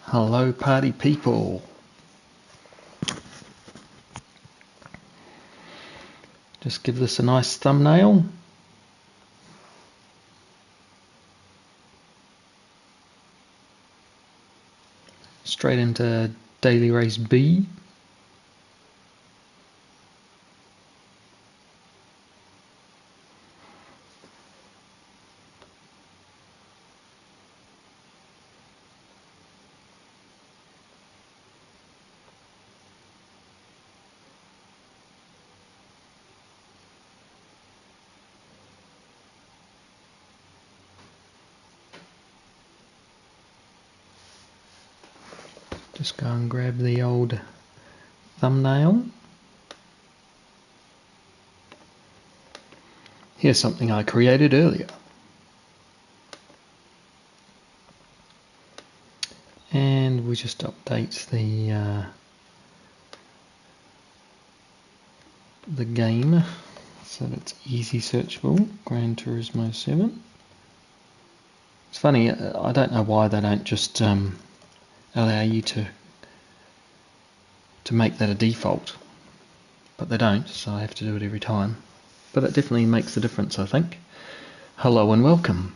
Hello party people. Just give this a nice thumbnail. Straight into Daily Race B. Just go and grab the old thumbnail. Here's something I created earlier. And we just update the game so that it's easy searchable. Gran Turismo 7. It's funny, I don't know why they don't just allow you to make that a default, but they don't, so I have to do it every time. But it definitely makes a difference, I think. Hello and welcome.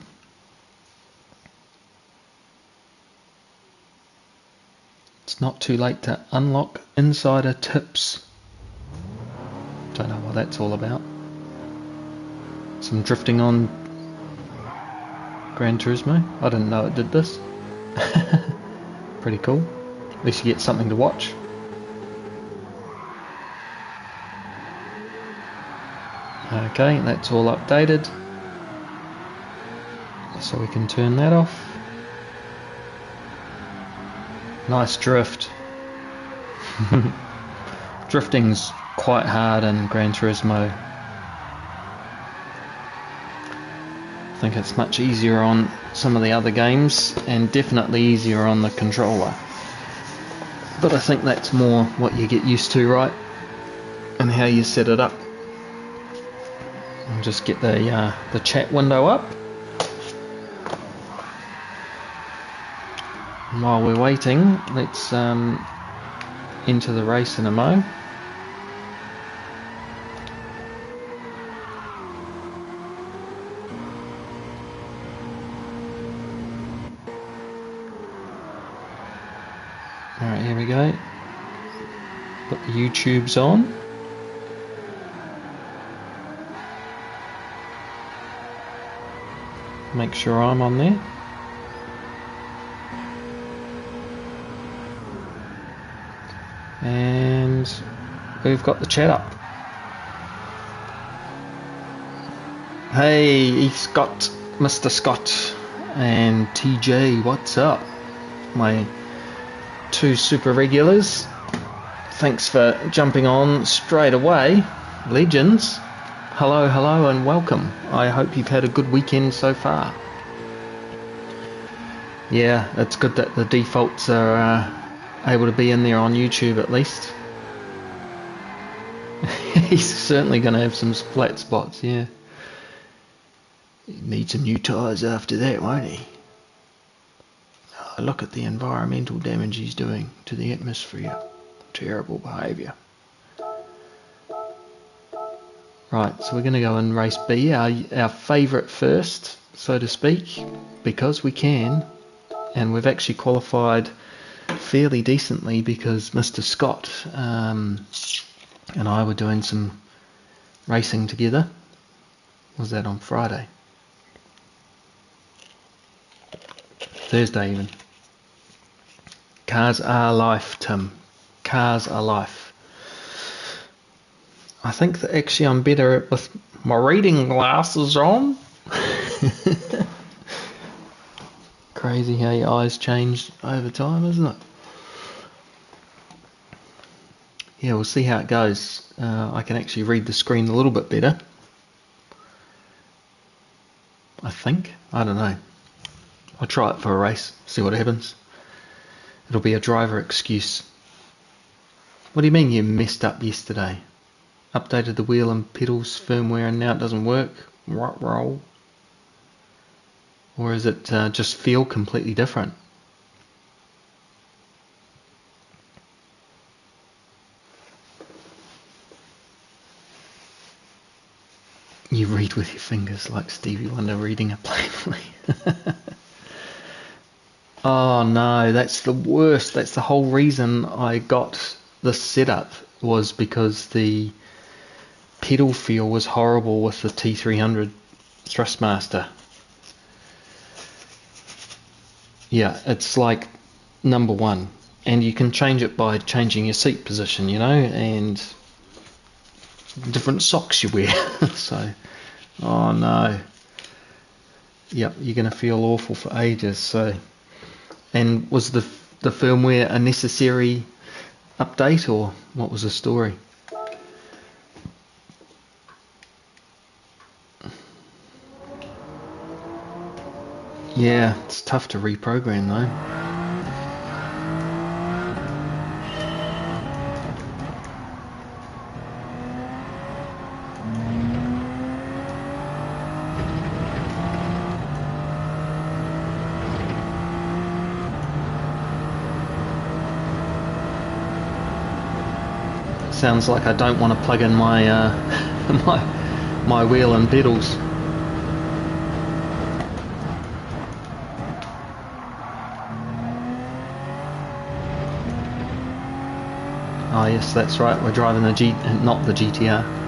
It's not too late to unlock insider tips. Don't know what that's all about. Some drifting on Gran Turismo. I didn't know it did this. Pretty cool. At least you get something to watch. Okay, that's all updated. So we can turn that off. Nice drift. Drifting's quite hard in Gran Turismo. I think it's much easier on some of the other games and definitely easier on the controller. But I think that's more what you get used to, right? And how you set it up. I'll just get the chat window up. And while we're waiting, let's enter the race in a mo. Alright, here we go. Put the YouTubes on. Make sure I'm on there. And we've got the chat up. Hey, Scott, Mr. Scott, and TJ, what's up? My two super regulars. Thanks for jumping on straight away. Legends. Hello, hello, and welcome. I hope you've had a good weekend so far. Yeah, it's good that the defaults are able to be in there on YouTube at least. He's certainly going to have some flat spots, yeah. He'll need some new tyres after that, won't he? Oh, look at the environmental damage he's doing to the atmosphere. Terrible behaviour. Right, so we're going to go in race B, our favourite first, so to speak, because we can, and we've actually qualified fairly decently because Mr. Scott and I were doing some racing together. Was that on Friday? Thursday even. Cars are life, Tim. Cars are life. I think that actually I'm better with my reading glasses on. Crazy how your eyes change over time, isn't it? Yeah, we'll see how it goes. I can actually read the screen a little bit better. I think. I don't know. I'll try it for a race, see what happens. It'll be a driver excuse. What do you mean you messed up yesterday? Updated the wheel and pedals firmware and now it doesn't work? Roll. Or is it just feel completely different? You read with your fingers like Stevie Wonder reading a plainly. Oh no, that's the worst. That's the whole reason I got this setup, was because the pedal feel was horrible with the T300 Thrustmaster. Yeah, it's like number one. And you can change it by changing your seat position, you know, and different socks you wear. So, oh no. Yep, you're going to feel awful for ages. So, and was the firmware a necessary update, or what was the story? Yeah, it's tough to reprogram though. Sounds like I don't want to plug in my my wheel and pedals. Oh yes, that's right. We're driving the not the GTR.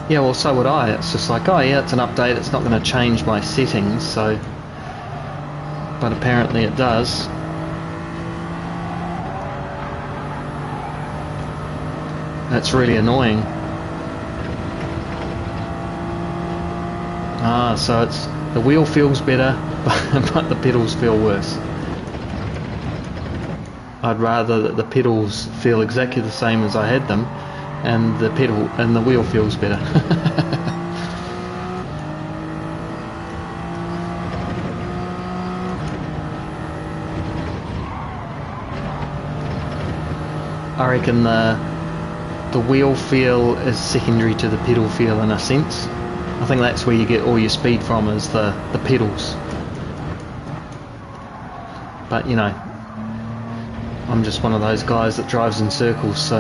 Yeah, well, so would I. It's just like, oh yeah, it's an update. It's not going to change my settings, so. But apparently it does. That's really annoying. Ah, so it's the wheel feels better, but the pedals feel worse. I'd rather that the pedals feel exactly the same as I had them, and the wheel feels better. I reckon the wheel feel is secondary to the pedal feel in a sense. I think that's where you get all your speed from, is the pedals. But you know, I'm just one of those guys that drives in circles, so.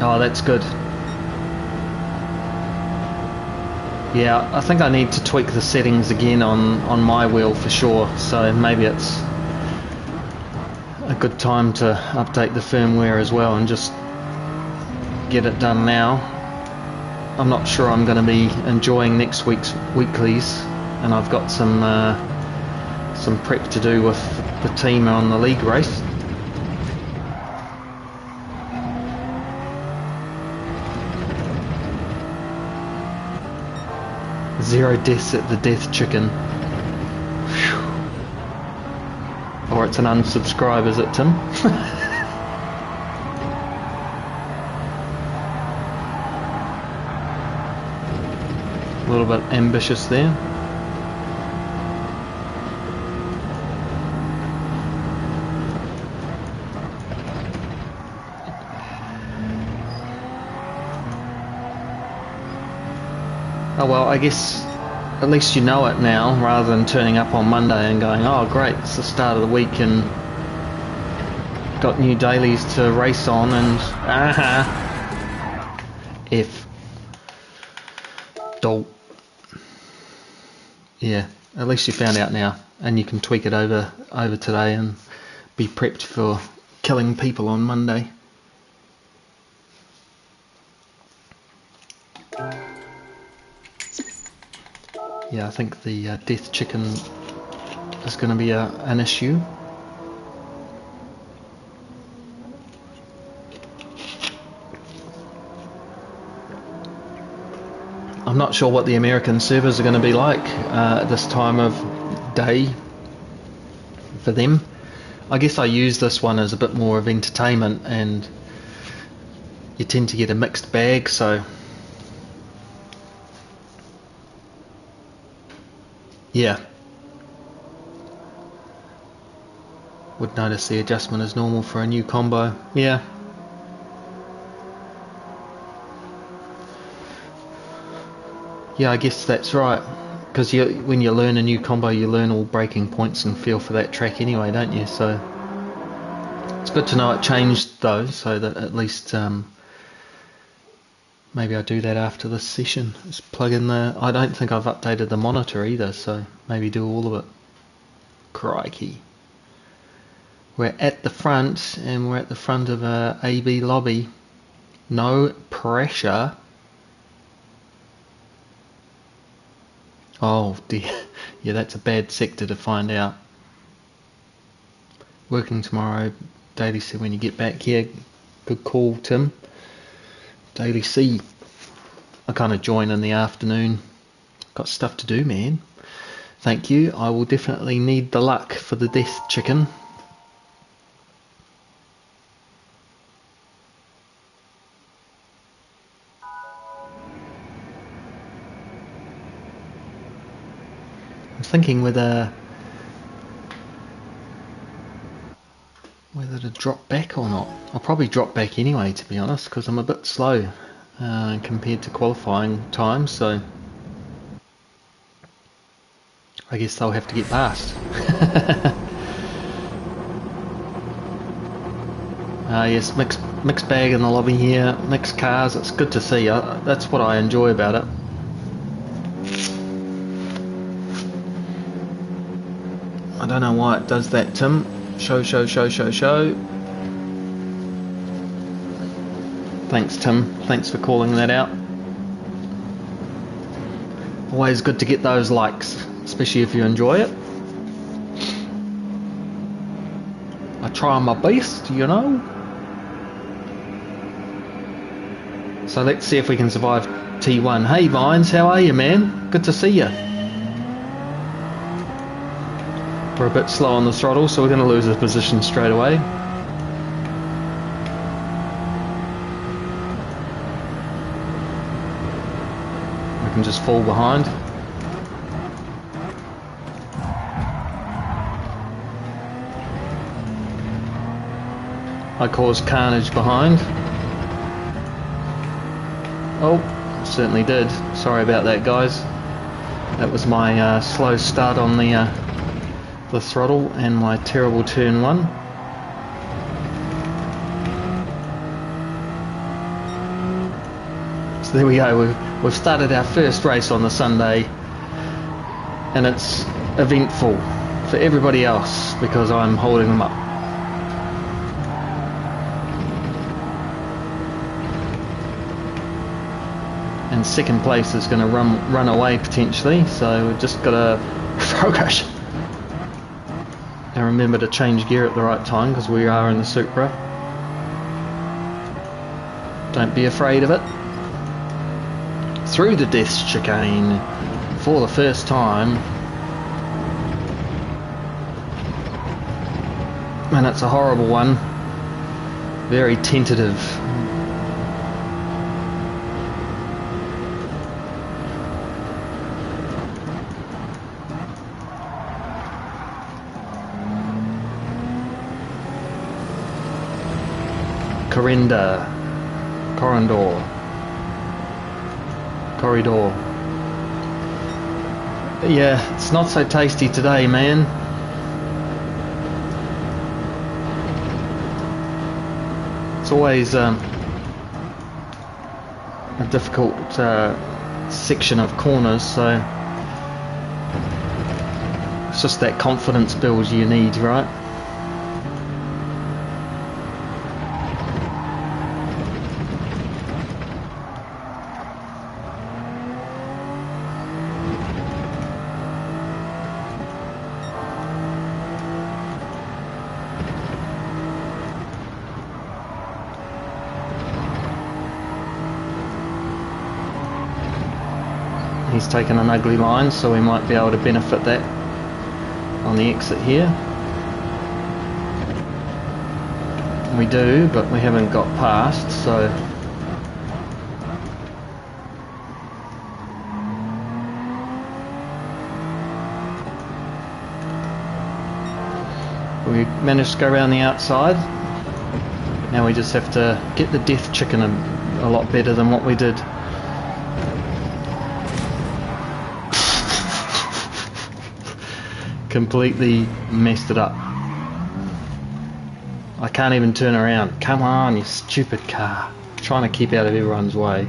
Oh, that's good. Yeah, I think I need to tweak the settings again on my wheel for sure, so maybe it's a good time to update the firmware as well and just get it done now. I'm not sure I'm going to be enjoying next week's weeklies, and I've got some prep to do with the team on the league race. Zero deaths at the Death Chicken. Whew. Or it's an unsubscribe, is it, Tim? A little bit ambitious there. Oh well, I guess at least you know it now, rather than turning up on Monday and going, oh great, it's the start of the week and got new dailies to race on, and F. Dolt. Yeah, at least you found out now, and you can tweak it over today and be prepped for killing people on Monday. Yeah, I think the Death Chicken is going to be an issue. I'm not sure what the American servers are going to be like at this time of day for them. I guess I use this one as a bit more of entertainment, and you tend to get a mixed bag, so yeah. Would notice the adjustment is normal for a new combo. Yeah. Yeah, I guess that's right. Because when you learn a new combo, you learn all breaking points and feel for that track anyway, don't you? So it's good to know it changed though, so that at least maybe I do that after this session. Just plug in the... I don't think I've updated the monitor either, so maybe do all of it. Crikey. We're at the front, and we're at the front of a AB lobby. No pressure. Oh dear. Yeah, that's a bad sector to find out. Working tomorrow. Daily C when you get back. Yeah, good call, Tim. Daily C. I kind of join in the afternoon. Got stuff to do, man. Thank you. I will definitely need the luck for the death chicken. I'm thinking whether to drop back or not. I'll probably drop back anyway, to be honest, because I'm a bit slow compared to qualifying time, so I guess they'll have to get past. Yes, mixed bag in the lobby here, mixed cars. It's good to see. That's what I enjoy about it. I don't know why it does that, Tim. Show. Thanks, Tim. Thanks for calling that out. Always good to get those likes, especially if you enjoy it. I try my best, you know. So let's see if we can survive T1. Hey Vines, how are you, man? Good to see you. We're a bit slow on the throttle, so we're going to lose a position straight away. We can just fall behind. I caused carnage behind. Oh, certainly did. Sorry about that, guys. That was my slow start on the throttle and my terrible turn one. So there we go. We've started our first race on the Sunday, and it's eventful for everybody else because I'm holding them up. And second place is going to run away potentially, so we've just got to focus. And remember to change gear at the right time because we are in the Supra. Don't be afraid of it. Through the death chicane for the first time. And it's a horrible one. Very tentative. Corridor. Yeah, it's not so tasty today, man. It's always a difficult section of corners, so it's just that confidence build you need, right? He's taken an ugly line, so we might be able to benefit that on the exit here. We do, but we haven't got past, so we managed to go around the outside. Now we just have to get the death chicken a lot better than what we did. Completely messed it up. I can't even turn around. Come on, you stupid car. Trying to keep out of everyone's way.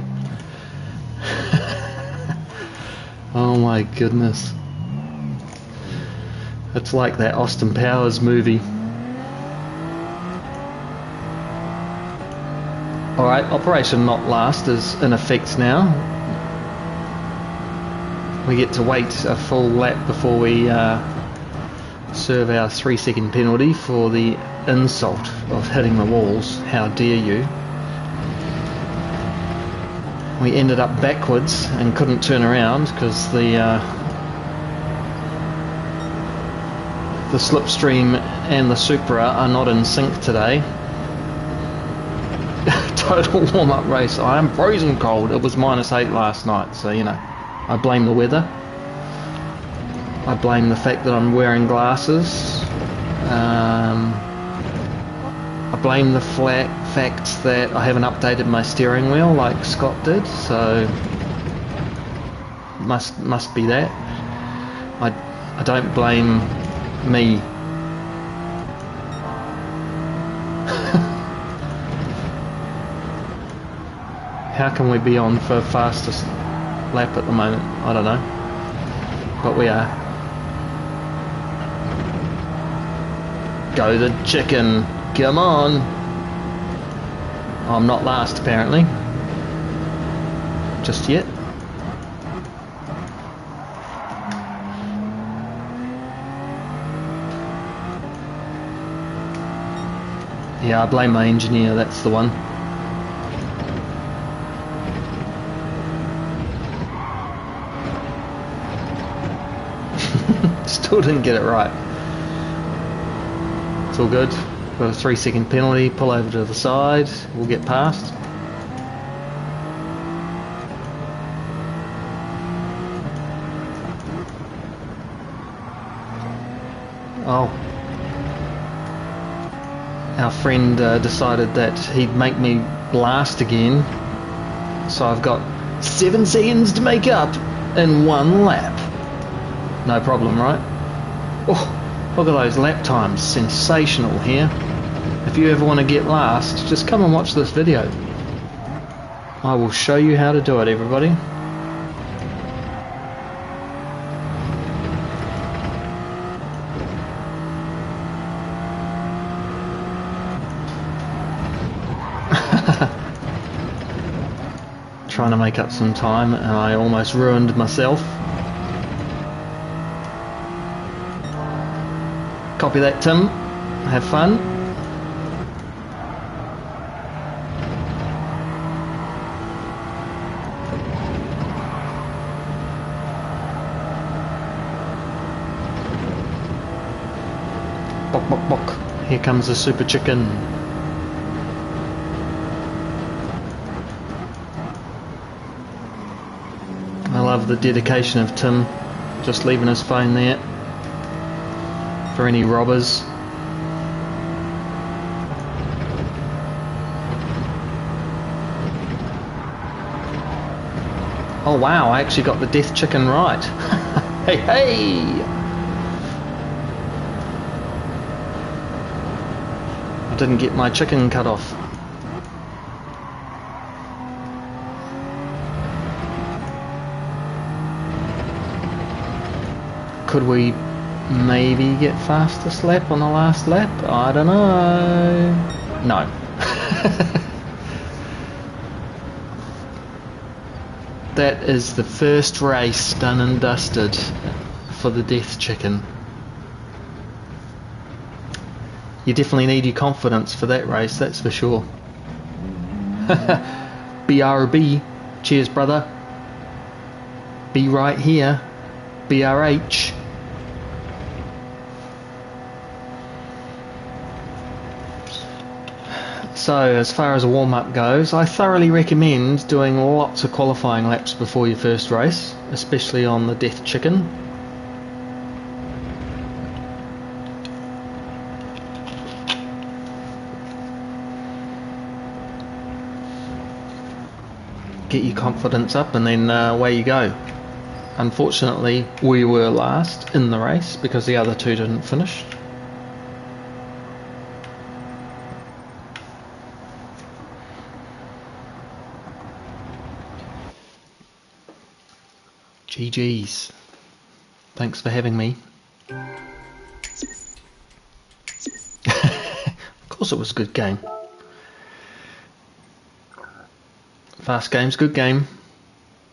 Oh my goodness. It's like that Austin Powers movie. Alright, Operation Not Last is in effect now. We get to wait a full lap before we serve our 3-second penalty for the insult of hitting the walls. How dare you. We ended up backwards and couldn't turn around because the slipstream and the Supra are not in sync today. Total warm-up race. I am frozen cold. It was -8 last night, so you know, I blame the weather. I blame the fact that I'm wearing glasses. I blame the fact that I haven't updated my steering wheel like Scott did, so must be that. I don't blame me. How can we be on for fastest lap at the moment? I don't know, but we are. Go the chicken, come on. I'm not last apparently, just yet. Yeah, I blame my engineer, that's the one. Still didn't get it right. It's all good. Got a 3-second penalty, pull over to the side, we'll get past. Oh. Our friend decided that he'd make me last again. So I've got 7 seconds to make up in 1 lap. No problem, right? Oh, look at those lap times. Sensational here. If you ever want to get last, just come and watch this video. I will show you how to do it, everybody. Trying to make up some time and I almost ruined myself. Copy that, Tim. Have fun. Bok bok bok. Here comes the super chicken. I love the dedication of Tim, just leaving his phone there for any robbers. Oh wow, I actually got the death chicken right. Hey hey! I didn't get my chicken cut off. Could we maybe get fastest lap on the last lap? I don't know. No. That is the first race done and dusted for the death chicken. You definitely need your confidence for that race, that's for sure. BRB, cheers brother. Be right here. BRH. So as far as a warm-up goes, I thoroughly recommend doing lots of qualifying laps before your first race, especially on the death chicken. Get your confidence up and then away you go. Unfortunately, we were last in the race because the other two didn't finish. GG's. Thanks for having me. Of course it was a good game. Fast game's good game.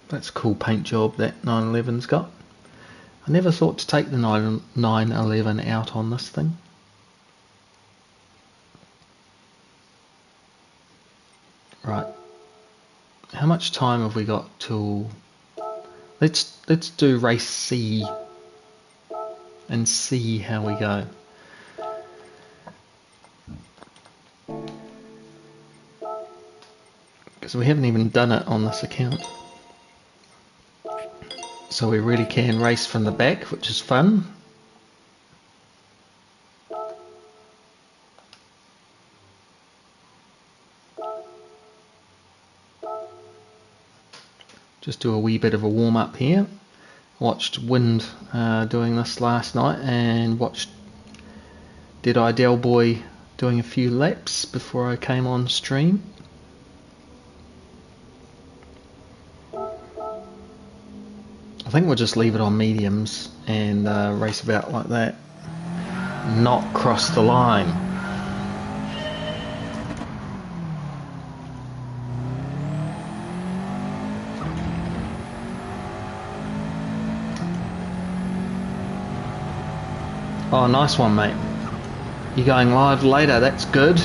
That's a cool paint job that 911's got. I never thought to take the 911 out on this thing. Right. How much time have we got till... Let's do race C and see how we go. Because we haven't even done it on this account. So we really can race from the back, which is fun. Just do a wee bit of a warm up here. Watched Wind doing this last night and watched Dead-Eye Del Boy doing a few laps before I came on stream. I think we'll just leave it on mediums and race about like that. Not cross the line. Oh, nice one, mate. You're going live later, that's good.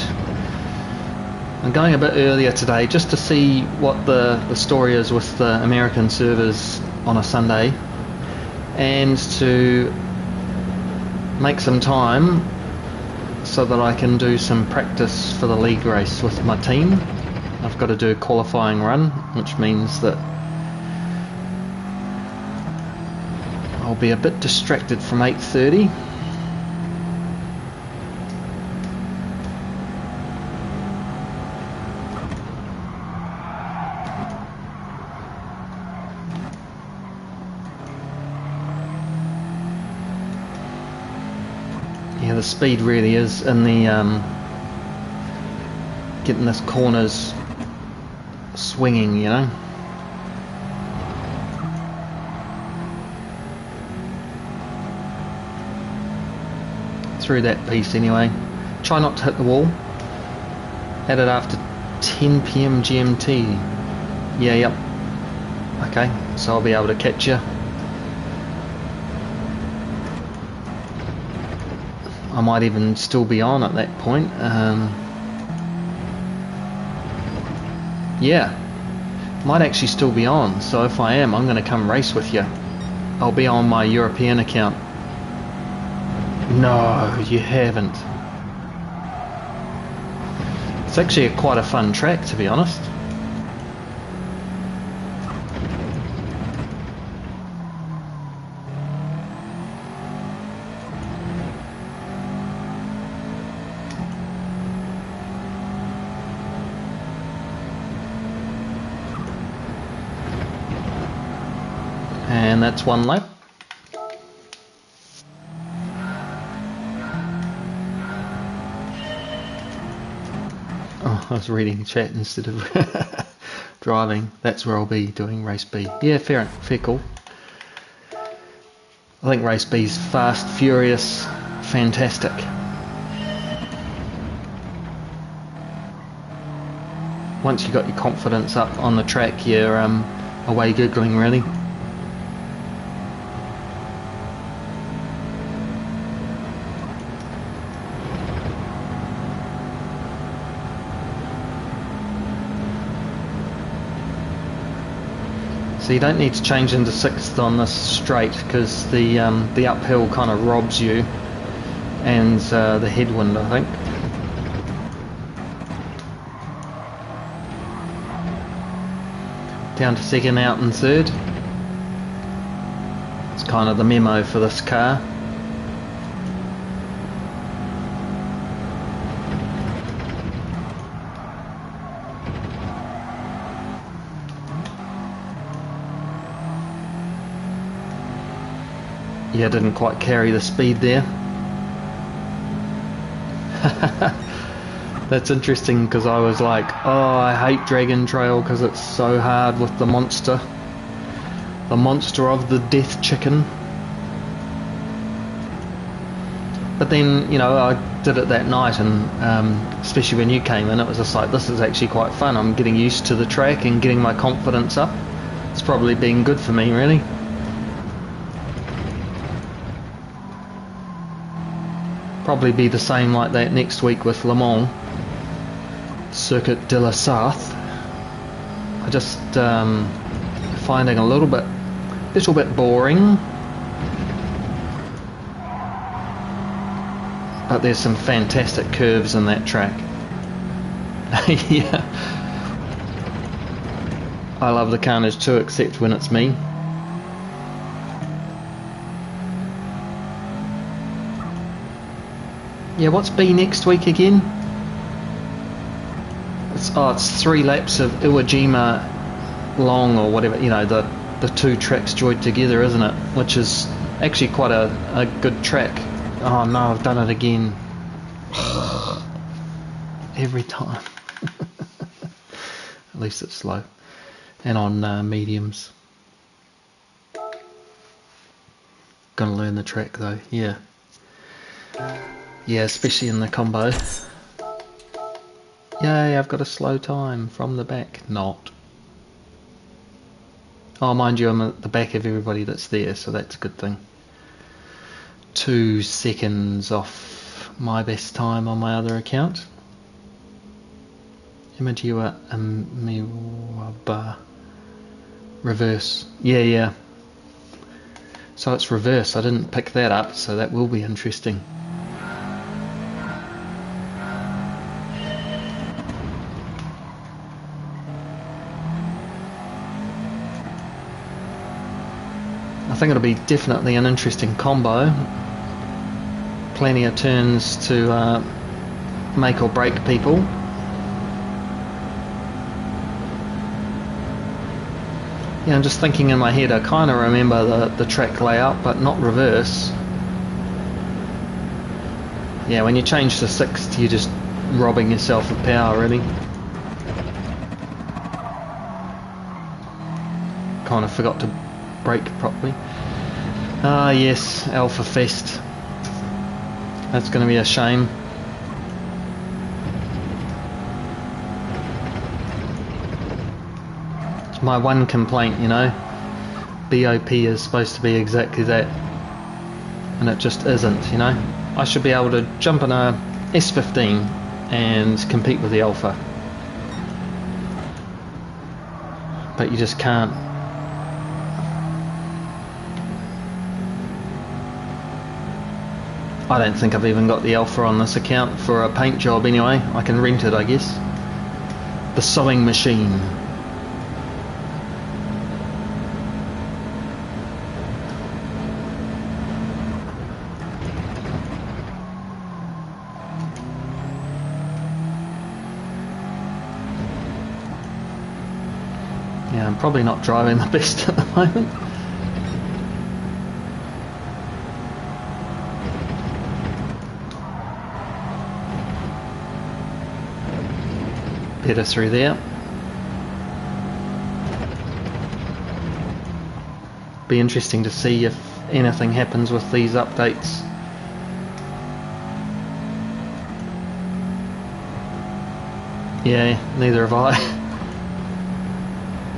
I'm going a bit earlier today just to see what the story is with the American servers on a Sunday, and to make some time so that I can do some practice for the league race with my team. I've got to do a qualifying run, which means that I'll be a bit distracted from 8:30. Yeah, the speed really is in the getting this corners swinging, you know. Through that piece anyway. Try not to hit the wall. Had it after 10 PM GMT. Yeah, yep. Okay, so I'll be able to catch you. I might even still be on at that point. Yeah, might actually still be on. So if I am, I'm going to come race with you. I'll be on my European account. No, you haven't. It's actually quite a fun track, to be honest. And that's one lap. Oh, I was reading chat instead of driving. That's where I'll be doing race B. Yeah, fair call. I think race B's fast, furious, fantastic. Once you got your confidence up on the track, you're away googling, really. So you don't need to change into 6th on this straight, because the uphill kind of robs you, and the headwind, I think. Down to 2nd, out in 3rd. It's kind of the memo for this car. Yeah, didn't quite carry the speed there. That's interesting because I was like, oh, I hate Dragon Trail because it's so hard with the monster. The monster of the death chicken. But then, you know, I did it that night, and especially when you came in, it was just like, this is actually quite fun. I'm getting used to the track and getting my confidence up. It's probably been good for me, really. Probably be the same like that next week with Le Mans. Circuit de la Sarthe. I just finding a little bit boring, but there's some fantastic curves in that track. Yeah, I love the carnage too, except when it's me. Yeah, what's B next week again? It's 3 laps of Iwo Long or whatever, you know, the 2 tracks joined together, isn't it? Which is actually quite a good track. Oh no, I've done it again. Every time. At least it's slow. And on mediums. Gonna learn the track though, yeah. Yeah, especially in the combo. Yay, I've got a slow time from the back. Not. Oh, mind you, I'm at the back of everybody that's there, so that's a good thing. 2 seconds off my best time on my other account. Imagua Miwaba. Reverse. Yeah. So it's reverse. I didn't pick that up, so that will be interesting. I think it'll be definitely an interesting combo. Plenty of turns to make or break people. Yeah, I'm just thinking in my head, I kind of remember the track layout, but not reverse. Yeah, when you change to 6th, you're just robbing yourself of power, really. Kind of forgot to brake properly. Ah, yes, Alpha Fest. That's going to be a shame. It's my one complaint, you know. BOP is supposed to be exactly that, and it just isn't, you know. I should be able to jump in a S15 and compete with the Alpha, but you just can't. I don't think I've even got the Alpha on this account for a paint job anyway. I can rent it, I guess. The sewing machine. Yeah, I'm probably not driving the best at the moment. Better through there. Be interesting to see if anything happens with these updates. Yeah, neither have I.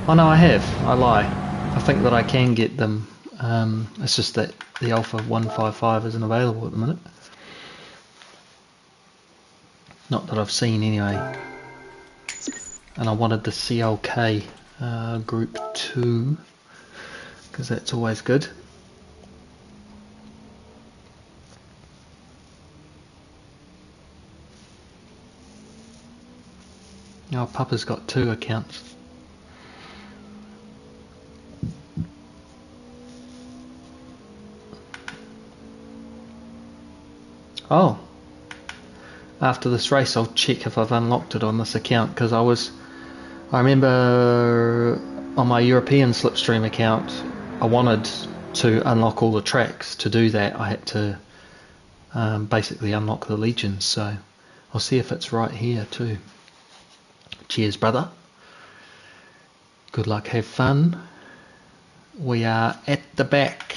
Oh no, I have. I lie. I think that I can get them. It's just that the Alpha 155 isn't available at the minute. Not that I've seen anyway. And I wanted the CLK Group 2 because that's always good. Oh, Papa's got 2 accounts. Oh, after this race I'll check if I've unlocked it on this account, because I remember on my European Slipstream account I wanted to unlock all the tracks. To do that, I had to basically unlock the legions. So I'll see if it's right here too. Cheers, brother. Good luck, have fun. We are at the back.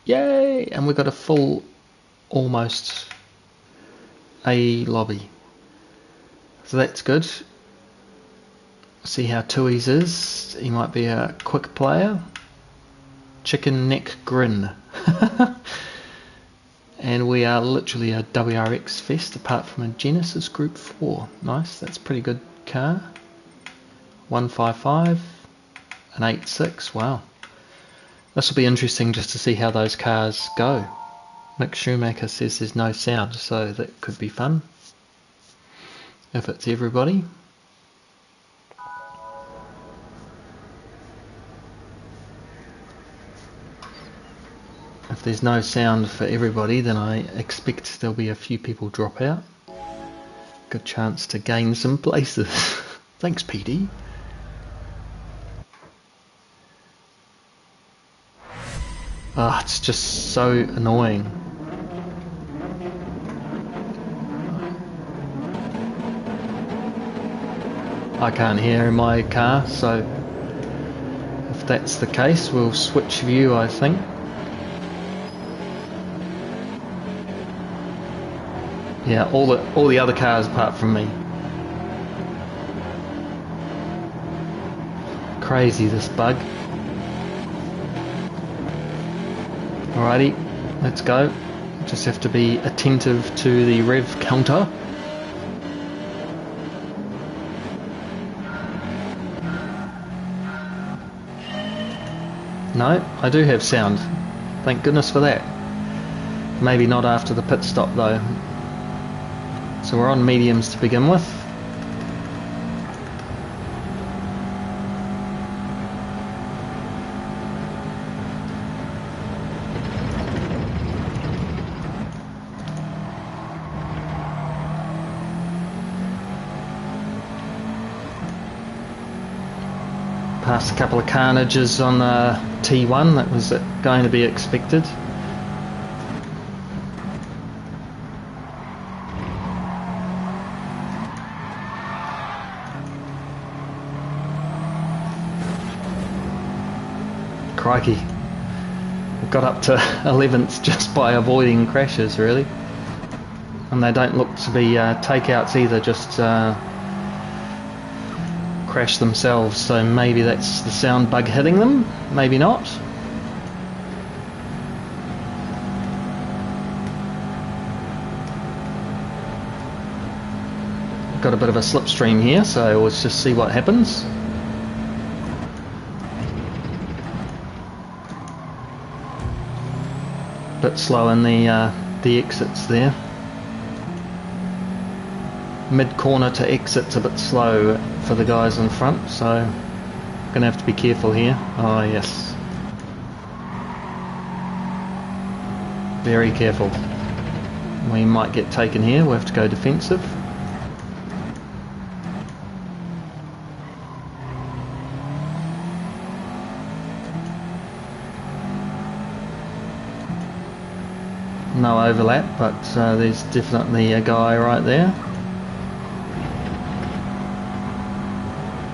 Yay! And we've got a full, almost A lobby. So that's good. See how Tui's is. He might be a quick player. Chicken neck grin. And we are literally a WRX fest apart from a Genesis Group 4. Nice, that's a pretty good car. 155, an 86, wow. This will be interesting just to see how those cars go. Mick Schumacher says there's no sound, so that could be fun. If it's everybody. If there's no sound for everybody, then I expect there'll be a few people drop out. Good chance to gain some places. Thanks, PD. Ah, it's just so annoying. I can't hear in my car, so if that's the case, we'll switch view, I think. Yeah, all the other cars apart from me. Crazy, this bug. Alrighty, let's go. Just have to be attentive to the rev counter. No, I do have sound. Thank goodness for that. Maybe not after the pit stop though. So we're on mediums to begin with. Past a couple of carnages on T1, that was going to be expected. Crikey, we got up to 11th just by avoiding crashes really, and they don't look to be takeouts either, just crash themselves, so maybe that's the sound bug hitting them, maybe not. Got a bit of a slipstream here, so let's just see what happens. Bit slow in the exits there. Mid corner to exit's a bit slow for the guys in front, so gonna have to be careful here. Oh yes, very careful. We might get taken here. We'll have to go defensive. No overlap, but there's definitely a guy right there.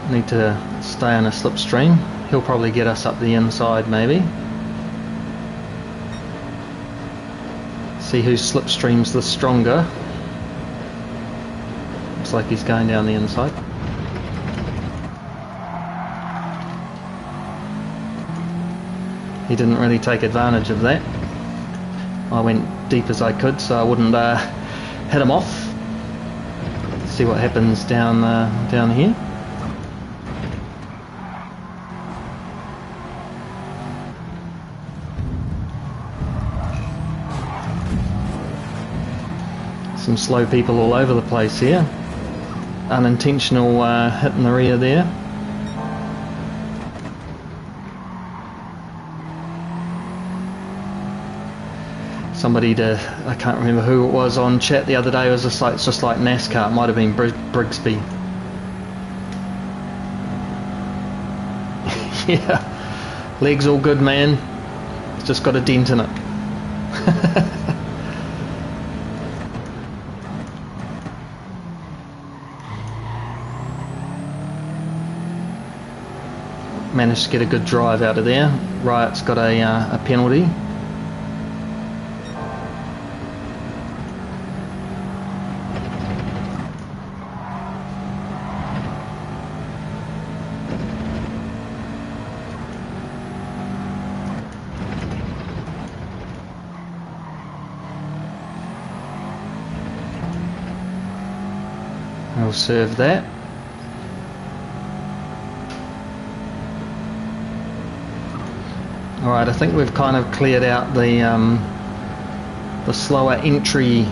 Need to stay on a slipstream. He'll probably get us up the inside maybe. See whose slipstream's the stronger. Looks like he's going down the inside. He didn't really take advantage of that. I went deep as I could so I wouldn't hit him off. Let's see what happens down here. Some slow people all over the place here. Unintentional hit in the rear there. Somebody I can't remember who it was on chat the other day, it was just like, it's just like NASCAR. It might have been Brigsby. Yeah, legs all good, man. just got a dent in it. Managed to get a good drive out of there. Riot's got a penalty. I'll serve that. Alright, I think we've kind of cleared out the slower entry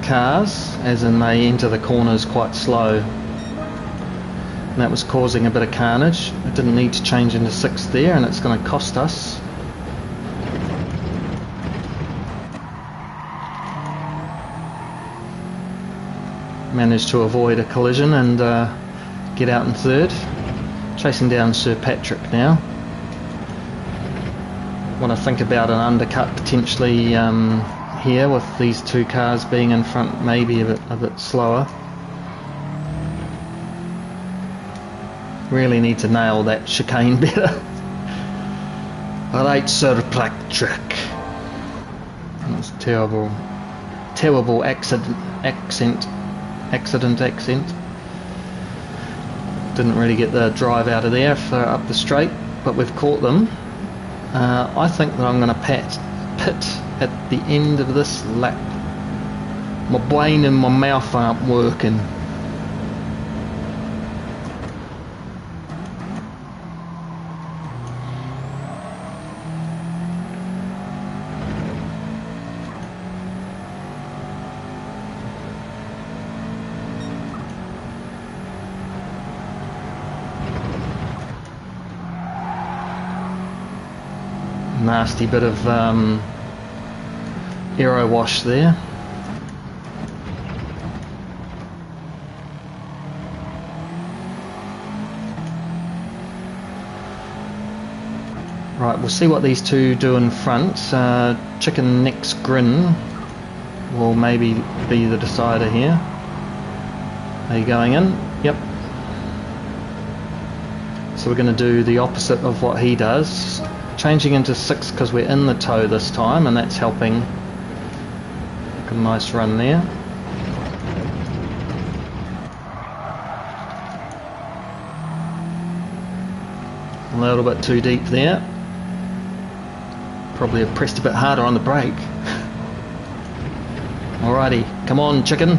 cars, as in they enter the corners quite slow. And that was causing a bit of carnage. It didn't need to change into 6th there, and it's going to cost us. Managed to avoid a collision and get out in 3rd. Chasing down Sir Patrick now. Want to think about an undercut potentially here with these 2 cars being in front, maybe a bit slower. Really need to nail that chicane better. Alright, Sir Patrick. That's terrible. Terrible accent. Didn't really get the drive out of there for up the straight, but we've caught them. I think that I'm going to pit at the end of this lap. My brain and my mouth aren't working. Nasty bit of aero wash there. Right, we'll see what these 2 do in front. Chicken Neck's Grin will maybe be the decider here. Are you going in? Yep. So we're going to do the opposite of what he does. Changing into 6 because we're in the tow this time, and that's helping. Got a nice run there. A little bit too deep there. Probably have pressed a bit harder on the brake. Alrighty, come on, chicken.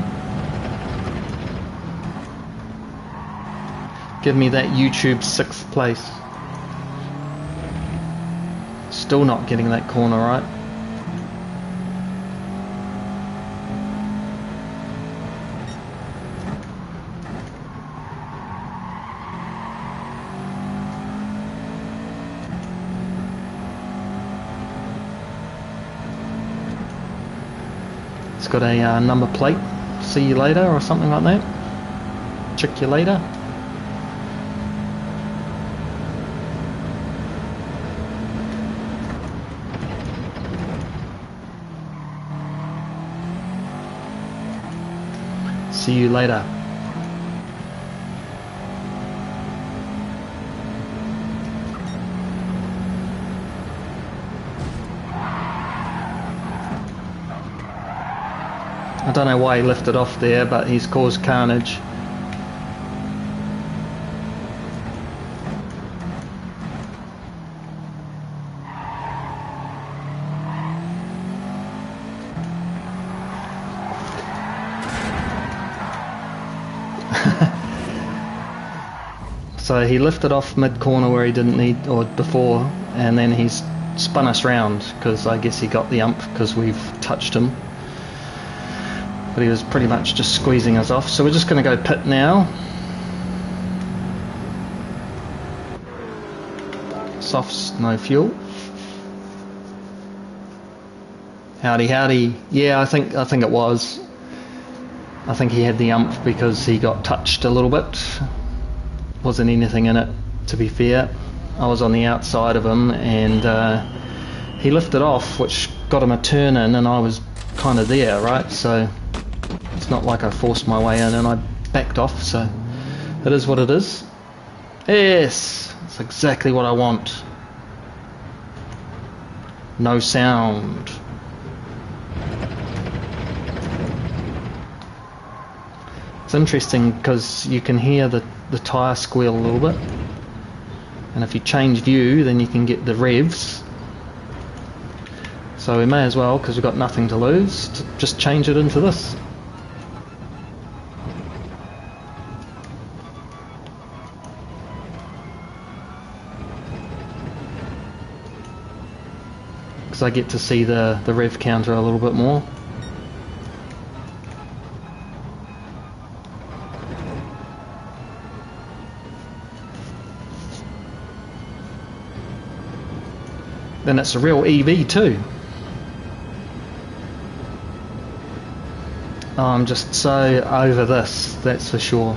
Give me that YouTube 6th place. Still not getting that corner right. It's got a number plate. See you later or something like that. Check you later. See you later. I don't know why he lifted off there, but he's caused carnage. So he lifted off mid-corner where he didn't need, or before, and then he's spun us round because I guess he got the ump because we've touched him. But he was pretty much just squeezing us off. So we're just going to go pit now. Softs, no fuel. Howdy, howdy. Yeah, I think it was. I think he had the ump because he got touched a little bit. Wasn't anything in it, to be fair. I was on the outside of him, and he lifted off, which got him a turn in, and I was kind of there, right? So it's not like I forced my way in and I backed off, so it is what it is. Yes, it's exactly what I want. No sound. It's interesting because you can hear the tyre squeal a little bit, and if you change view then you can get the revs. So we may as well, because we've got nothing to lose, to just change it into this. Because I get to see the rev counter a little bit more. Then it's a real EV too. Oh, I'm just so over this, that's for sure.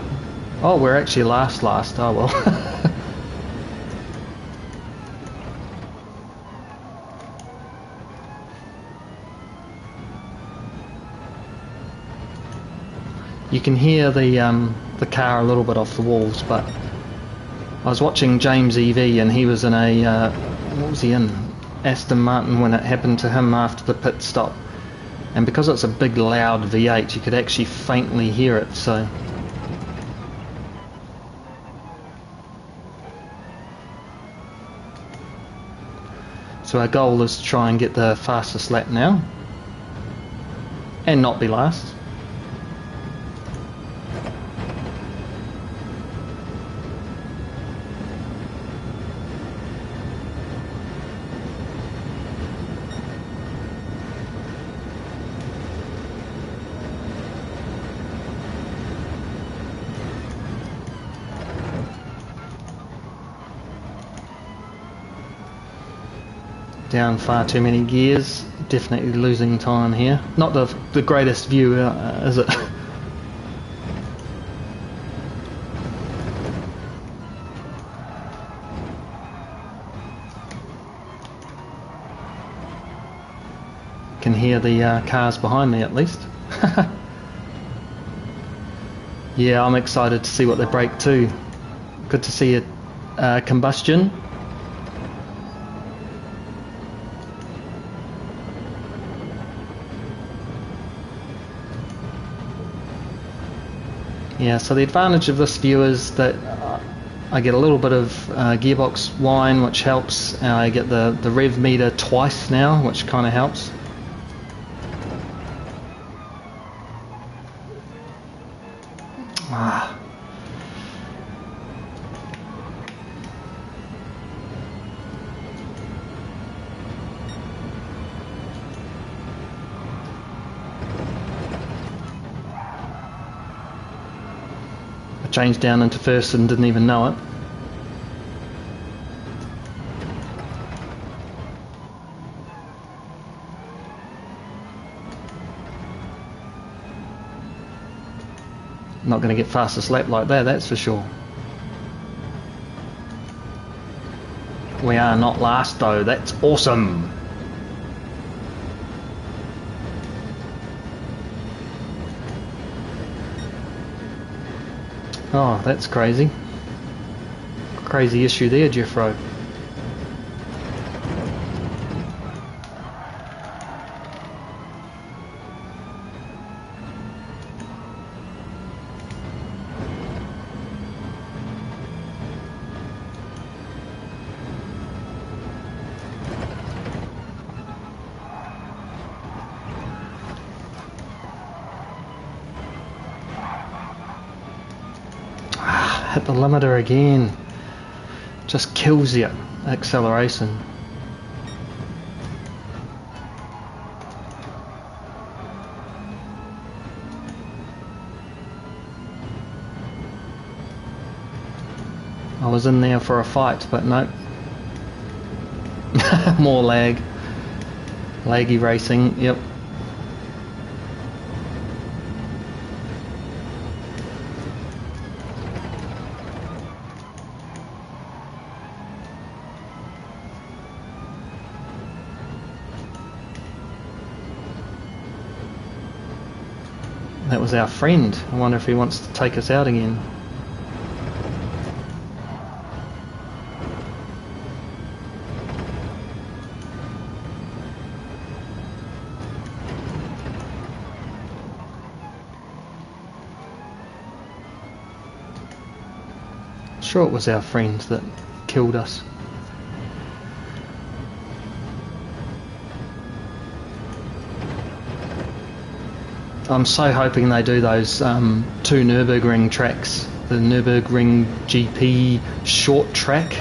Oh, we're actually last, oh well. You can hear the car a little bit off the walls, but I was watching James EV and he was in a, what was he in? Aston Martin when it happened to him after the pit stop. And because it's a big loud V8 you could actually faintly hear it, so... So our goal is to try and get the fastest lap now. And not be last. Down far too many gears, definitely losing time here. Not the greatest view, is it? Can hear the cars behind me at least. Yeah, I'm excited to see what they break too. Good to see a combustion. Yeah, so the advantage of this view is that I get a little bit of gearbox whine, which helps. I get the rev meter twice now, which kind of helps. Ah. Changed down into first and didn't even know it. Not going to get fastest lap like that, that's for sure. We are not last though, that's awesome. Oh, that's crazy. Crazy issue there, Jeffro. Hit the limiter again. Just kills the acceleration. I was in there for a fight, but nope. More lag. Laggy racing, yep. That was our friend. I wonder if he wants to take us out again. Sure, it was our friend that killed us. I'm so hoping they do those 2 Nürburgring tracks, the Nürburgring GP short track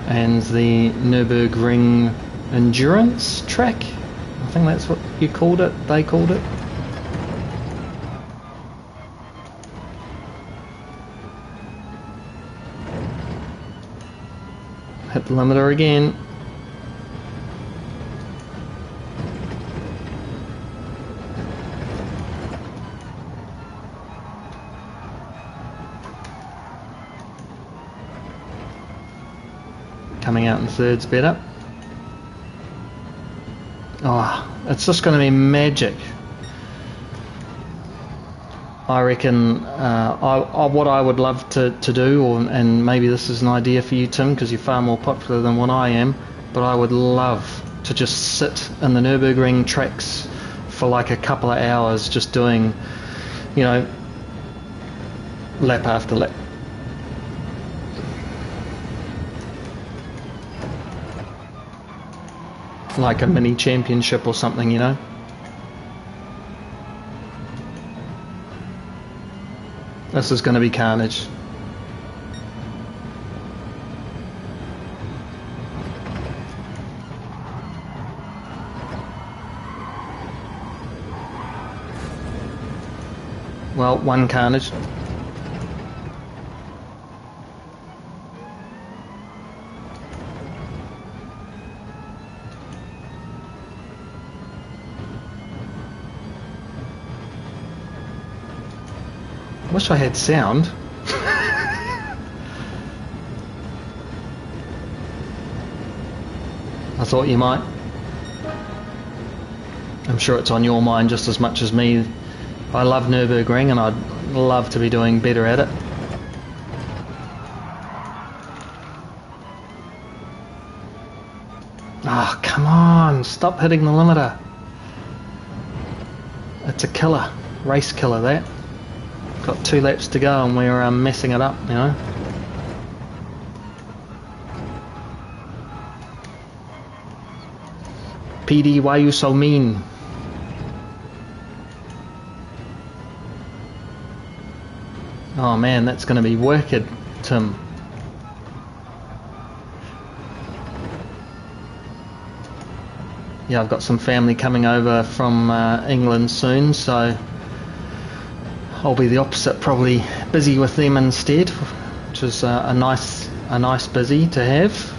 and the Nürburgring endurance track. I think that's what you called it, they called it. Hit the limiter again. Coming out in third's better. Oh, it's just going to be magic. I reckon what I would love to do, and maybe this is an idea for you, Tim, because you're far more popular than what I am, but I would love to just sit in the Nürburgring tracks for like a couple of hours just doing, you know, lap after lap. Like a mini championship or something, you know. This is going to be carnage. Well, one carnage. Wish I had sound. I thought you might. I'm sure it's on your mind just as much as me. I love Nürburgring and I'd love to be doing better at it. Oh, come on, stop hitting the limiter. It's a killer, race killer that. Got 2 laps to go and we're messing it up, you know. PD, why you so mean? Oh man, that's going to be wicked, Tim. Yeah, I've got some family coming over from England soon, so I'll be the opposite, probably busy with them instead, which is a nice busy to have.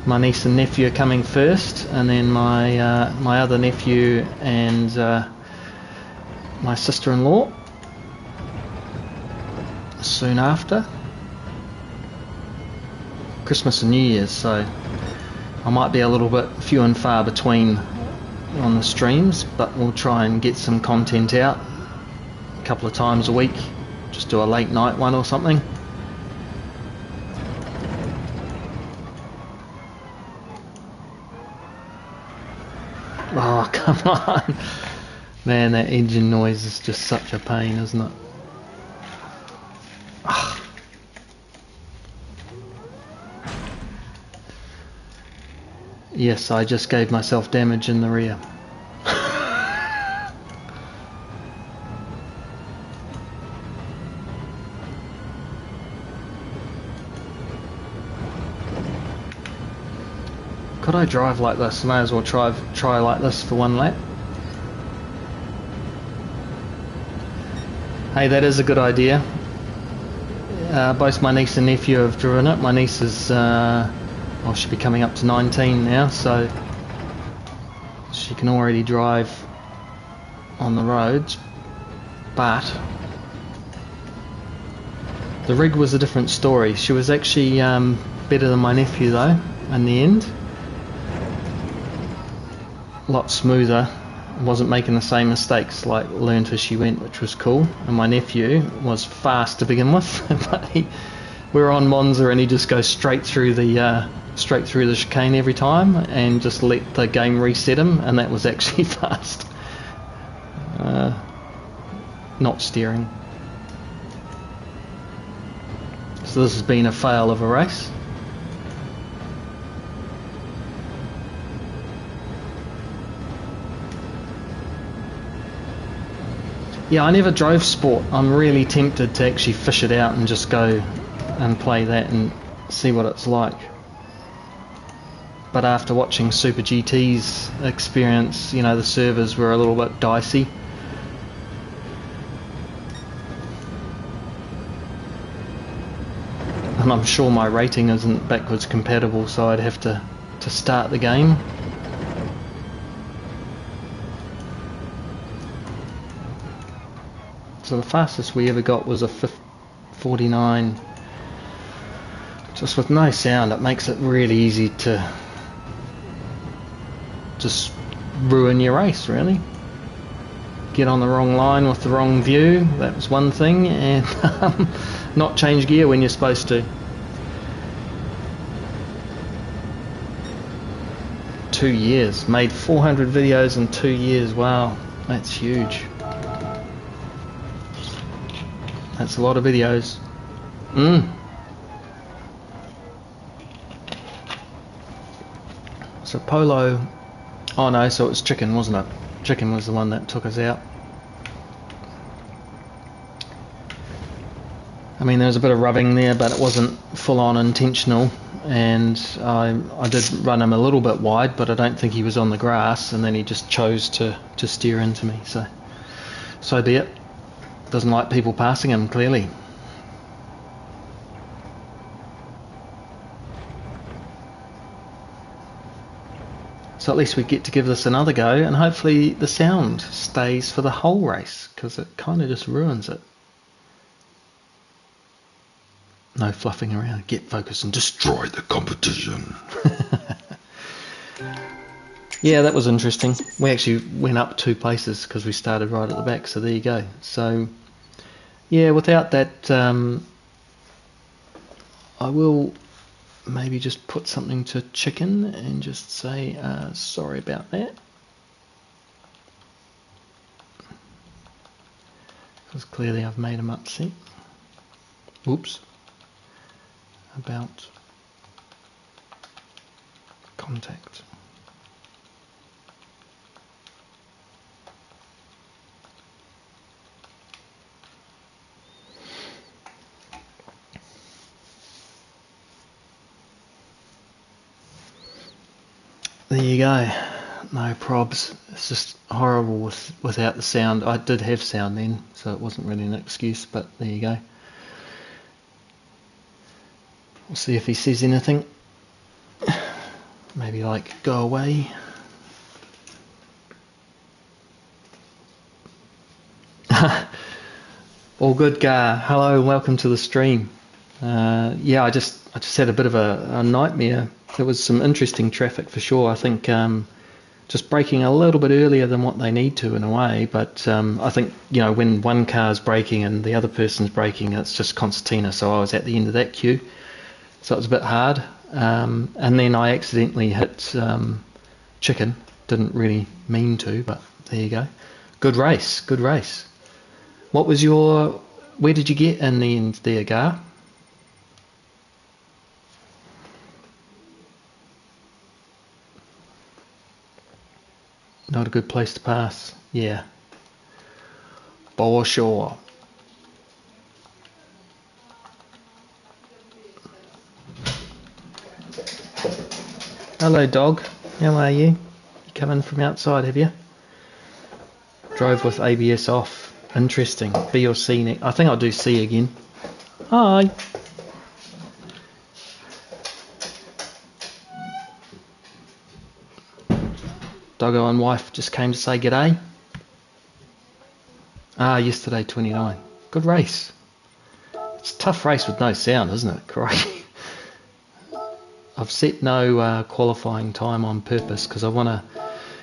My niece and nephew are coming first, and then my other nephew and my sister-in-law soon after. Christmas and New Year's, so I might be a little bit few and far between on the streams, but we'll try and get some content out a couple of times a week. Just do a late night one or something. Oh, come on. Man, that engine noise is just such a pain, isn't it? Oh. Yes, I just gave myself damage in the rear. Could I drive like this? May as well try like this for one lap. Hey, that is a good idea. Both my niece and nephew have driven it. My niece is, well, she'll be coming up to 19 now, so she can already drive on the roads. But the rig was a different story. She was actually better than my nephew though, in the end. A lot smoother. wasn't making the same mistakes, like learned as she went, which was cool. And my nephew was fast to begin with, but we were on Monza and he just goes straight through the chicane every time and just let the game reset him, and that was actually fast. Not steering. So this has been a fail of a race. Yeah, I never drove Sport. I'm really tempted to actually fish it out and just go and play that and see what it's like. But after watching Super GT's experience, you know, the servers were a little bit dicey. And I'm sure my rating isn't backwards compatible, so I'd have to start the game. So the fastest we ever got was a 49, just with no sound. It makes it really easy to just ruin your race, really. Get on the wrong line with the wrong view, that was one thing, and not change gear when you're supposed to. 2 years, made 400 videos in 2 years, wow, that's huge. That's a lot of videos. So Polo, oh no, so it was Chicken, wasn't it? Chicken was the one that took us out. I mean, there was a bit of rubbing there, but it wasn't full on intentional, and I did run him a little bit wide, but I don't think he was on the grass, and then he just chose to steer into me, so be it. Doesn't like people passing him, clearly. So at least we get to give this another go, and hopefully the sound stays for the whole race, because it kind of just ruins it. No fluffing around. Get focused and destroy the competition. Yeah, that was interesting. We actually went up 2 places because we started right at the back, so there you go. So, yeah, without that, I will maybe just put something to Chicken and just say, sorry about that. Because clearly I've made him upset. Oops. About contact. There you go. No probs. It's just horrible without the sound. I did have sound then, so it wasn't really an excuse, but there you go. We'll see if he says anything. Maybe like, go away. All good, Gar. Hello, welcome to the stream. Yeah, I just had a bit of a nightmare. There was some interesting traffic for sure. I think just braking a little bit earlier than what they need to in a way, but I think, you know, when one car's braking and the other person's braking, it's just concertina, so I was at the end of that queue, so it was a bit hard. And then I accidentally hit Chicken. Didn't really mean to, but there you go. Good race, good race. What was your... Where did you get in the end there, Gar? Not a good place to pass. Yeah. For sure. Hello, dog. How are you? You coming from outside, have you? Drove with ABS off. Interesting. B or C next. I think I'll do C again. Hi. Doggo and wife just came to say g'day. Yesterday 29. Good race. It's a tough race with no sound, isn't it? Crikey. I've set no qualifying time on purpose because I want to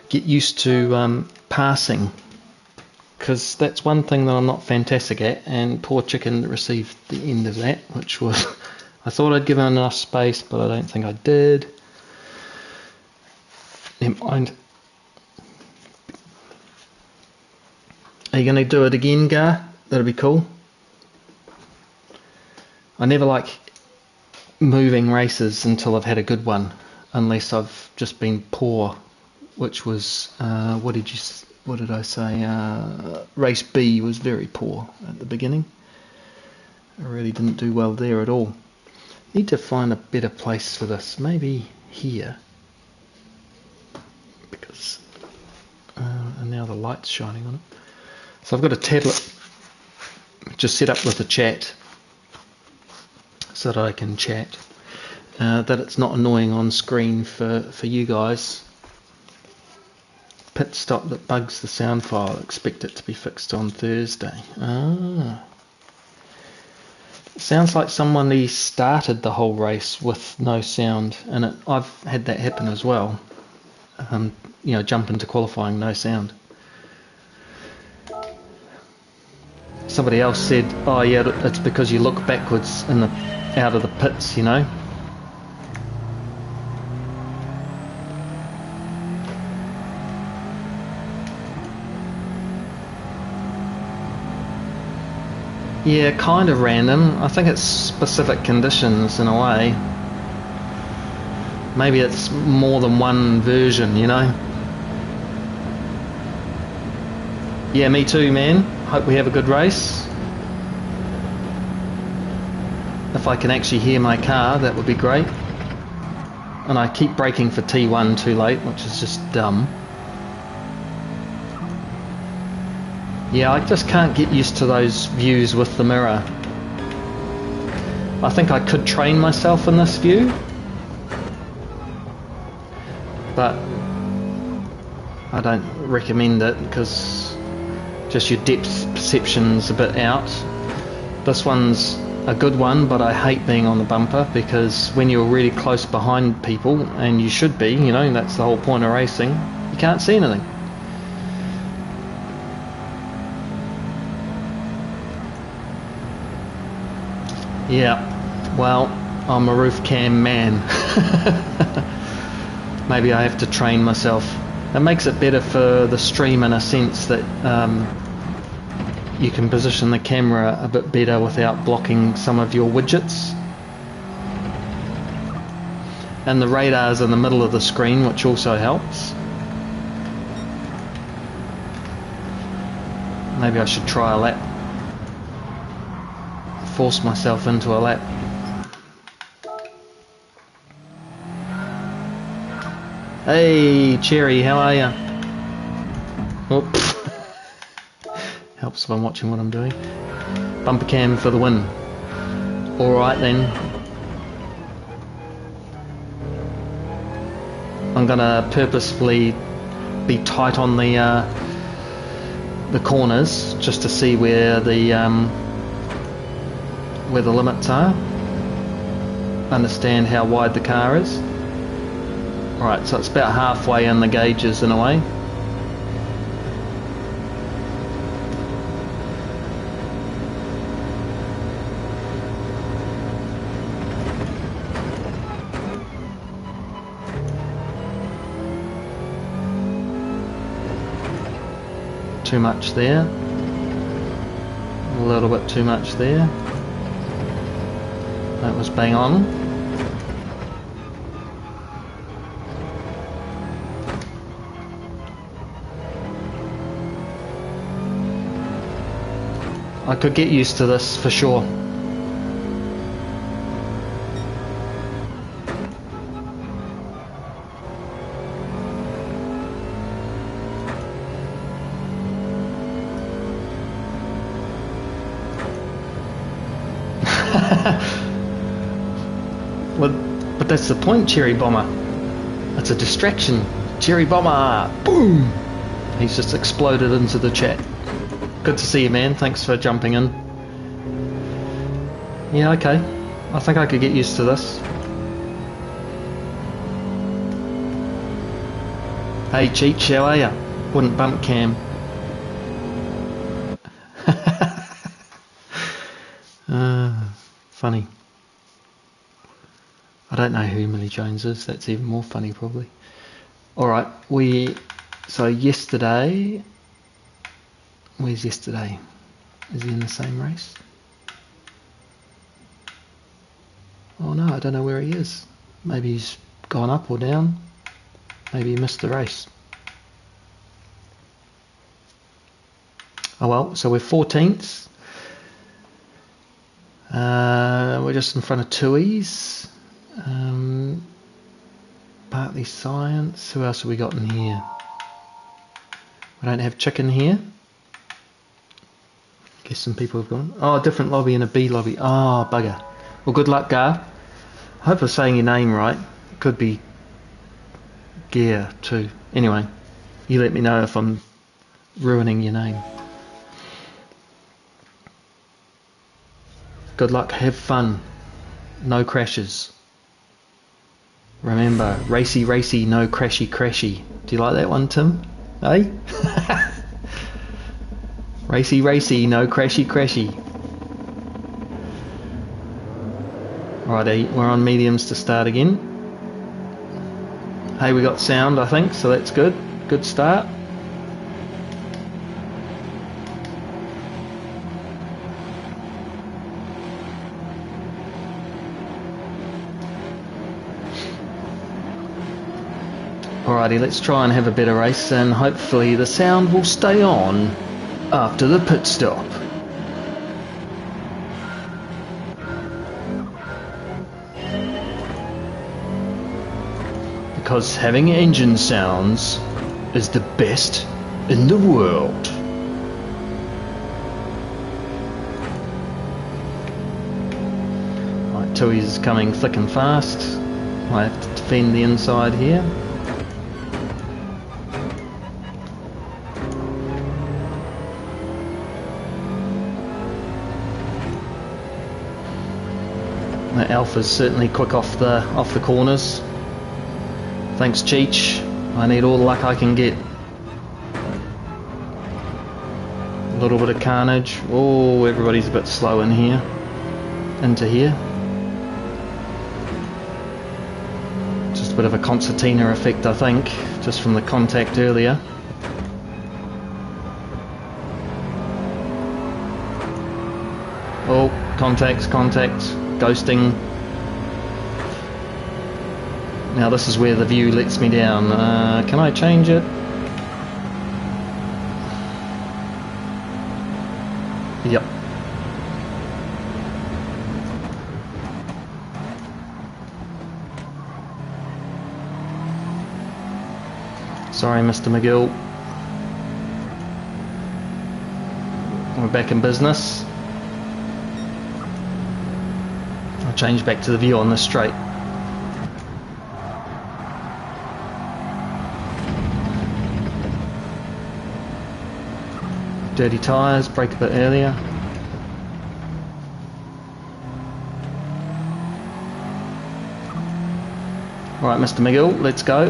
get used to passing, because that's one thing that I'm not fantastic at, and poor chicken received the end of that, which was I thought I'd given enough space, but I don't think I did. Never mind. Are you going to do it again, Gar? That'll be cool. I never like moving races until I've had a good one, unless I've just been poor, which was what did I say? Race B was very poor at the beginning. I really didn't do well there at all. Need to find a better place for this. Maybe here, because and now the light's shining on it. So I've got a tablet just set up with the chat so that I can chat. That it's not annoying on screen for you guys. Pit stop that bugs the sound file. Expect it to be fixed on Thursday. Sounds like somebody started the whole race with no sound, and I've had that happen as well. You know, jump into qualifying, no sound. Somebody else said, oh yeah, it's because you look backwards out of the pits, you know. Yeah, kind of random. I think it's specific conditions in a way. Maybe it's more than one version, you know. Yeah, me too, man. Hope we have a good race. If I can actually hear my car, that would be great. And I keep braking for T1 too late, which is just dumb. Yeah, I just can't get used to those views with the mirror. I think I could train myself in this view, but I don't recommend it because just your depth perception's a bit out. This one's a good one, but I hate being on the bumper because when you're really close behind people, and you should be, you know, that's the whole point of racing, you can't see anything. Yeah, well, I'm a roof cam man. Maybe I have to train myself. It makes it better for the stream in a sense that you can position the camera a bit better without blocking some of your widgets. And the radar's in the middle of the screen, which also helps. Maybe I should try a lap. Force myself into a lap. Hey Cherry, how are ya? Oh, helps if I'm watching what I'm doing. Bumper cam for the win. Alright then. I'm gonna purposefully be tight on the corners just to see where the limits are. Understand how wide the car is. Alright, so it's about halfway in the gauges in a way. Too much there. A little bit too much there. That was bang on. I could get used to this for sure. But that's the point, Cherry Bomber. It's a distraction. Cherry Bomber! Boom! He's just exploded into the chat. Good to see you, man. Thanks for jumping in. Yeah, okay. I think I could get used to this. Hey Cheech, how are ya? Wouldn't bump cam. Funny. I don't know who Emily Jones is, that's even more funny probably. Alright, so yesterday, where's yesterday? Is he in the same race? Oh no, I don't know where he is. Maybe he's gone up or down. Maybe he missed the race. Oh well, so we're 14th. We're just in front of Tui's. Partly Science. Who else have we got in here? We don't have Chicken here. Guess some people have gone. Oh, a different lobby and a B lobby. Oh, bugger. Well, good luck, Gar. I hope I'm saying your name right. It could be Gear too. Anyway, you let me know if I'm ruining your name. Good luck, have fun. No crashes. Remember, racy racy, no crashy crashy. Do you like that one, Tim? Eh? Racy racy, no crashy crashy. Righty, we're on mediums to start again. Hey, we got sound, I think, so that's good. Good start. Alrighty, let's try and have a better race, and hopefully the sound will stay on after the pit stop. Because having engine sounds is the best in the world. Right, Tui's coming thick and fast. I have to defend the inside here. The Alpha's certainly quick off the corners. Thanks, Cheech. I need all the luck I can get. A little bit of carnage. Oh, everybody's a bit slow in here. Into here. Just a bit of a concertina effect, I think, just from the contact earlier. Oh, contact, ghosting. Now this is where the view lets me down. Can I change it? Yep. Sorry, Mr. McGill. We're back in business. I'll change back to the view on this straight. Dirty tyres, brake a bit earlier. Alright, Mr. McGill, let's go.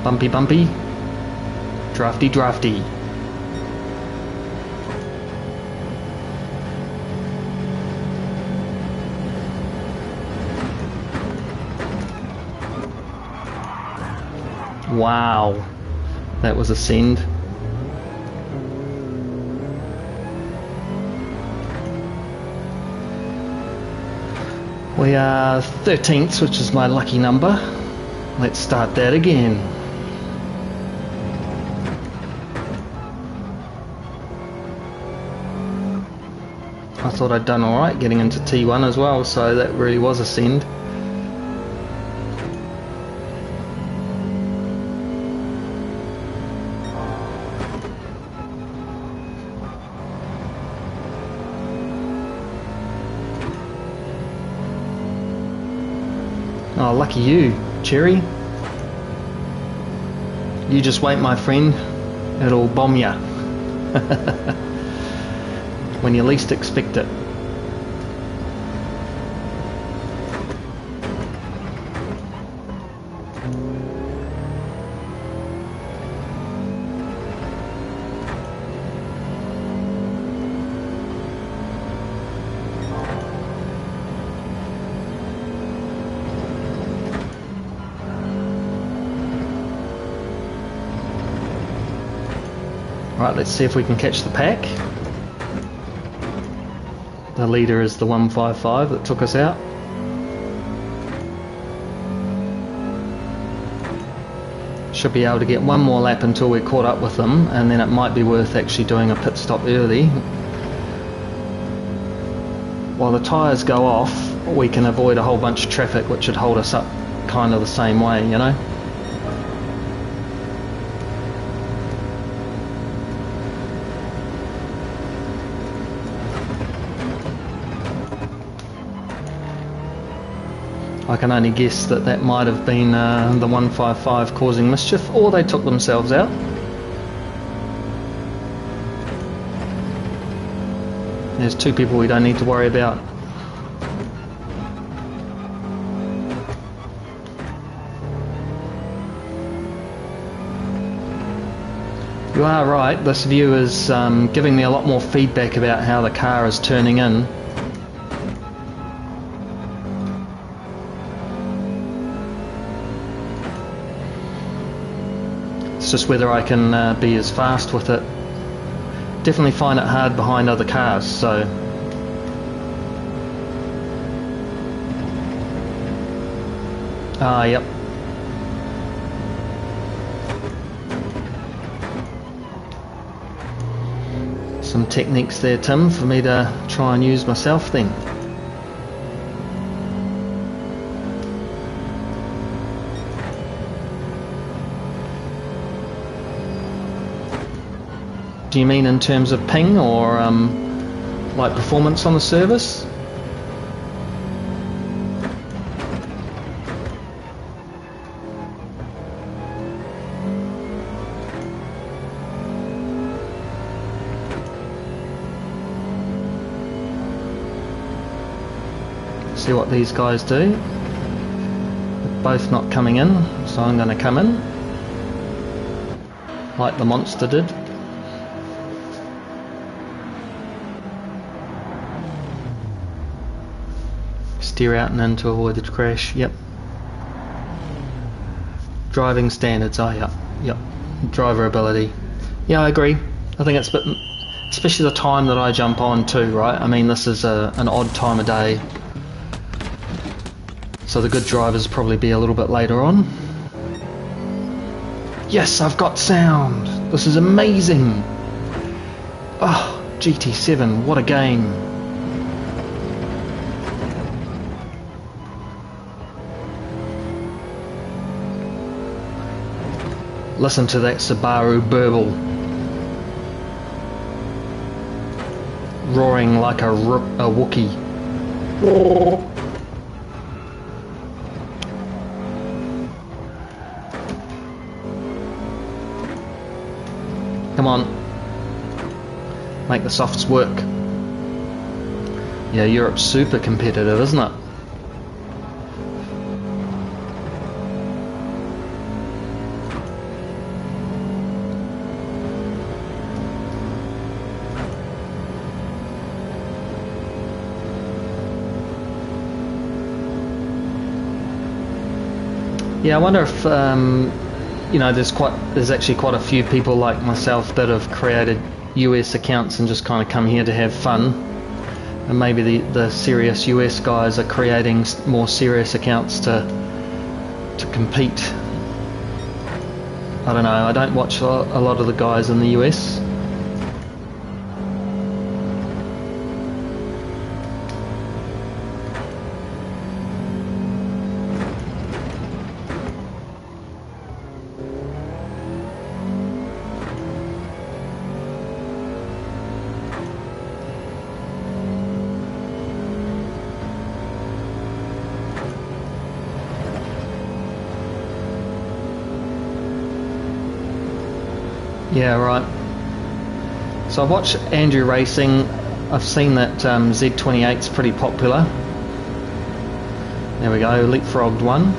Bumpy bumpy. Drafty drafty. Wow, that was a send. We are 13th, which is my lucky number. Let's start that again. I thought I'd done alright getting into T1 as well, so that really was a send. Oh, lucky you, Cherry. You just wait, my friend. It'll bomb ya. when you least expect it. Right, let's see if we can catch the pack. The leader is the 155 that took us out. Should be able to get one more lap until we're caught up with them, and then it might be worth actually doing a pit stop early. While the tyres go off, we can avoid a whole bunch of traffic which would hold us up kind of the same way, you know. I can only guess that that might have been the 155 causing mischief, or they took themselves out. There's two people we don't need to worry about. You are right, this view is giving me a lot more feedback about how the car is turning in. It's just whether I can be as fast with it. Definitely find it hard behind other cars, so yep. Some techniques there, Tim, for me to try and use myself then. Do you mean in terms of ping or like performance on the service? See what these guys do. They're both not coming in, so I'm going to come in like the monster did. Steer out and in to avoid the crash. Yep. Driving standards. Oh, yep. Yep. Driver ability. Yeah, I agree. I think it's a bit, especially the time that I jump on too, right? I mean, this is an odd time of day, so the good drivers probably be a little bit later on. Yes, I've got sound. This is amazing. Oh, GT7, what a game. Listen to that Subaru burble, roaring like a Wookiee. Come on, make the softs work. Yeah, Europe's super competitive, isn't it? Yeah, I wonder if you know, there's actually quite a few people like myself that have created US accounts and just kind of come here to have fun, and maybe the serious US guys are creating more serious accounts to compete. I don't know. I don't watch a lot of the guys in the US. Yeah, right. So I've watched Andrew racing. I've seen that Z28's pretty popular. There we go, leapfrogged one.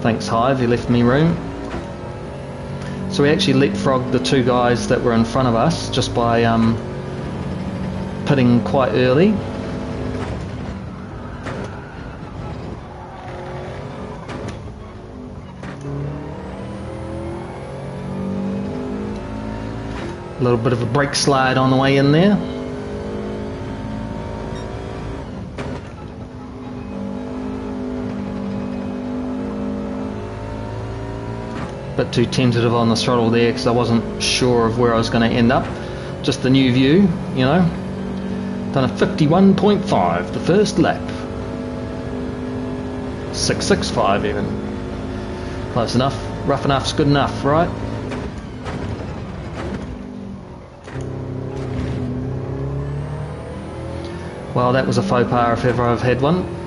Thanks Hive, you left me room. So we actually leapfrogged the two guys that were in front of us just by pitting quite early. A little bit of a brake slide on the way in there. Bit too tentative on the throttle there because I wasn't sure of where I was going to end up. Just the new view, you know. Done a 51.5 the first lap. 6.65 even. Close enough. Rough enough's good enough, right? Well, that was a faux pas if ever I've had one.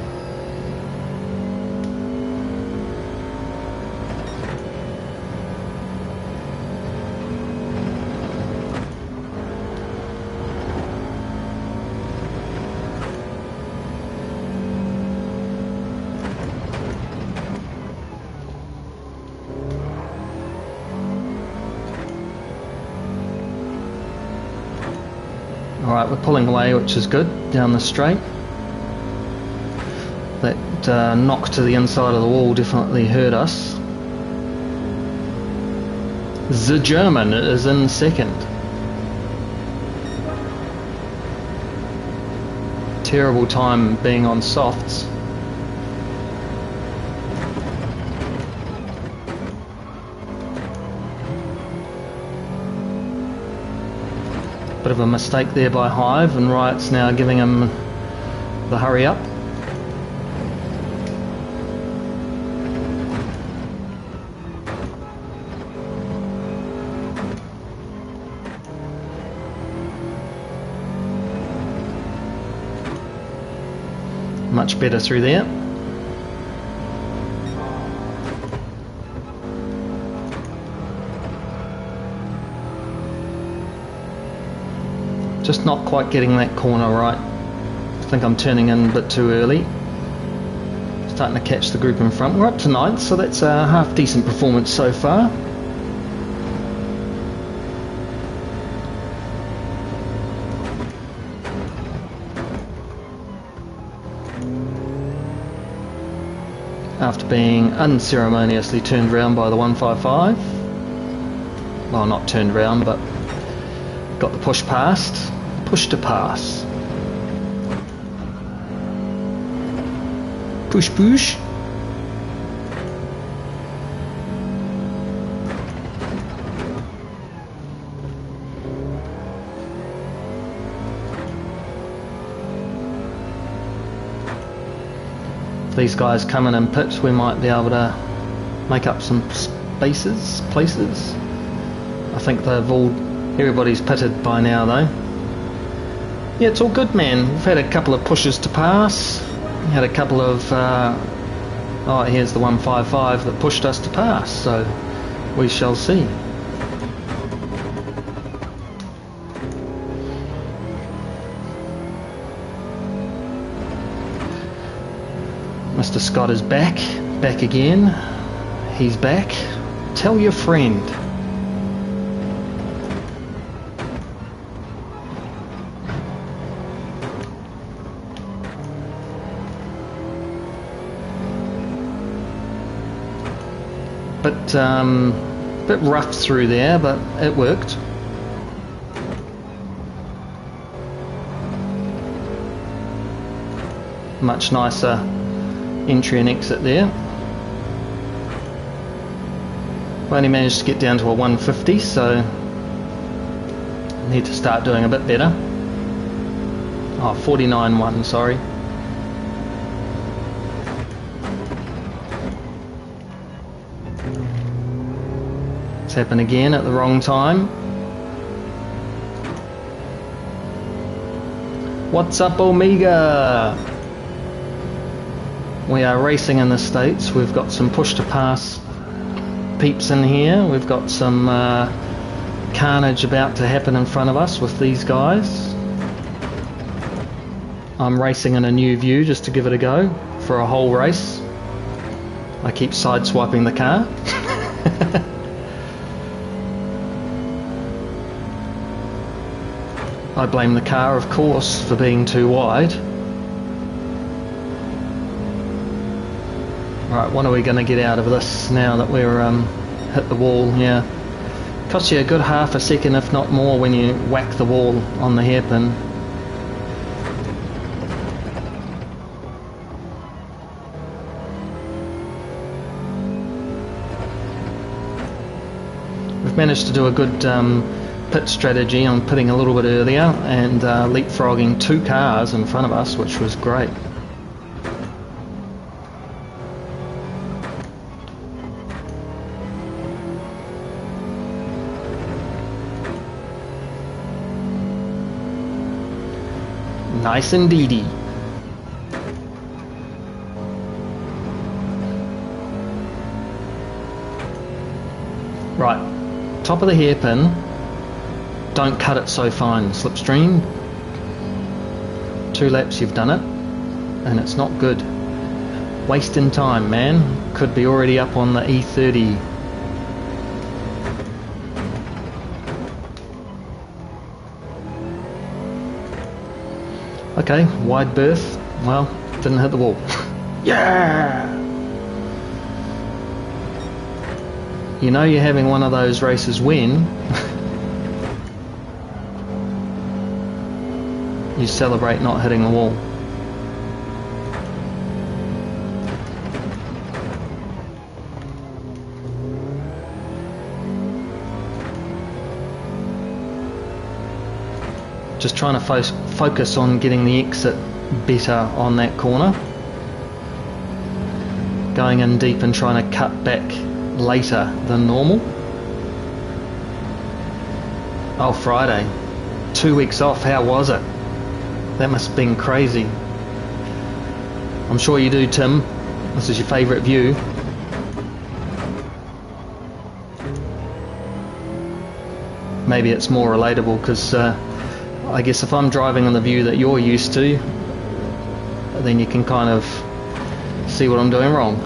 Alright, we're pulling away, which is good, down the straight. That knock to the inside of the wall definitely hurt us. The German is in second. Terrible time being on softs. Bit of a mistake there by Hive, and Riot's now giving him the hurry up. Much better through there. Just not quite getting that corner right. I think I'm turning in a bit too early. Starting to catch the group in front. We're up to 9th, so that's a half decent performance so far. After being unceremoniously turned round by the 155. Well, not turned round, but got the push past. Push to pass. Push push. If these guys come in and pit, we might be able to make up some places. I think everybody's pitted by now though. Yeah, it's all good, man. We've had a couple of pushes to pass. We had a couple of oh, here's the 155 that pushed us to pass, so we shall see. Mr. Scott is back again. He's back. Tell your friend. Bit rough through there, but it worked. Much nicer entry and exit there. We only managed to get down to a 150, so need to start doing a bit better. Oh, 49.1, sorry. It's happened again at the wrong time. What's up, Omega? We are racing in the States. We've got some push to pass peeps in here. We've got some carnage about to happen in front of us with these guys. I'm racing in a new view just to give it a go for a whole race. I keep sideswiping the car. I blame the car, of course, for being too wide. Right, what are we going to get out of this now that we're hit the wall? Yeah, costs you a good half a second, if not more, when you whack the wall on the hairpin. We've managed to do a good pit strategy on pitting a little bit earlier and leapfrogging 2 cars in front of us, which was great. Nice indeedy. Right, top of the hairpin. Don't cut it so fine, slipstream. 2 laps you've done it, and it's not good. Wasting time, man. Could be already up on the E30. Okay, wide berth. Well, didn't hit the wall. Yeah! You know you're having one of those races when you celebrate not hitting the wall. Just trying to focus on getting the exit better on that corner. Going in deep and trying to cut back later than normal. Oh, Friday. 2 weeks off, how was it? That must have been crazy. I'm sure you do, Tim. This is your favourite view. Maybe it's more relatable because I guess if I'm driving on the view that you're used to, then you can kind of see what I'm doing wrong.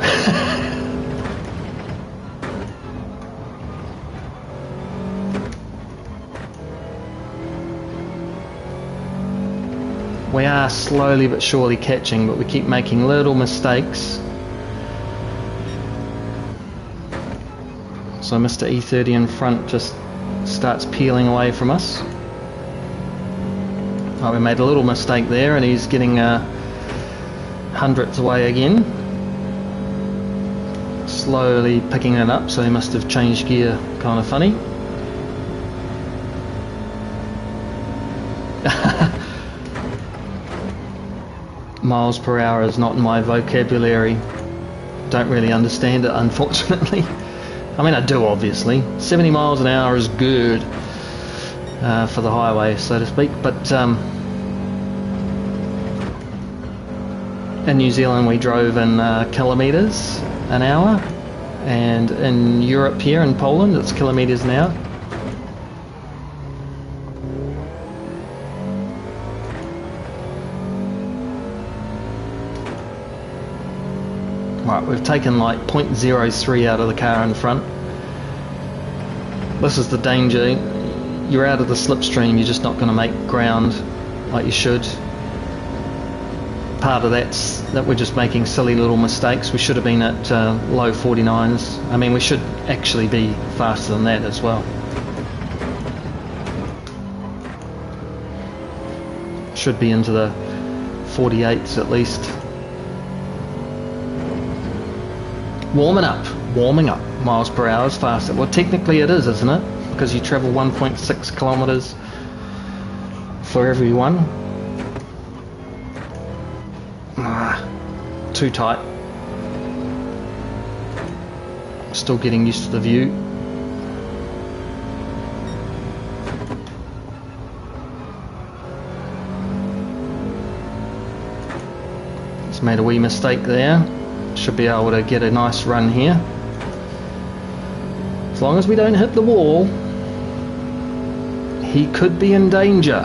We are slowly but surely catching, but we keep making little mistakes. So Mr. E30 in front just starts peeling away from us. Oh, we made a little mistake there and he's getting hundredths away again. Slowly picking it up, so he must have changed gear kind of funny. Miles per hour is not in my vocabulary. Don't really understand it, unfortunately. I mean, I do, obviously. 70 miles an hour is good for the highway, so to speak, but in New Zealand we drove in kilometres an hour, and in Europe here in Poland it's kilometres an hour. Right, we've taken like 0.03 out of the car in front. This is the danger. You're out of the slipstream, you're just not going to make ground like you should. Part of that's that we're just making silly little mistakes. We should have been at low 49s. I mean, we should actually be faster than that as well. Should be into the 48s at least. Warming up, miles per hour is faster. Well, technically it is, isn't it? Because you travel 1.6 kilometres for every one. Too tight. Still getting used to the view. Just made a wee mistake there. Should be able to get a nice run here. As long as we don't hit the wall, he could be in danger.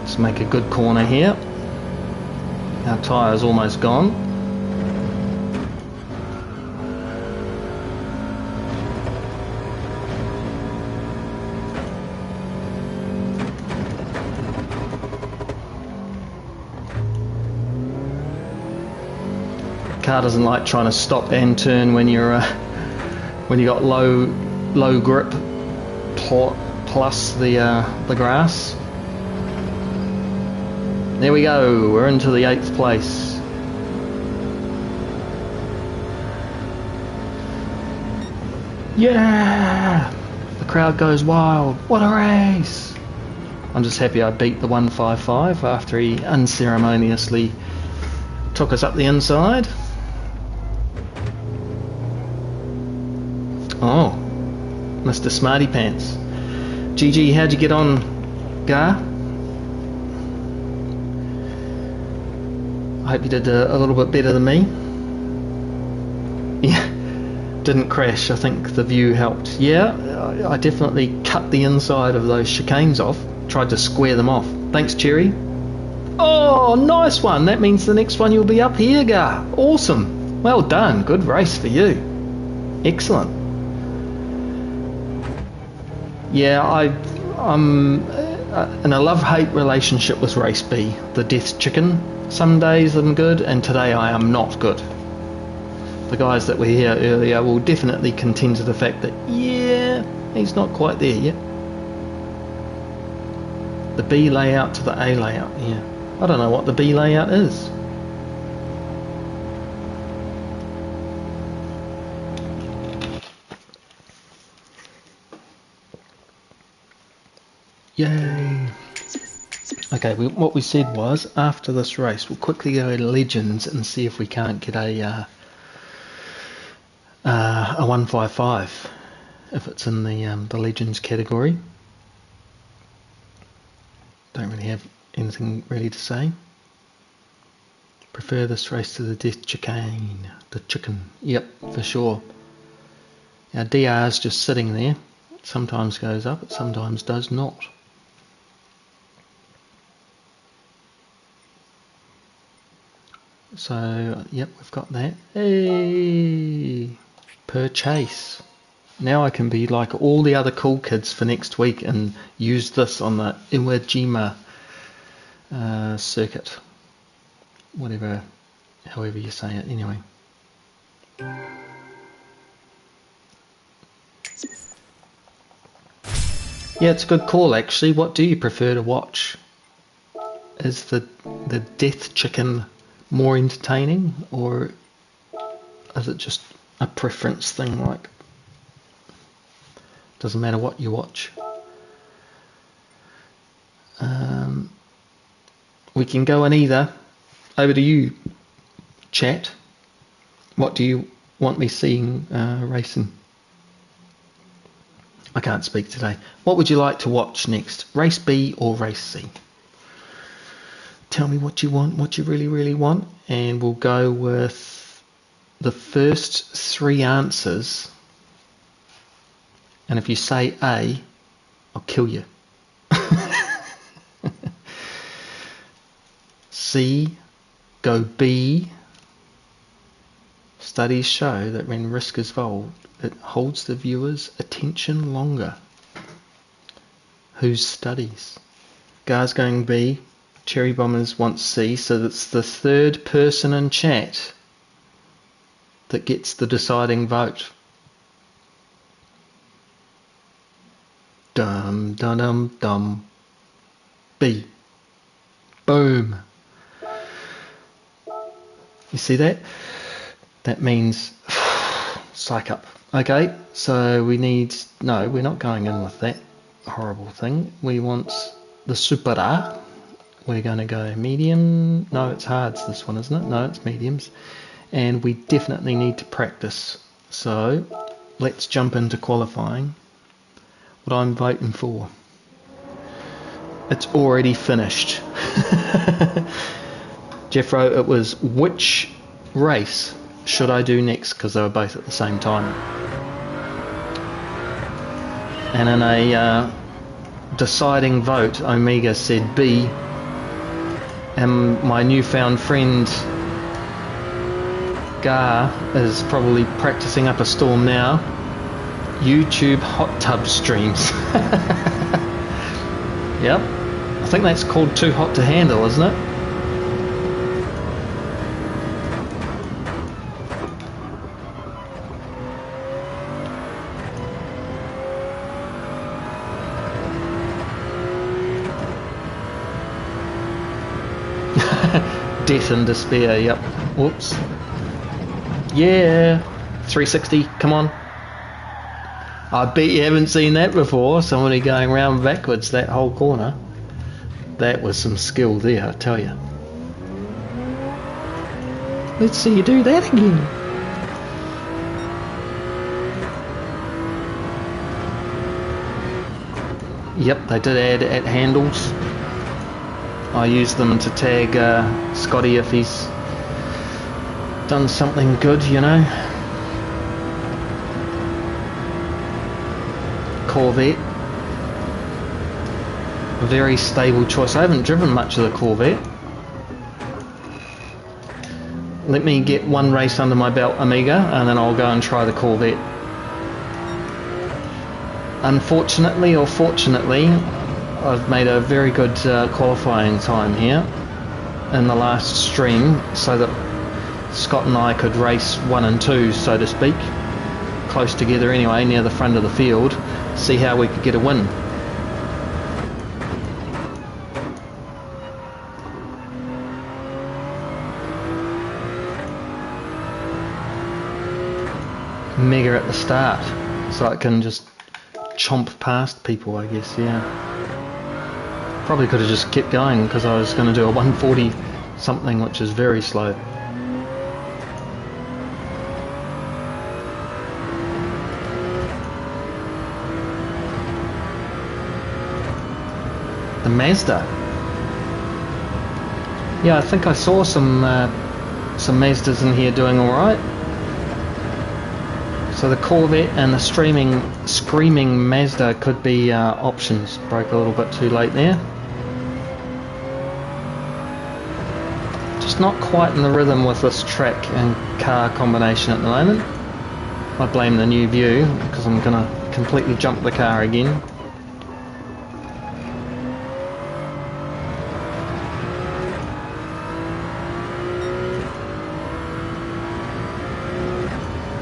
Let's make a good corner here. Our tyre's almost gone. Car doesn't like trying to stop and turn when you're when you got low grip plus the grass. There we go, we're into the 8th place. Yeah! The crowd goes wild. What a race! I'm just happy I beat the 155 after he unceremoniously took us up the inside. Oh, Mr. Smarty Pants. GG, how'd you get on, Gar? I hope you did a little bit better than me. Yeah, didn't crash. I think the view helped. Yeah, I definitely cut the inside of those chicanes off. Tried to square them off. Thanks, Cherry. Oh, nice one. That means the next one you'll be up here, Gar. Awesome. Well done. Good race for you. Excellent. Yeah, I'm in a love-hate relationship with Race B, the Death Chicken. Some days I'm good, and today I am not good. The guys that were here earlier will definitely contend to the fact that, yeah, he's not quite there yet. The B layout to the A layout, yeah. I don't know what the B layout is. Yay! Okay, what we said was, after this race, we'll quickly go to Legends and see if we can't get a 155, if it's in the Legends category. Don't really have anything really to say. Prefer this race to the Death Chicane, the chicken. Yep, for sure. Our DR is just sitting there. It sometimes goes up, it sometimes does not. So, yep, we've got that. Hey! Purchase. Now I can be like all the other cool kids for next week and use this on the Iwajima circuit. Whatever, however you say it, anyway. Yeah, it's a good call actually. What do you prefer to watch? Is the Death Chicken more entertaining, or is it just a preference thing, like doesn't matter what you watch? We can go on either. Over to you, chat. What do you want me seeing racing? I can't speak today. What would you like to watch next? Race B or Race C? Tell me what you want, what you really want, and we'll go with the first 3 answers. And if you say A, I'll kill you. C, go B. Studies show that when risk is involved, it holds the viewer's attention longer. Whose studies? Gar's going B. Cherry Bombers want C, so that's the 3rd person in chat that gets the deciding vote. Dum dum dum dum. B. Boom. You see that? That means psych up. Okay, so we need... No, we're not going in with that horrible thing. We want the Super A. We're going to go medium. No, it's hards, this one, isn't it? No, it's mediums. And we definitely need to practice. So let's jump into qualifying. What I'm voting for. It's already finished. Jeff wrote it was, which race should I do next, because they were both at the same time. And in a deciding vote, Omega said B, and my newfound friend Gar is probably practicing up a storm now. YouTube hot tub streams. Yep, I think that's called Too Hot to Handle, isn't it? Death and despair, yep. Whoops. Yeah, 360, come on. I bet you haven't seen that before, somebody going round backwards that whole corner. That was some skill there, I tell you. Let's see you do that again. Yep, they did add at handles. I use them to tag Scotty if he's done something good, you know. Corvette. A very stable choice. I haven't driven much of the Corvette. Let me get one race under my belt, Amiga, and then I'll go and try the Corvette. Unfortunately or fortunately, I've made a very good qualifying time here in the last stream, so that Scott and I could race 1 and 2, so to speak, close together anyway, near the front of the field, see how we could get a win. Mega at the start, so it can just chomp past people, I guess, yeah. Probably could have just kept going because I was going to do a 140 something, which is very slow. The Mazda. Yeah, I think I saw some Mazdas in here doing all right. So the Corvette and the screaming Mazda could be options. Broke a little bit too late there. Just not quite in the rhythm with this track and car combination at the moment. I blame the new view because I'm going to completely jump the car again.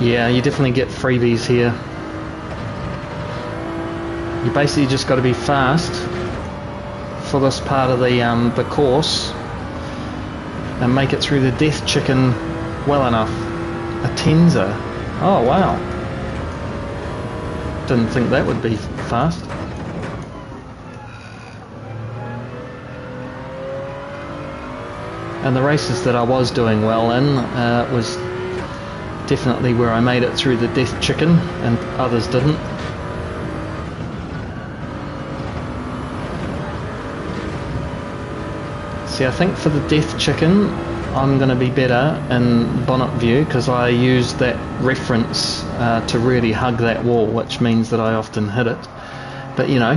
Yeah, you definitely get freebies here. You basically just got to be fast for this part of the course and make it through the death chicken well enough. A Tenza. Oh wow. Didn't think that would be fast. And the races that I was doing well in was definitely where I made it through the death chicken and others didn't. See, I think for the death chicken I'm going to be better in bonnet view because I use that reference to really hug that wall, which means that I often hit it. But you know,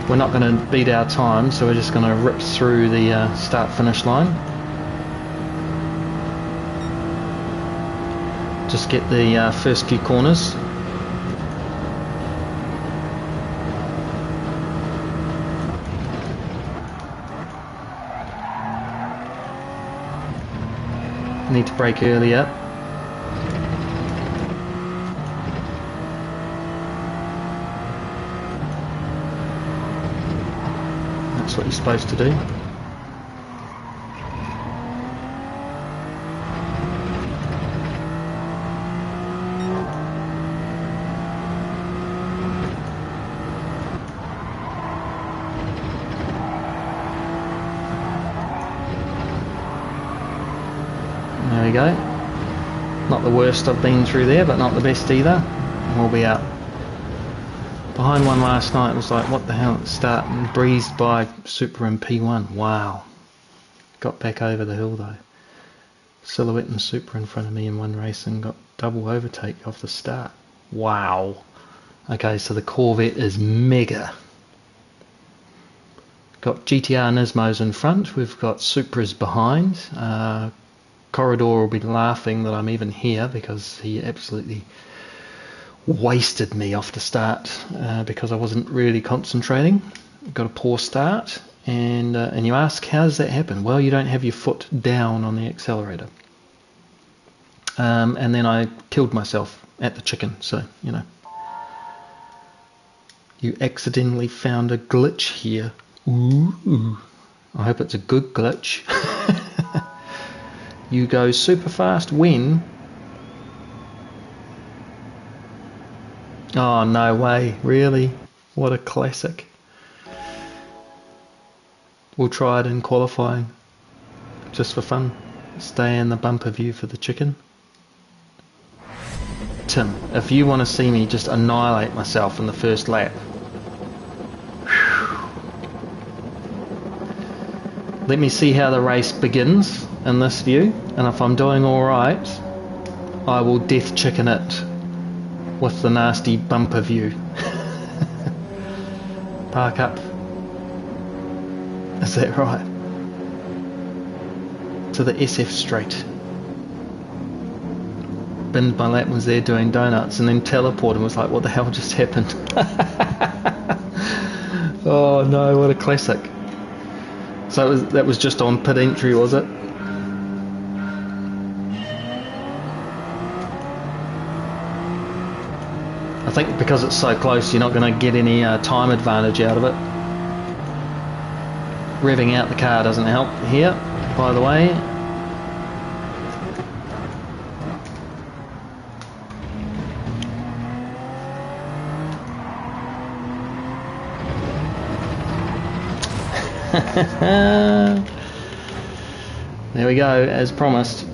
we're not going to beat our time, so we're just going to rip through the start-finish line. Just get the first few corners. Need to brake earlier. That's what you're supposed to do. There we go. Not the worst I've been through there, but not the best either. We'll be out. Behind one last night, it was like, what the hell at the start, and breezed by Supra and P1. Wow. Got back over the hill though. Silhouette and Supra in front of me in one race and got double overtake off the start. Wow. Okay, so the Corvette is mega. Got GTR Nismos in front, we've got Supras behind. Corridor will be laughing that I'm even here because he absolutely wasted me off the start because I wasn't really concentrating. Got a poor start, and you ask, how does that happen? Well, you don't have your foot down on the accelerator. And then I killed myself at the chicken, so you know. You accidentally found a glitch here. Ooh, I hope it's a good glitch. You go super fast when... Oh, no way, really? What a classic. We'll try it in qualifying, just for fun. Stay in the bumper view for the chicken. Tim, if you want to see me just annihilate myself in the first lap, let me see how the race begins in this view, and if I'm doing alright, I will death chicken it with the nasty bumper view. Park up. Is that right? To the SF straight. Binned my lap, was there doing donuts, and then teleported and was like, what the hell just happened? Oh no, what a classic. So that was just on pit entry, was it? I think because it's so close, you're not going to get any time advantage out of it. Revving out the car doesn't help here, by the way. There we go, as promised.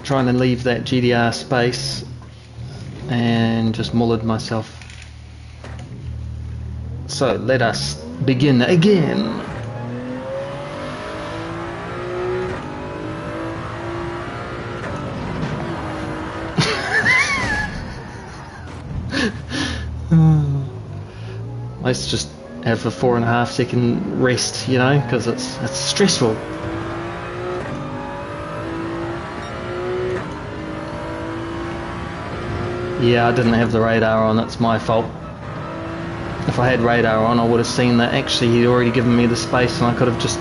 Trying to leave that GDR space and just mullered myself. So let us begin again. Let's just have a 4.5 second rest, you know, because it's stressful. Yeah, I didn't have the radar on, it's my fault. If I had radar on, I would have seen that actually he'd already given me the space and I could have just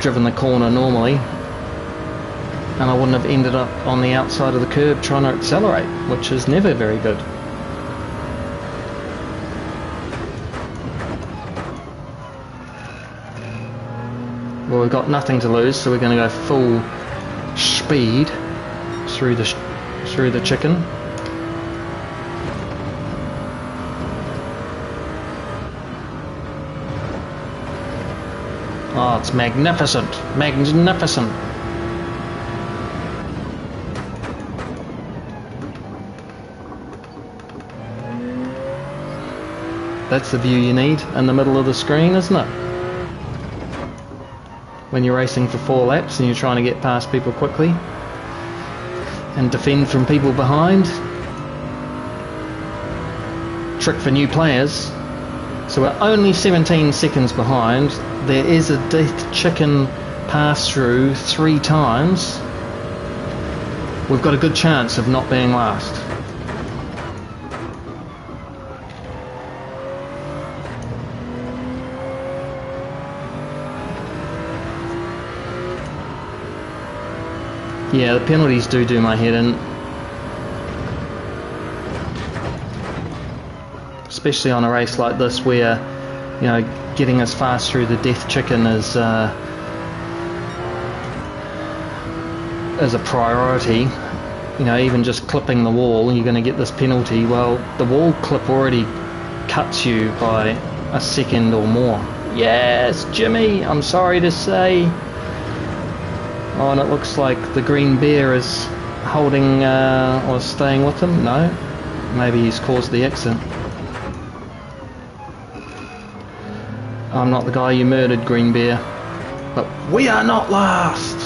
driven the corner normally. And I wouldn't have ended up on the outside of the curb trying to accelerate, which is never very good. Well, we've got nothing to lose, so we're going to go full speed through the chicken. Oh, it's magnificent, magnificent. That's the view you need in the middle of the screen, isn't it? When you're racing for 4 laps and you're trying to get past people quickly and defend from people behind. Trick for new players. So we're only 17 seconds behind. There is a death chicken pass through 3 times. We've got a good chance of not being last. Yeah, the penalties do my head in. Especially on a race like this where, you know, getting as fast through the death chicken is a priority. You know, even just clipping the wall, you're going to get this penalty. Well, the wall clip already cuts you by a second or more. Yes, Jimmy, I'm sorry to say. Oh, and it looks like the green bear is holding or staying with him. No, maybe he's caused the accident. I'm not the guy you murdered, green bear. But we are not last!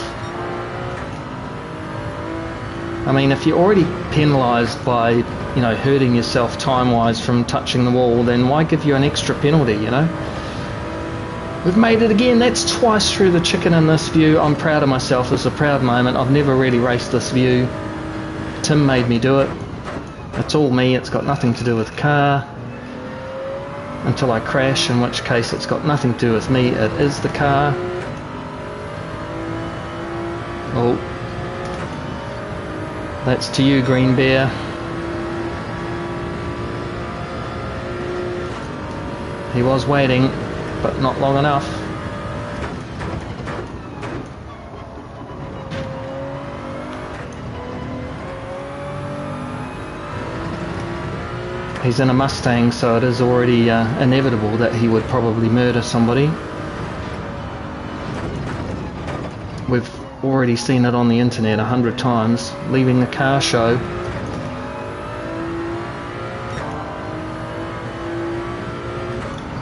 I mean, if you're already penalised by, you know, hurting yourself time-wise from touching the wall, then why give you an extra penalty, you know? We've made it again. That's twice through the chicken in this view. I'm proud of myself. It's a proud moment. I've never really raced this view. Tim made me do it. It's all me. It's got nothing to do with the car. Until I crash, in which case it's got nothing to do with me. It is the car. Oh. That's to you, green bear. He was waiting, but not long enough. He's in a Mustang, so it is already inevitable that he would probably murder somebody. We've already seen it on the internet 100 times, leaving the car show.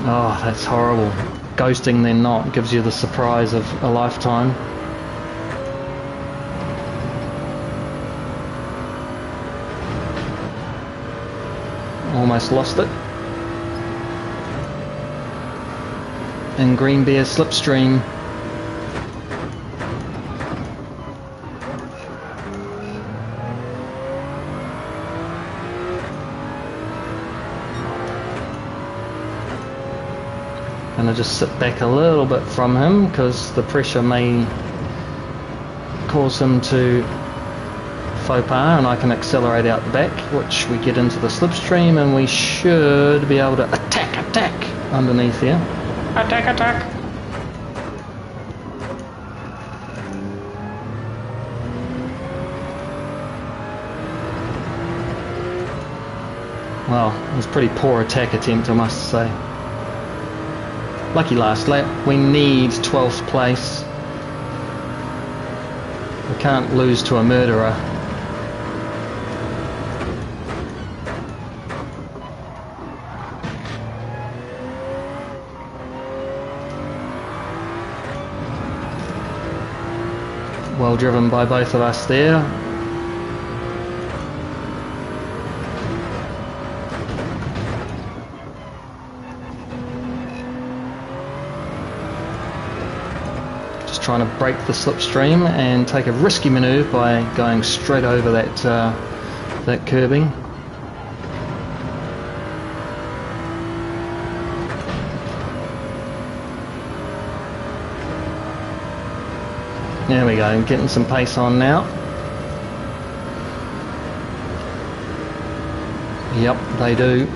Oh, that's horrible. Ghosting then not gives you the surprise of a lifetime. Almost lost it. And green bear slipstream. And I just sit back a little bit from him because the pressure may cause him to faux pas, and I can accelerate out the back, which we get into the slipstream, and we should be able to attack underneath here. Attack! Well, it was a pretty poor attack attempt, I must say. Lucky last lap. We need 12th place. We can't lose to a murderer. Well driven by both of us there. Just trying to break the slipstream and take a risky manoeuvre by going straight over that curbing. There we go, getting some pace on now. Yep, they do.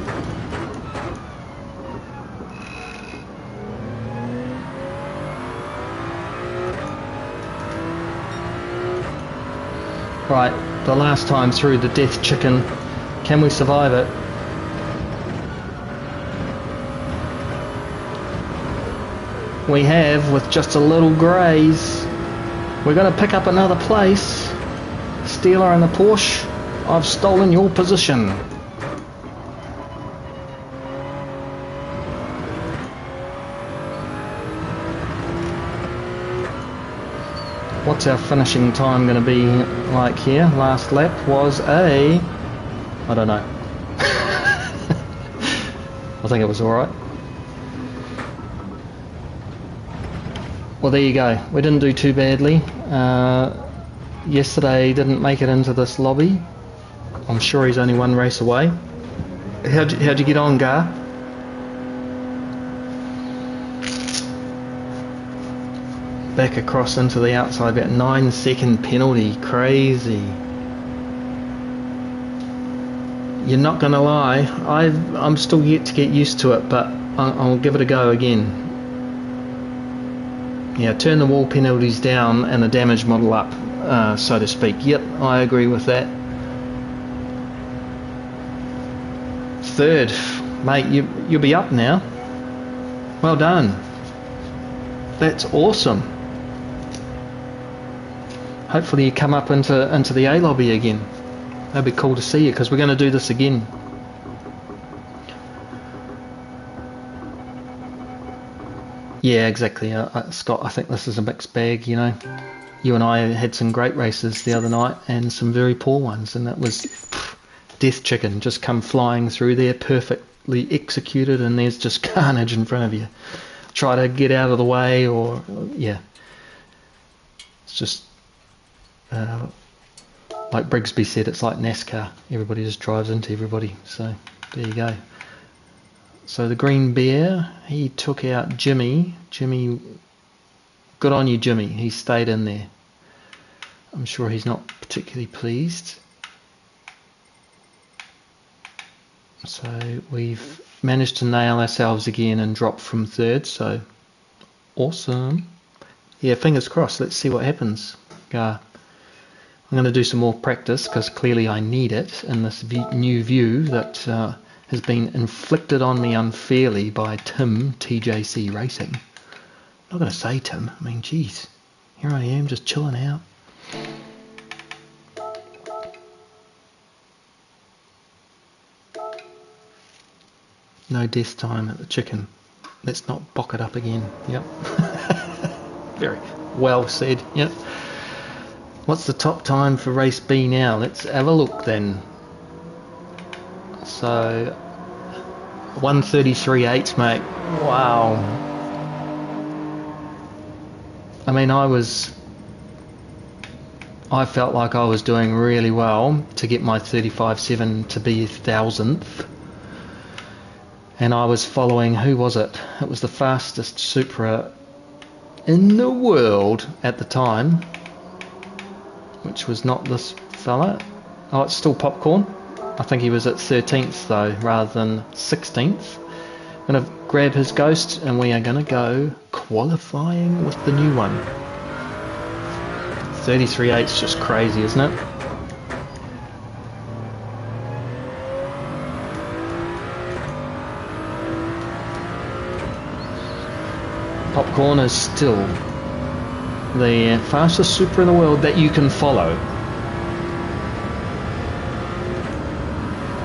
Right, the last time through the death chicken. Can we survive it? We have, with just a little graze. We're going to pick up another place. Steeler and the Porsche, I've stolen your position. What's our finishing time going to be like here? Last lap was I don't know. I think it was alright. Well, there you go. We didn't do too badly. Yesterday didn't make it into this lobby. I'm sure he's only one race away. How'd you get on, Gar? Back across into the outside, about 9-second penalty. Crazy. You're not gonna lie, I'm still yet to get used to it, but I'll give it a go again. Yeah, turn the wall penalties down and the damage model up, so to speak. Yep, I agree with that. Third, mate, you'll be up now. Well done. That's awesome. hopefully you come up into the A lobby again. That'd be cool to see you, because we're going to do this again. Yeah, exactly. Scott, I think this is a mixed bag, you know. You and I had some great races the other night and some very poor ones, and it was death chicken, just come flying through there, perfectly executed, and there's just carnage in front of you. Try to get out of the way, or yeah. It's just like Brigsby said, it's like NASCAR. Everybody just drives into everybody. So there you go. So the green bear, he took out Jimmy. Jimmy, good on you, Jimmy. He stayed in there. I'm sure he's not particularly pleased. So we've managed to nail ourselves again and drop from third. So awesome. Yeah, fingers crossed. Let's see what happens. I'm going to do some more practice, because clearly I need it in this new view that has been inflicted on me unfairly by Tim, TJC Racing. I'm not going to say Tim. I mean, geez, here I am just chilling out. No death time at the chicken. Let's not bock it up again. Yep. Very well said. Yep. What's the top time for race B now? Let's have a look then. So 1:33.8, mate. Wow. I mean, I felt like I was doing really well to get my 35.7 to be 1,000th. And I was following, who was it? It was the fastest Supra in the world at the time, which was not this fella. Oh, it's still Popcorn. I think he was at 13th though, rather than 16th. I'm going to grab his Ghost and we are going to go qualifying with the new one. 33.8 is just crazy, isn't it? Popcorn is still the fastest Supra in the world that you can follow.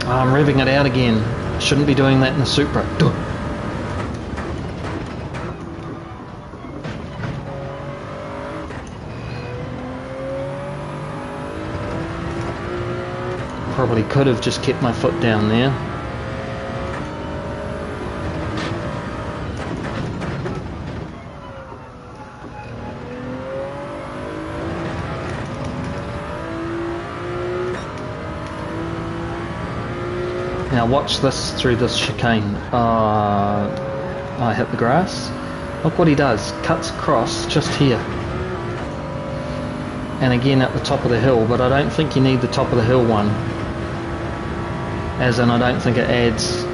I'm revving it out again. Shouldn't be doing that in a Supra. Probably could have just kept my foot down there. Now watch this through this chicane. I hit the grass. Look what he does. Cuts across just here. And again at the top of the hill, but I don't think you need the top of the hill one. As in, I don't think it adds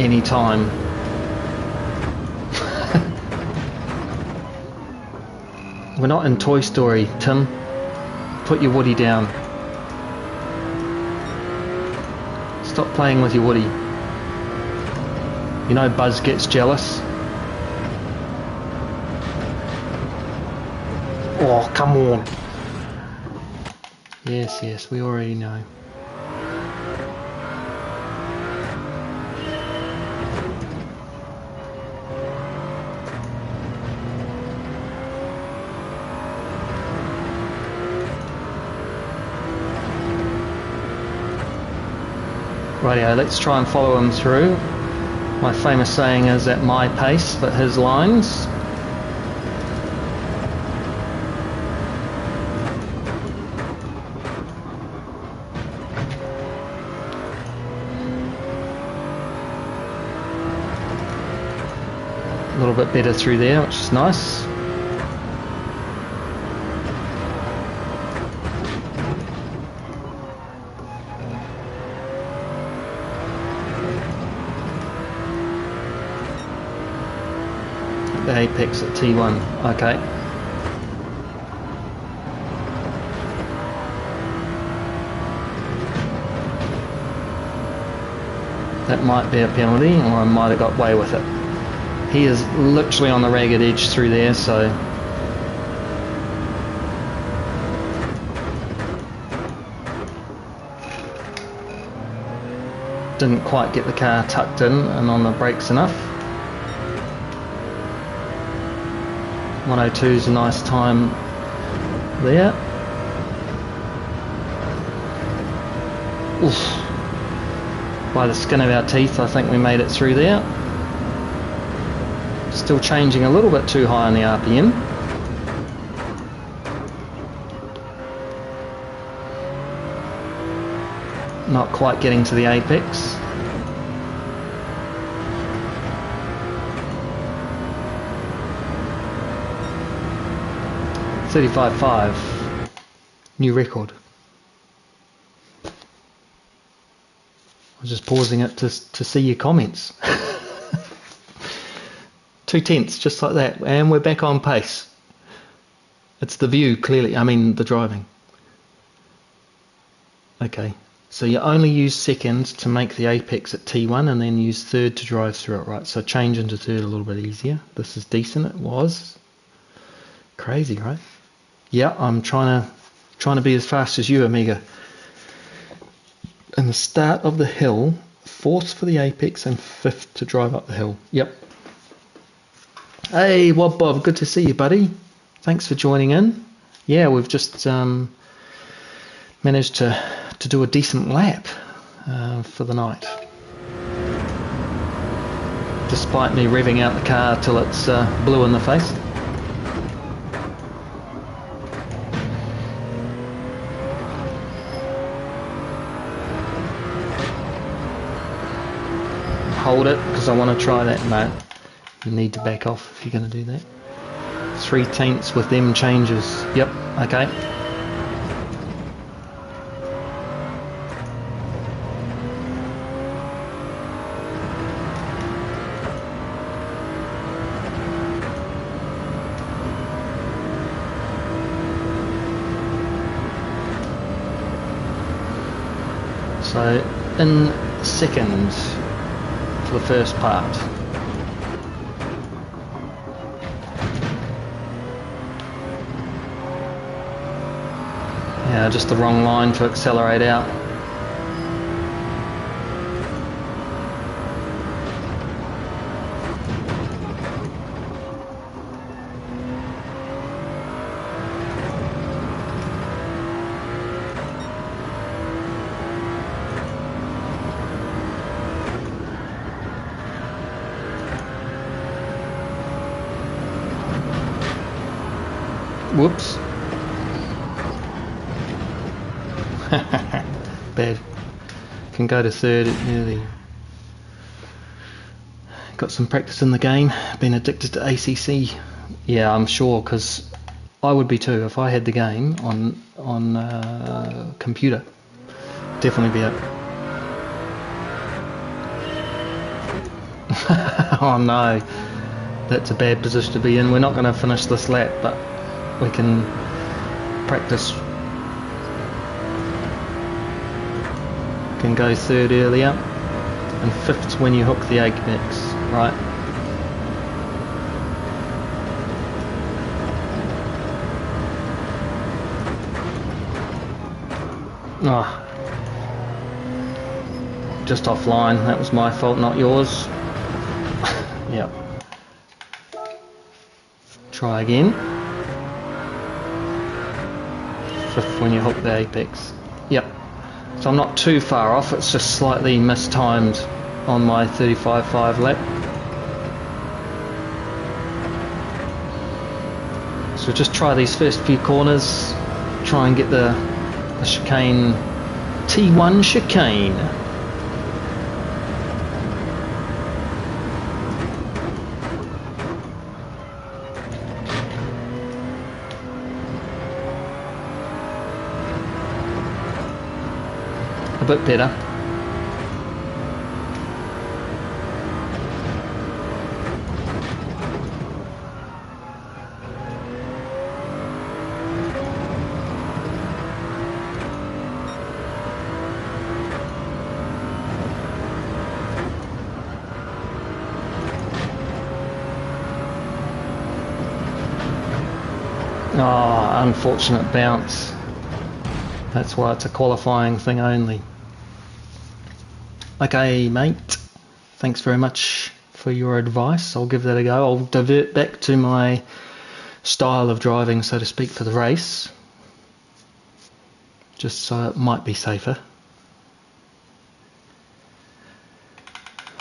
any time. We're not in Toy Story, Tim. Put your Woody down. Stop playing with your Woody. You know Buzz gets jealous. Oh, come on. Yes, yes, we already know. Rightio, let's try and follow him through. My famous saying is at my pace, but his lines. A little bit better through there, which is nice. The apex at T1, okay. That might be a penalty, or I might have got away with it. He is literally on the ragged edge through there, so didn't quite get the car tucked in and on the brakes enough. 102 is a nice time there. Oof. By the skin of our teeth, I think we made it through there. Still changing a little bit too high on the RPM. Not quite getting to the apex. .35.5, new record. I was just pausing it to see your comments. 2/10, just like that, and we're back on pace. It's the view, clearly, I mean the driving. Okay, so you only use second to make the apex at T1 and then use third to drive through it, right? So change into third a little bit easier. This is decent, it was. Crazy, right? Yeah, I'm trying to be as fast as you, Amiga. In the start of the hill, fourth for the apex and fifth to drive up the hill. Yep. Hey, Wob Bob, good to see you, buddy. Thanks for joining in. Yeah, we've just managed to do a decent lap for the night. Despite me revving out the car till it's blue in the face. Hold it, because I want to try that. No, you need to back off if you're going to do that. 3/10 with them changes. Yep, okay. So, in second for the first part. Yeah, just the wrong line to accelerate out. Whoops. Bad. Can go to third. Nearly got some practice in the game. Been addicted to ACC. Yeah, I'm sure, because I would be too if I had the game on computer. Definitely be it. Oh no, that's a bad position to be in. We're not going to finish this lap, but we can practice. Can go third earlier, and fifth when you hook the apex, right? Oh, just offline. That was my fault, not yours. Yep. Try again. Fifth when you hook the apex. Yep. So I'm not too far off, it's just slightly mistimed on my 35.5 lap. So just try these first few corners, try and get the chicane, T1 chicane. A bit better. Oh, unfortunate bounce. That's why it's a qualifying thing only. Okay, mate. Thanks very much for your advice. I'll give that a go. I'll divert back to my style of driving, so to speak, for the race. Just so it might be safer.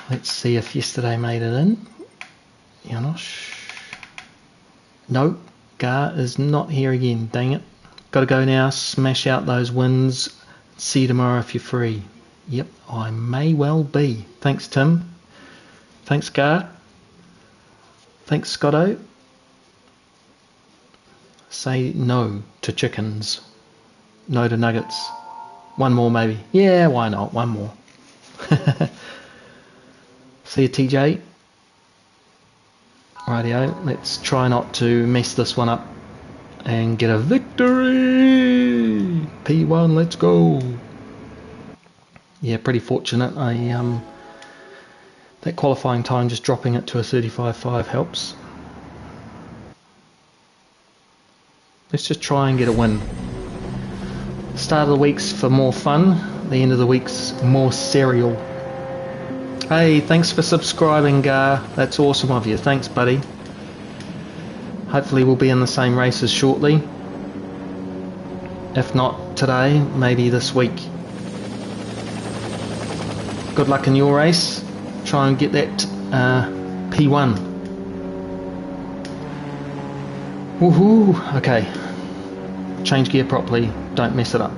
Let's see if yesterday made it in. Janosch. No, Gar is not here again. Dang it. Got to go now. Smash out those wins. See you tomorrow if you're free. Yep, I may well be. Thanks, Tim. Thanks, Gar. Thanks, Scotto. Say no to chickens. No to nuggets. One more maybe. Yeah, why not? One more. See you, TJ. Rightio, let's try not to mess this one up and get a victory. P1, let's go. Yeah, pretty fortunate. That qualifying time, just dropping it to a 35.5 helps. Let's just try and get a win. Start of the week's for more fun, the end of the week's more serial. Hey, thanks for subscribing, Gar. That's awesome of you. Thanks, buddy. Hopefully we'll be in the same races shortly. If not today, maybe this week. Good luck in your race. Try and get that P1. Woohoo! Okay. Change gear properly. Don't mess it up.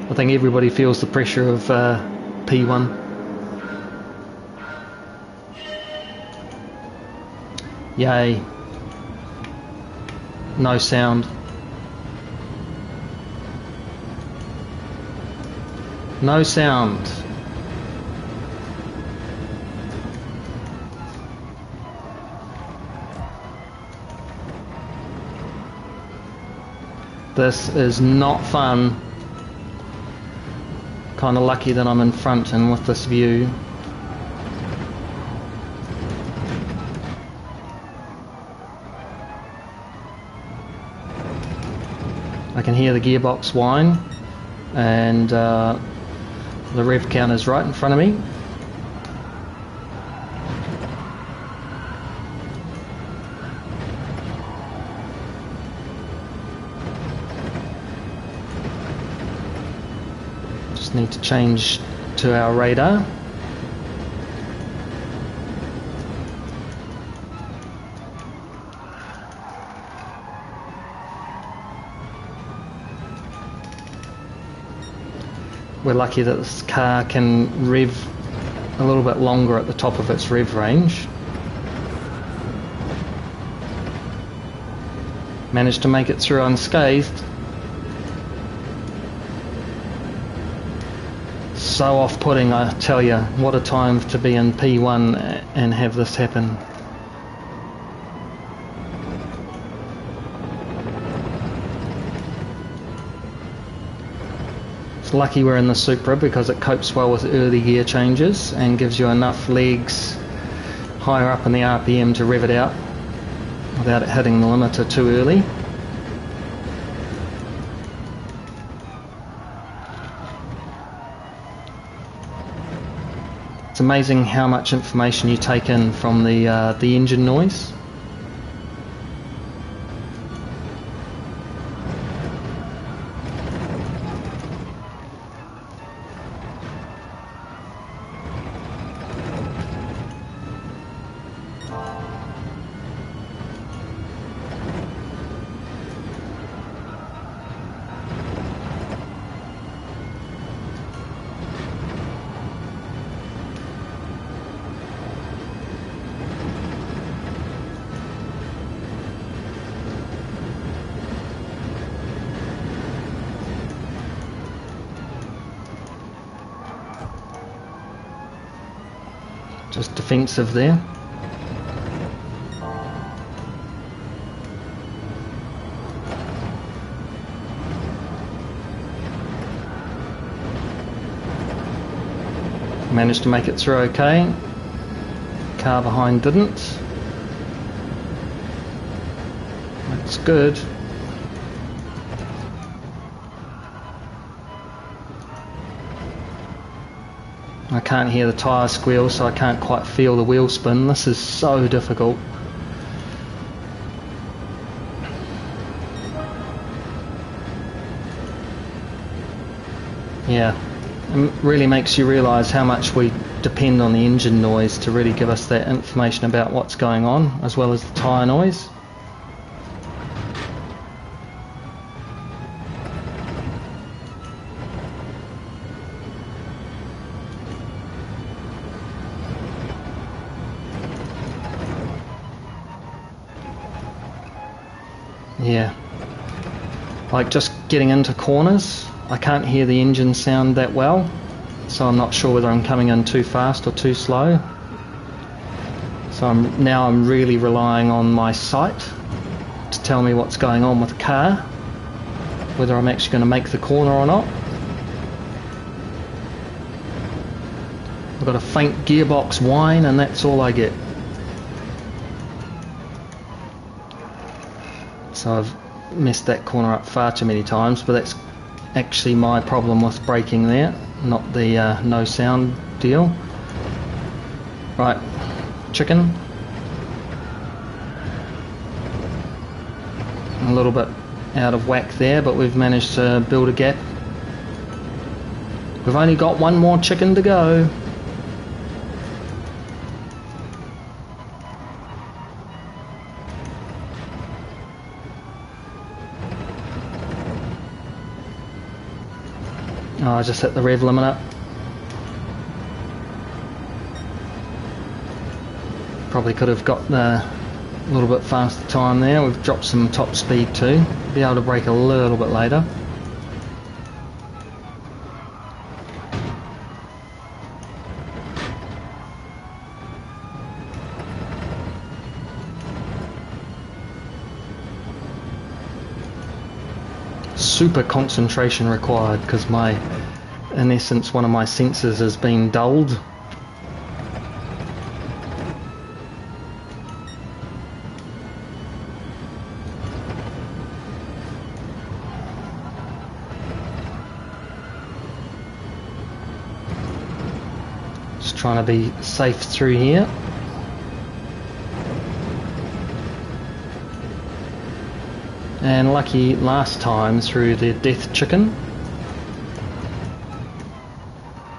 I think everybody feels the pressure of P1. Yay. No sound. No sound. This is not fun. Kind of lucky that I'm in front and with this view. I can hear the gearbox whine, and the rev counter is right in front of me. Just need to change to our radar. We're lucky that this car can rev a little bit longer at the top of its rev range. Managed to make it through unscathed. So off-putting, I tell you. What a time to be in P1 and have this happen. It's lucky we're in the Supra because it copes well with early gear changes and gives you enough legs higher up in the RPM to rev it out without it hitting the limiter too early. It's amazing how much information you take in from the engine noise. Just defensive there. Managed to make it through okay. Car behind didn't. That's good. can't hear the tyre squeal, so I can't quite feel the wheel spin. This is so difficult. Yeah, it really makes you realise how much we depend on the engine noise to really give us that information about what's going on, as well as the tyre noise. Yeah, like just getting into corners, I can't hear the engine sound that well, so I'm not sure whether I'm coming in too fast or too slow. So I'm really relying on my sight to tell me what's going on with the car, whether I'm actually going to make the corner or not. I've got a faint gearbox whine and that's all I get. So I've messed that corner up far too many times, but that's actually my problem with braking there, not the no sound deal. Right, chicken. A little bit out of whack there, but we've managed to build a gap. We've only got one more chicken to go. Oh, I just hit the rev limiter. Probably could have got a little bit faster time there. We've dropped some top speed too. Be able to brake a little bit later. Super concentration required because in essence one of my sensors has been dulled. Just trying to be safe through here. And lucky last time through the death chicken.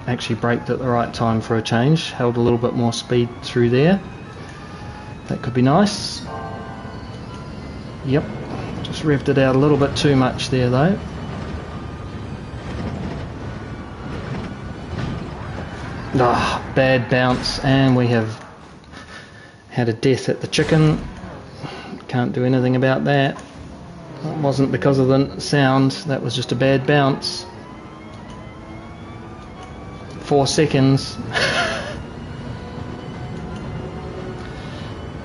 Actually braked at the right time for a change. Held a little bit more speed through there. That could be nice. Yep, just revved it out a little bit too much there though. Ah, bad bounce, and we have had a death at the chicken. Can't do anything about that. That wasn't because of the sound, that was just a bad bounce. 4 seconds.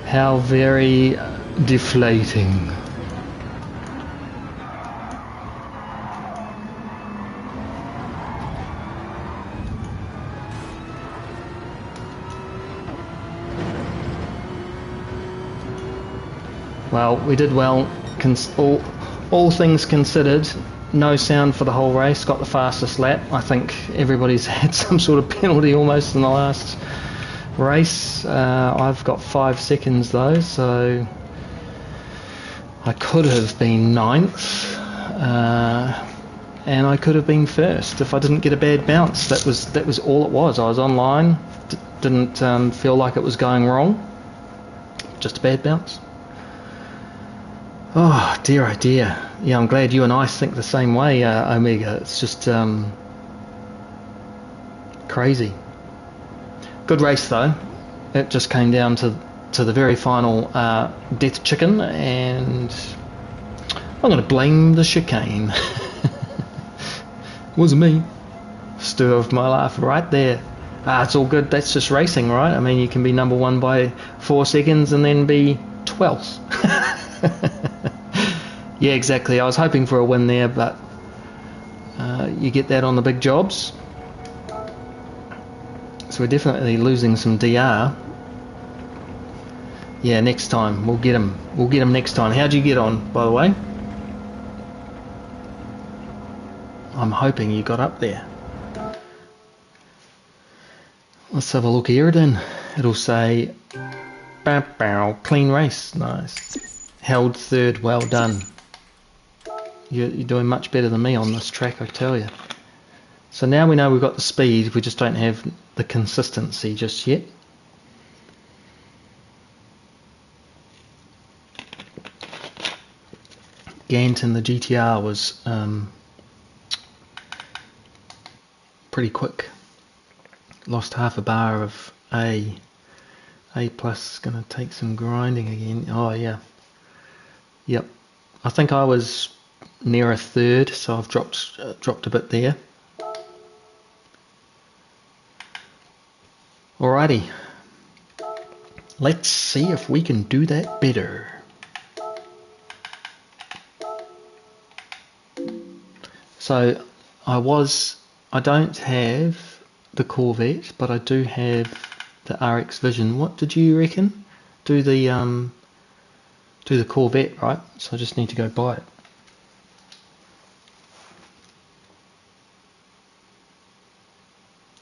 How very deflating. Well, we did well. All things considered, no sound for the whole race, got the fastest lap. I think everybody's had some sort of penalty almost in the last race. I've got 5 seconds though, so I could have been 9th, and I could have been 1st if I didn't get a bad bounce. That was all it was. I was online, didn't feel like it was going wrong, just a bad bounce. Oh dear, oh dear. Yeah, I'm glad you and I think the same way, Omega. It's just crazy. Good race though. It just came down to the very final death chicken, and I'm going to blame the chicane. Wasn't me. Stir of my life right there. It's all good. That's just racing, right? I mean, you can be number 1 by 4 seconds and then be 12th. Yeah, exactly. I was hoping for a win there, but you get that on the big jobs. So we're definitely losing some DR. Yeah, next time we'll get him. We'll get him next time. How'd you get on, by the way? I'm hoping you got up there. Let's have a look here then. It'll say, bow, bow, clean race. Nice. Held third, well done. You're doing much better than me on this track, I tell you. So now we know we've got the speed, we just don't have the consistency just yet. Gant in the GTR was pretty quick. Lost half a bar of A. A plus is going to take some grinding again. Oh yeah. Yep. I think I was near a third, so I've dropped a bit there. Alrighty. Let's see if we can do that better. So I don't have the Corvette, but I do have the RX Vision. What did you reckon? Do the Corvette, right? So I just need to go buy it.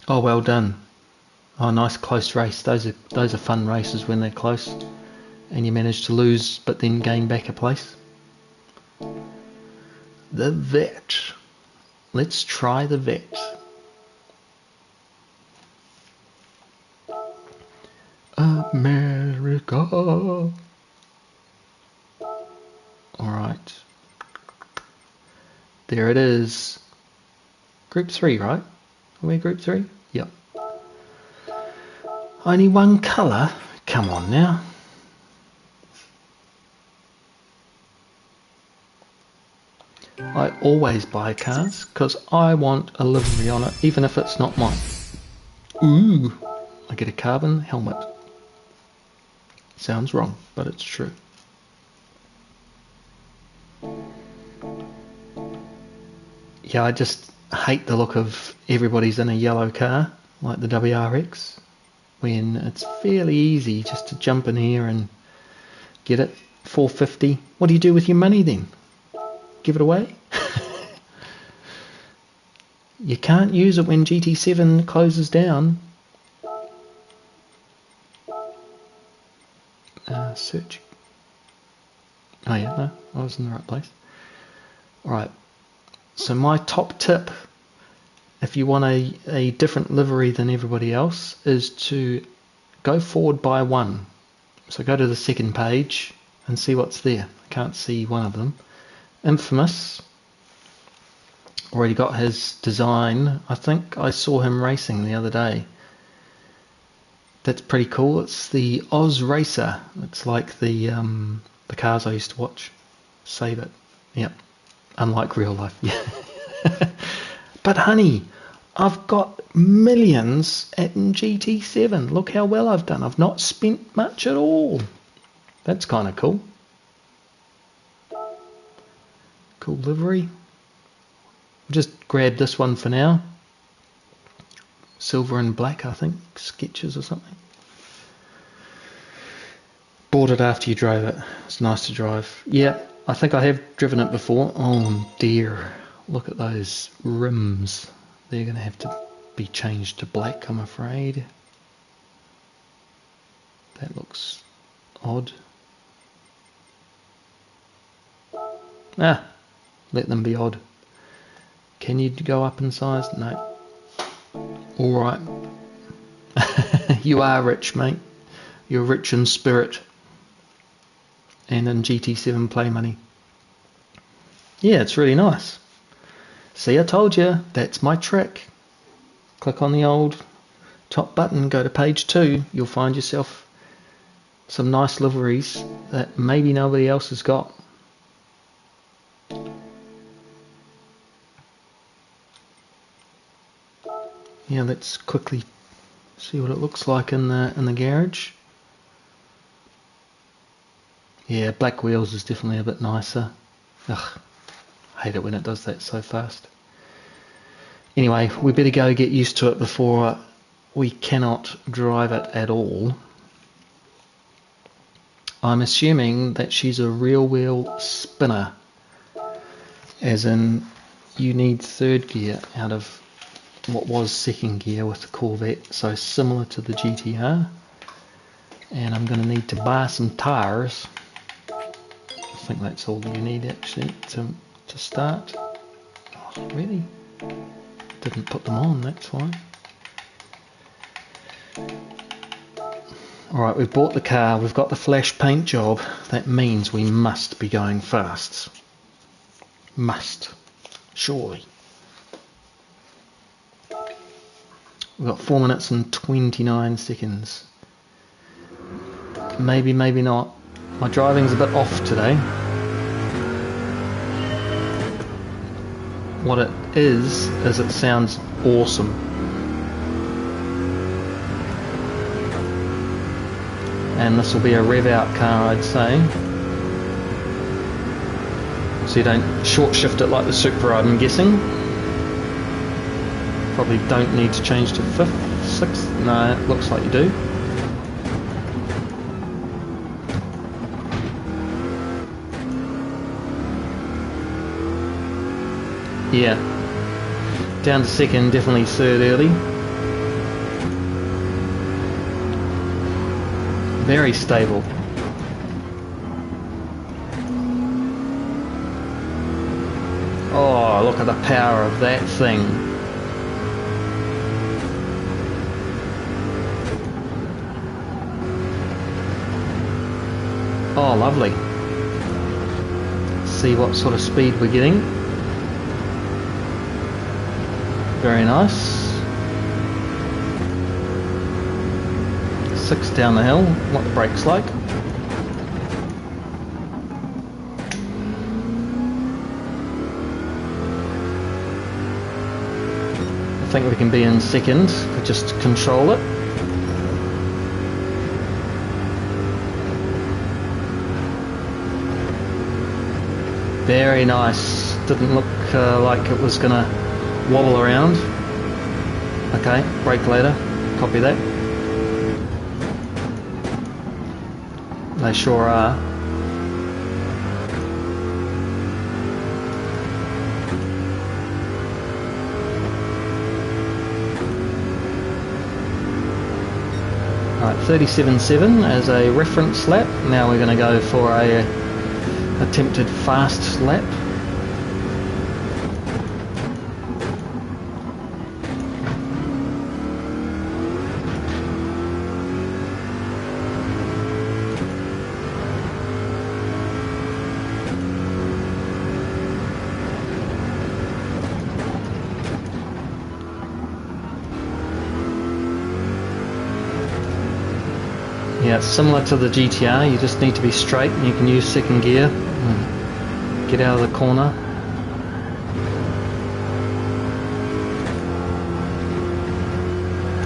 Oh, well done. Oh, nice close race. Those are fun races when they're close, and you manage to lose but then gain back a place. The Vet. Let's try the Vet. America. Alright. There it is. Group 3, right? Are we Group 3? Yep. Only one colour? Come on now. I always buy cars because I want a livery on it, even if it's not mine. Ooh, I get a carbon helmet. Sounds wrong, but it's true. Yeah, I just hate the look of everybody's in a yellow car, like the WRX, when it's fairly easy just to jump in here and get it. 450. What do you do with your money then? Give it away? You can't use it when GT7 closes down. Search. Oh yeah, no, I was in the right place. Alright, so my top tip, if you want a different livery than everybody else, is to go forward by one. So go to the second page and see what's there. I can't see one of them. Infamous. Already got his design. I think I saw him racing the other day. That's pretty cool. It's the Oz Racer. It's like the cars I used to watch. Save it. Yep. Unlike real life. Yeah. But honey, I've got millions at GT7. Look how well I've done. I've not spent much at all. That's kind of cool. Cool livery. I'll just grab this one for now. Silver and black, I think. Sketches or something. Bought it after you drove it. It's nice to drive. Yeah, I think I have driven it before. Oh dear. Look at those rims. They're going to have to be changed to black, I'm afraid. That looks odd. Ah, let them be odd. Can you go up in size? No. Alright. You are rich, mate. You're rich in spirit. And in GT7 play money. Yeah, it's really nice. See, I told you, that's my trick. Click on the old top button, go to page 2. You'll find yourself some nice liveries that maybe nobody else has got. Yeah, let's quickly see what it looks like in the garage. Yeah, black wheels is definitely a bit nicer. Ugh, I hate it when it does that so fast. Anyway, we better go get used to it before we cannot drive it at all. I'm assuming that she's a rear wheel spinner, as in you need third gear out of what was second gear with the Corvette, so similar to the GTR. And I'm going to need to buy some tyres. I think that's all you need actually to start. Oh, really? Didn't put them on, that's why. Alright, we've bought the car, we've got the flash paint job. That means we must be going fast. Must. Surely. We've got 4 minutes and 29 seconds. Maybe, maybe not. My driving's a bit off today. What it is it sounds awesome. And this will be a rev out car, I'd say. So you don't short shift it like the Supra, I'm guessing. Probably don't need to change to 5th, 6th. No, it looks like you do. Yeah. Down to 2nd, definitely 3rd early. Very stable. Oh, look at the power of that thing. Oh, lovely. Let's see what sort of speed we're getting. Very nice. 6 down the hill, what the brake's like. I think we can be in 2nd, just control it. Very nice, didn't look like it was gonna wobble around. Okay, brake later, copy that. They sure are. Alright, 37.7 as a reference lap. Now we're going to go for a attempted fast lap. Yeah, it's similar to the GTR, you just need to be straight and you can use 2nd gear. Get out of the corner.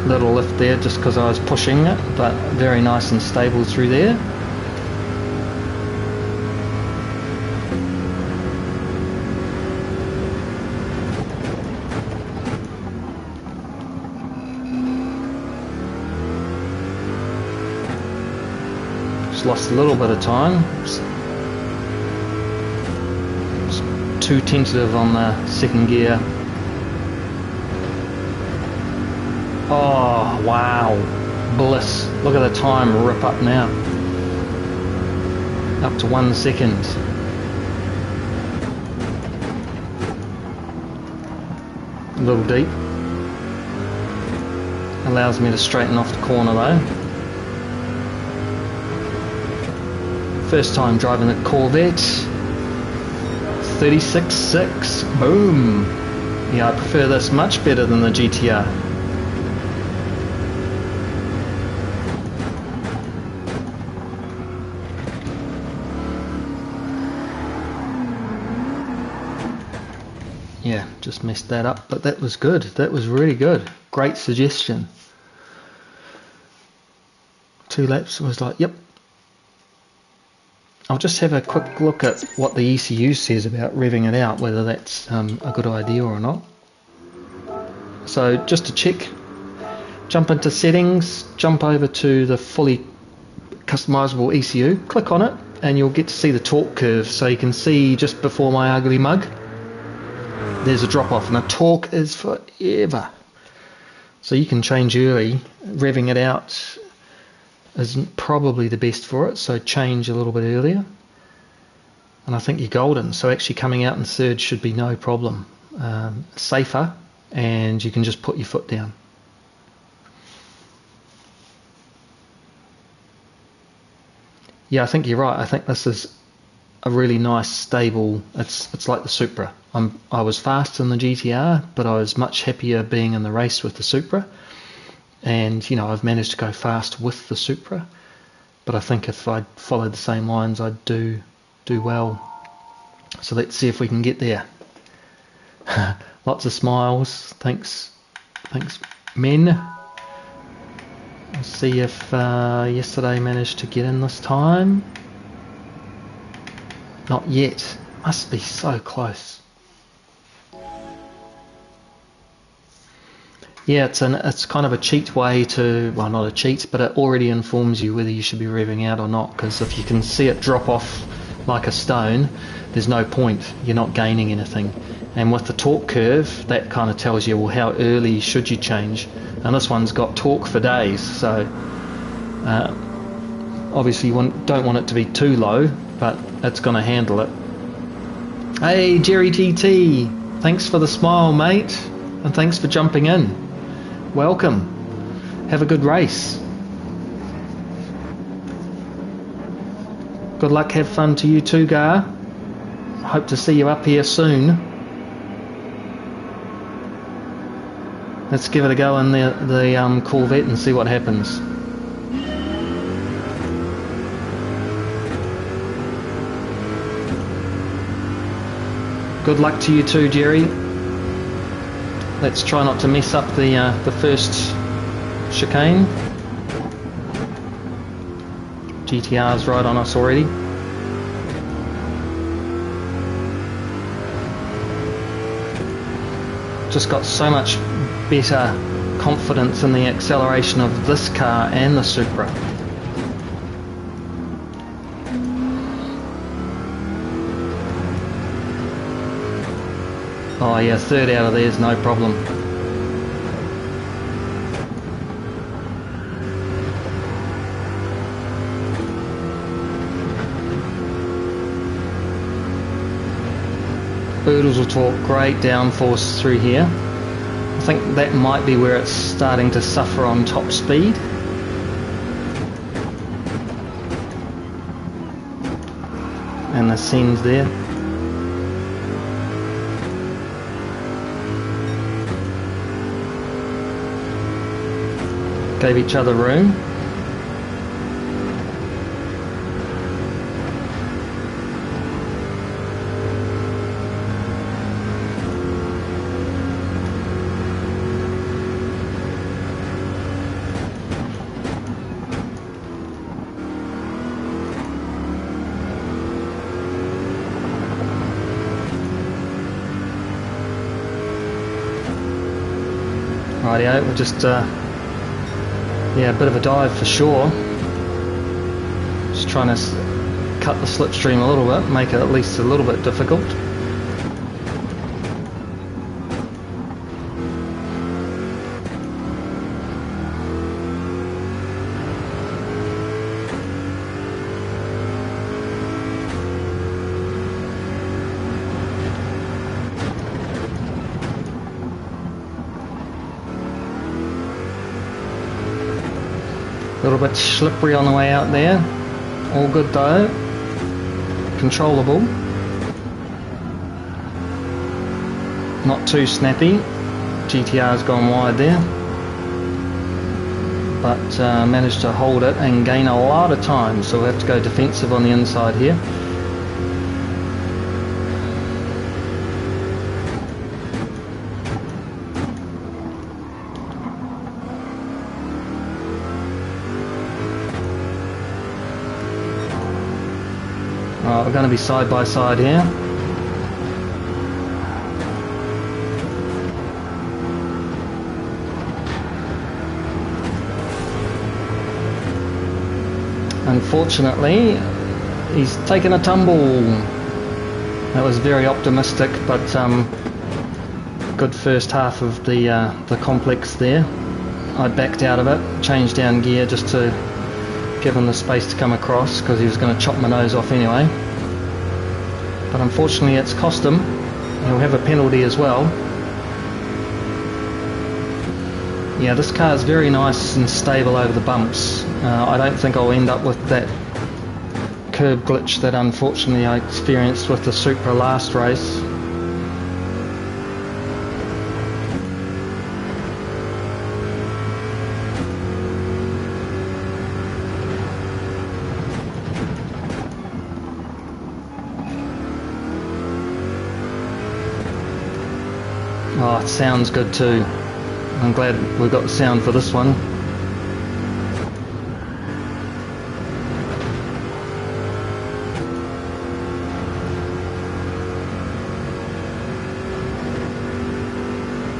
Little lift there just because I was pushing it, but very nice and stable through there. Lost a little bit of time. It's too tentative on the 2nd gear. Oh wow, bliss. Look at the time rip up now, up to 1 second. A little deep. Allows me to straighten off the corner though. First time driving the Corvette. 36.6. Boom. Yeah, I prefer this much better than the GTR. Yeah, just messed that up, but that was good. That was really good. Great suggestion. 2 laps was like, yep. I'll just have a quick look at what the ECU says about revving it out, whether that's a good idea or not. So just to check, jump into settings, jump over to the fully customizable ECU, click on it and you'll get to see the torque curve. So you can see just before my ugly mug, there's a drop off and the torque is forever. So you can change early. Revving it out is probably the best for it, so change a little bit earlier. And I think you're golden. So actually coming out in third should be no problem. Safer, and you can just put your foot down. Yeah, I think you're right. I think this is a really nice, stable. It's like the Supra. I was fast in the GTR, but I was much happier being in the race with the Supra. And you know, I've managed to go fast with the Supra. But I think if I followed the same lines, I'd do well. So let's see if we can get there. Lots of smiles. Thanks, men. Let's see if yesterday managed to get in this time. Not yet. Must be so close. Yeah, it's kind of a cheat way to, well, not a cheat, but it already informs you whether you should be revving out or not, because if you can see it drop off like a stone, there's no point. You're not gaining anything. And with the torque curve, that kind of tells you, well, how early should you change? And this one's got torque for days, so obviously you don't want it to be too low, but it's going to handle it. Hey, Jerry TT, thanks for the smile, mate, and thanks for jumping in. Welcome. Have a good race. Good luck, have fun to you too, Gar. Hope to see you up here soon. Let's give it a go in the Corvette and see what happens. Good luck to you too, Jerry. Let's try not to mess up the first chicane. GTR's right on us already. Just got so much better confidence in the acceleration of this car and the Supra. Oh yeah, third out of there is no problem. Oodles will talk, great downforce through here. I think that might be where it's starting to suffer on top speed. And the scenes there. Gave each other room. Rightio, we'll just yeah, a bit of a dive for sure. Just trying to cut the slipstream a little bit, make it at least a little bit difficult. A little bit slippery on the way out there. All good though. Controllable. Not too snappy. GTR's gone wide there. But managed to hold it and gain a lot of time. So we'll have to go defensive on the inside here. We're going to be side by side here. Unfortunately, he's taken a tumble. That was very optimistic, but good first half of the complex there. I backed out of it, changed down gear just to give him the space to come across, because he was going to chop my nose off anyway. But unfortunately it's cost him. He'll have a penalty as well. Yeah, this car is very nice and stable over the bumps. I don't think I'll end up with that curb glitch that unfortunately I experienced with the Supra last race. Oh, it sounds good too. I'm glad we've got the sound for this one.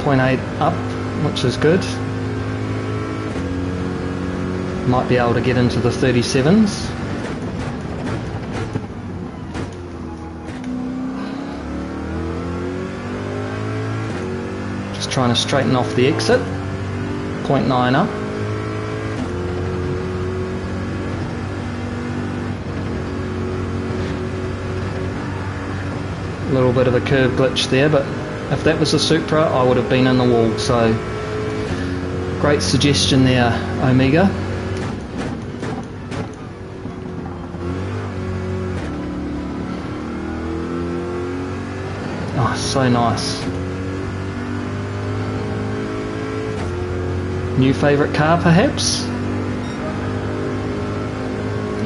.8 up, which is good. Might be able to get into the 37s. Trying to straighten off the exit. 0.9 up. A little bit of a curve glitch there, but if that was a Supra I would have been in the wall, so great suggestion there, Omega. Oh, so nice. New favourite car perhaps?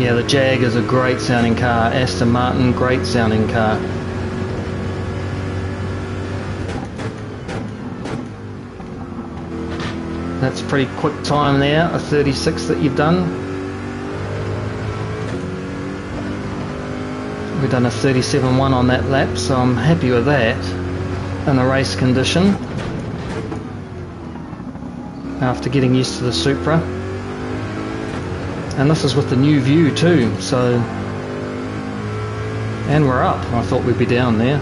Yeah, the Jag is a great sounding car. Aston Martin, great sounding car. That's a pretty quick time there, a 36 that you've done. We've done a 37.1 on that lap, so I'm happy with that in the race condition. After getting used to the Supra, and this is with the new view too, so, and we're up. I thought we'd be down there.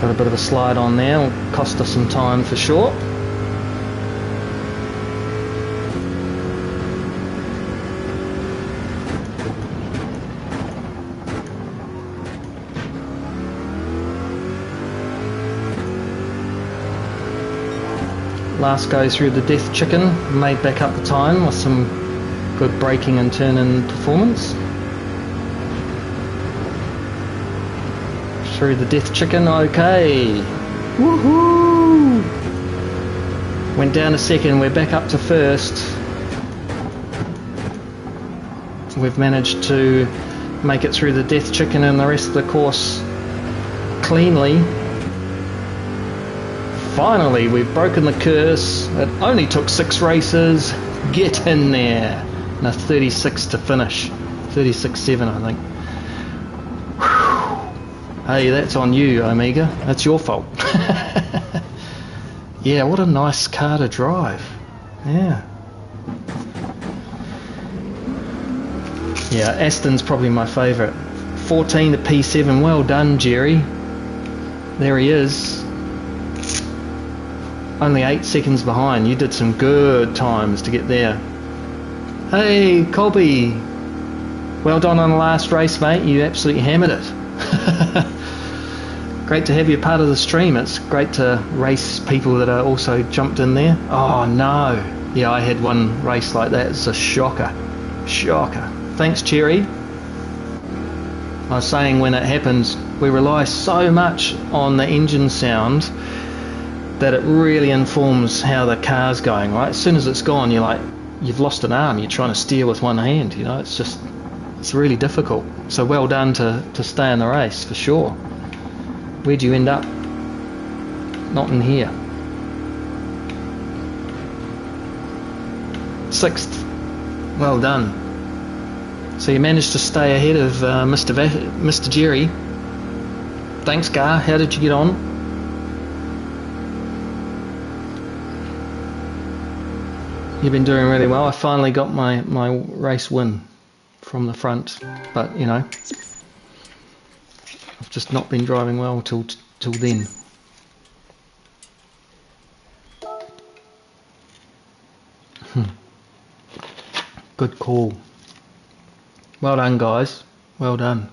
Got a bit of a slide on there, will cost us some time for sure. Last go through the Death Chicken, made back up the time with some good braking and turn-in performance. Through the Death Chicken, okay. Woohoo! Went down a second, we're back up to first. We've managed to make it through the Death Chicken and the rest of the course cleanly. Finally, we've broken the curse. It only took 6 races. Get in there. And a 36 to finish. 36.7, I think. Whew. Hey, that's on you, Omega. That's your fault. Yeah, what a nice car to drive. Yeah. Yeah, Aston's probably my favourite. 14 to P7. Well done, Jerry. There he is. Only 8 seconds behind. You did some good times to get there. Hey, Colby. Well done on the last race, mate. You absolutely hammered it. Great to have you part of the stream. It's great to race people that are also jumped in there. Oh, no. Yeah, I had one race like that. It's a shocker. Shocker. Thanks, Cherry. I was saying when it happens, we rely so much on the engine sound that it really informs how the car's going, right? As soon as it's gone, you're like, you've lost an arm, you're trying to steer with one hand, you know, it's really difficult. So well done to stay in the race, for sure. Where'd you end up? Not in here. 6th. Well done. So you managed to stay ahead of Mr. Jerry. Thanks, Gar. How did you get on? You've been doing really well. I finally got my race win from the front, but you know, I've just not been driving well till then. Good call. Well done, guys. Well done.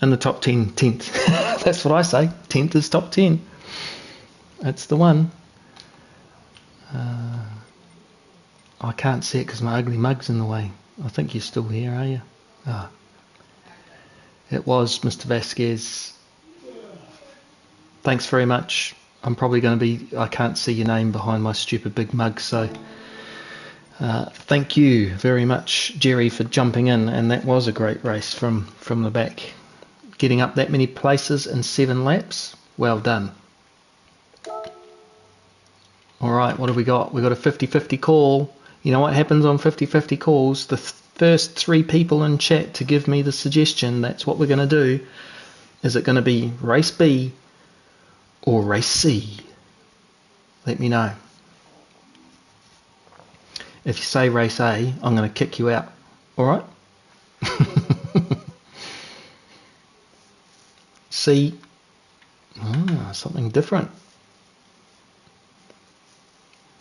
In the top 10, 10th. That's what I say. 10th is top 10. That's the one. I can't see it because my ugly mug's in the way. I think you're still here, are you? Ah. It was Mr. Vasquez. Thanks very much. I'm probably going to be... I can't see your name behind my stupid big mug, so... thank you very much, Jerry, for jumping in, and that was a great race from the back. Getting up that many places in 7 laps, well done. Alright, what have we got? We've got a 50-50 call. You know what happens on 50-50 calls? The first 3 people in chat to give me the suggestion, that's what we're going to do. Is it going to be race B or race C? Let me know. If you say race A, I'm going to kick you out. Alright? C. Something different.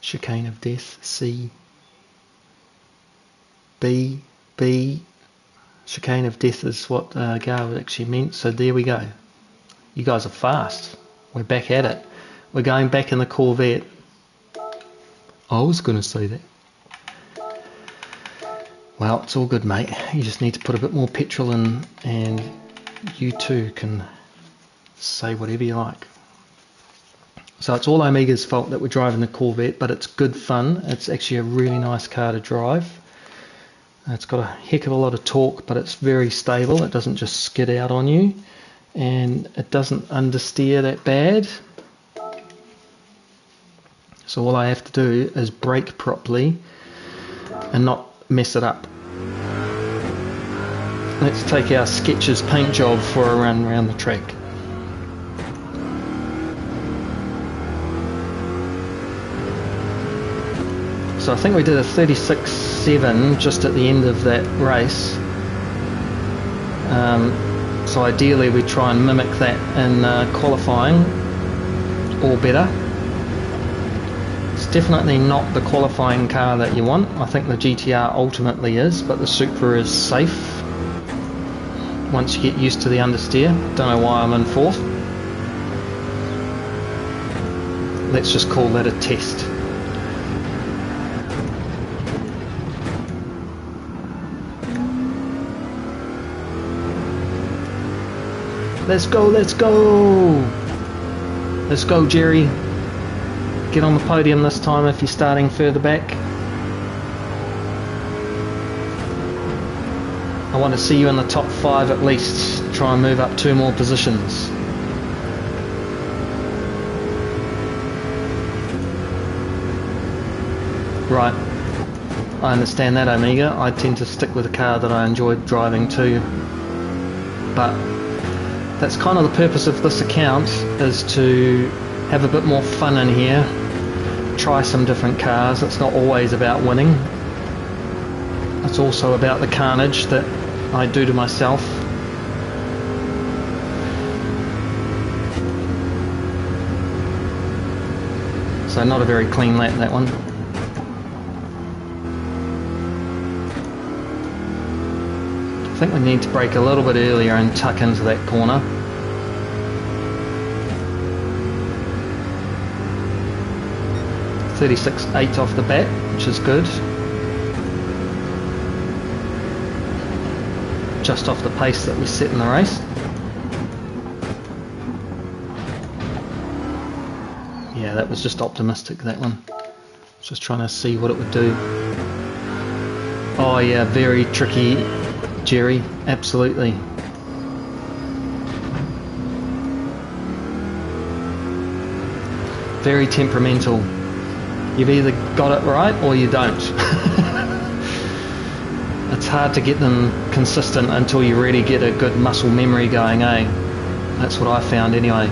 Chicane of death. C. B. Chicane of death is what Gar actually meant. So there we go. You guys are fast. We're back at it. We're going back in the Corvette. I was going to say that. Well, it's all good, mate. You just need to put a bit more petrol in, and you too can say whatever you like. So it's all Omega's fault that we're driving the Corvette, but it's good fun. It's actually a really nice car to drive. It's got a heck of a lot of torque, but it's very stable. It doesn't just skid out on you, and it doesn't understeer that bad. So all I have to do is brake properly and not mess it up. Let's take our Skechers paint job for a run around the track. So I think we did a 36.7 just at the end of that race. So ideally we try and mimic that in qualifying, or better. It's definitely not the qualifying car that you want. I think the GTR ultimately is, but the Supra is safe once you get used to the understeer. Don't know why I'm in 4th. Let's just call that a test. Let's go, let's go! Let's go, Jerry. Get on the podium this time if you're starting further back. I want to see you in the top 5 at least. Try and move up 2 more positions. Right. I understand that, Omega. I tend to stick with a car that I enjoyed driving too. But that's kind of the purpose of this account, is to have a bit more fun in here, try some different cars. It's not always about winning. It's also about the carnage that I do to myself. So not a very clean lap, that one. I think we need to brake a little bit earlier and tuck into that corner. .36.8 off the bat, which is good. Just off the pace that we set in the race. Yeah, that was just optimistic, that one. Just trying to see what it would do. Oh yeah, very tricky, Jerry, absolutely. Very temperamental. You've either got it right or you don't. It's hard to get them consistent until you really get a good muscle memory going, eh? That's what I found anyway.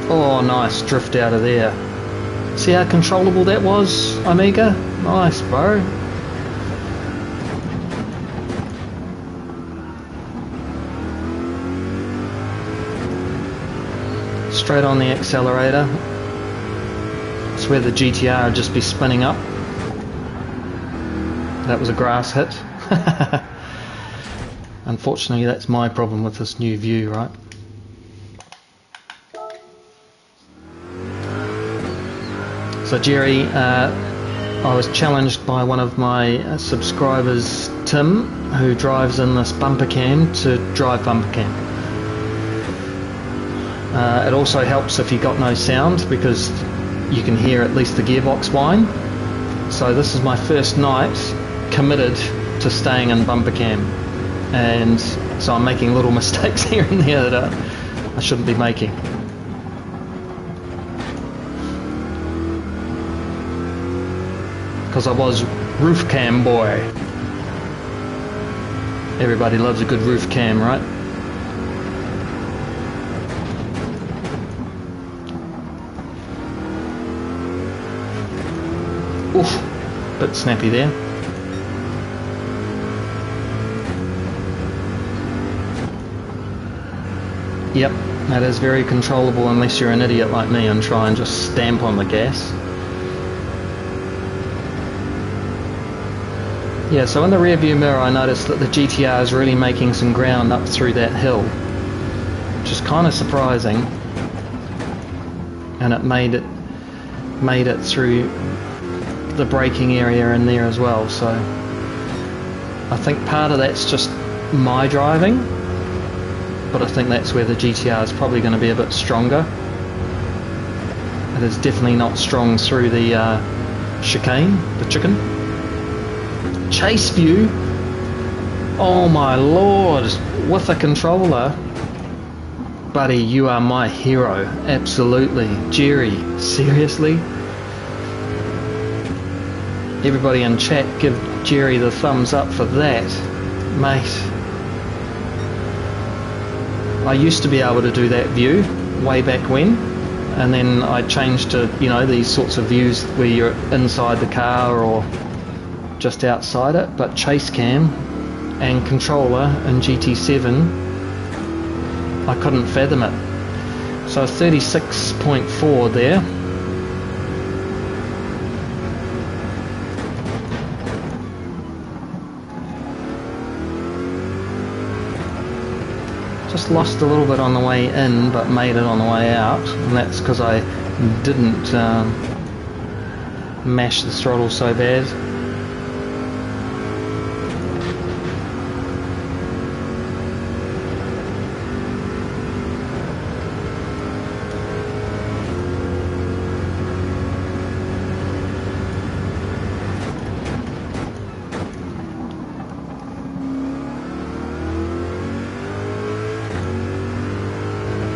Oh nice drift out of there. See how controllable that was, Omega? Nice, bro. Straight on the accelerator. That's where the GTR would just be spinning up. That was a grass hit. Unfortunately, that's my problem with this new view, right? So Jerry, I was challenged by one of my subscribers, Tim, who drives in this bumper cam, to drive bumper cam. It also helps if you got no sound, because you can hear at least the gearbox whine. So this is my first night committed to staying in bumper cam, and so I'm making little mistakes here and there that I shouldn't be making. Because I was roof cam boy. Everybody loves a good roof cam, right? Oof, bit snappy there. Yep, that is very controllable unless you're an idiot like me and try and just stamp on the gas. Yeah, so in the rear view mirror I noticed that the GTR is really making some ground up through that hill, which is kind of surprising, and it made it through the braking area in there as well. So I think part of that's just my driving, but I think that's where the GTR is probably going to be a bit stronger. It is definitely not strong through the chicane, the chicken. Chase view, oh my lord, with a controller. Buddy, you are my hero, absolutely. Jerry, seriously? Everybody in chat, give Jerry the thumbs up for that, mate. I used to be able to do that view way back when, and then I changed to, you know, these sorts of views where you're inside the car or just outside it, but chase cam and controller in GT7, I couldn't fathom it. So 36.4 there. Just lost a little bit on the way in, but made it on the way out, and that's because I didn't mash the throttle so bad.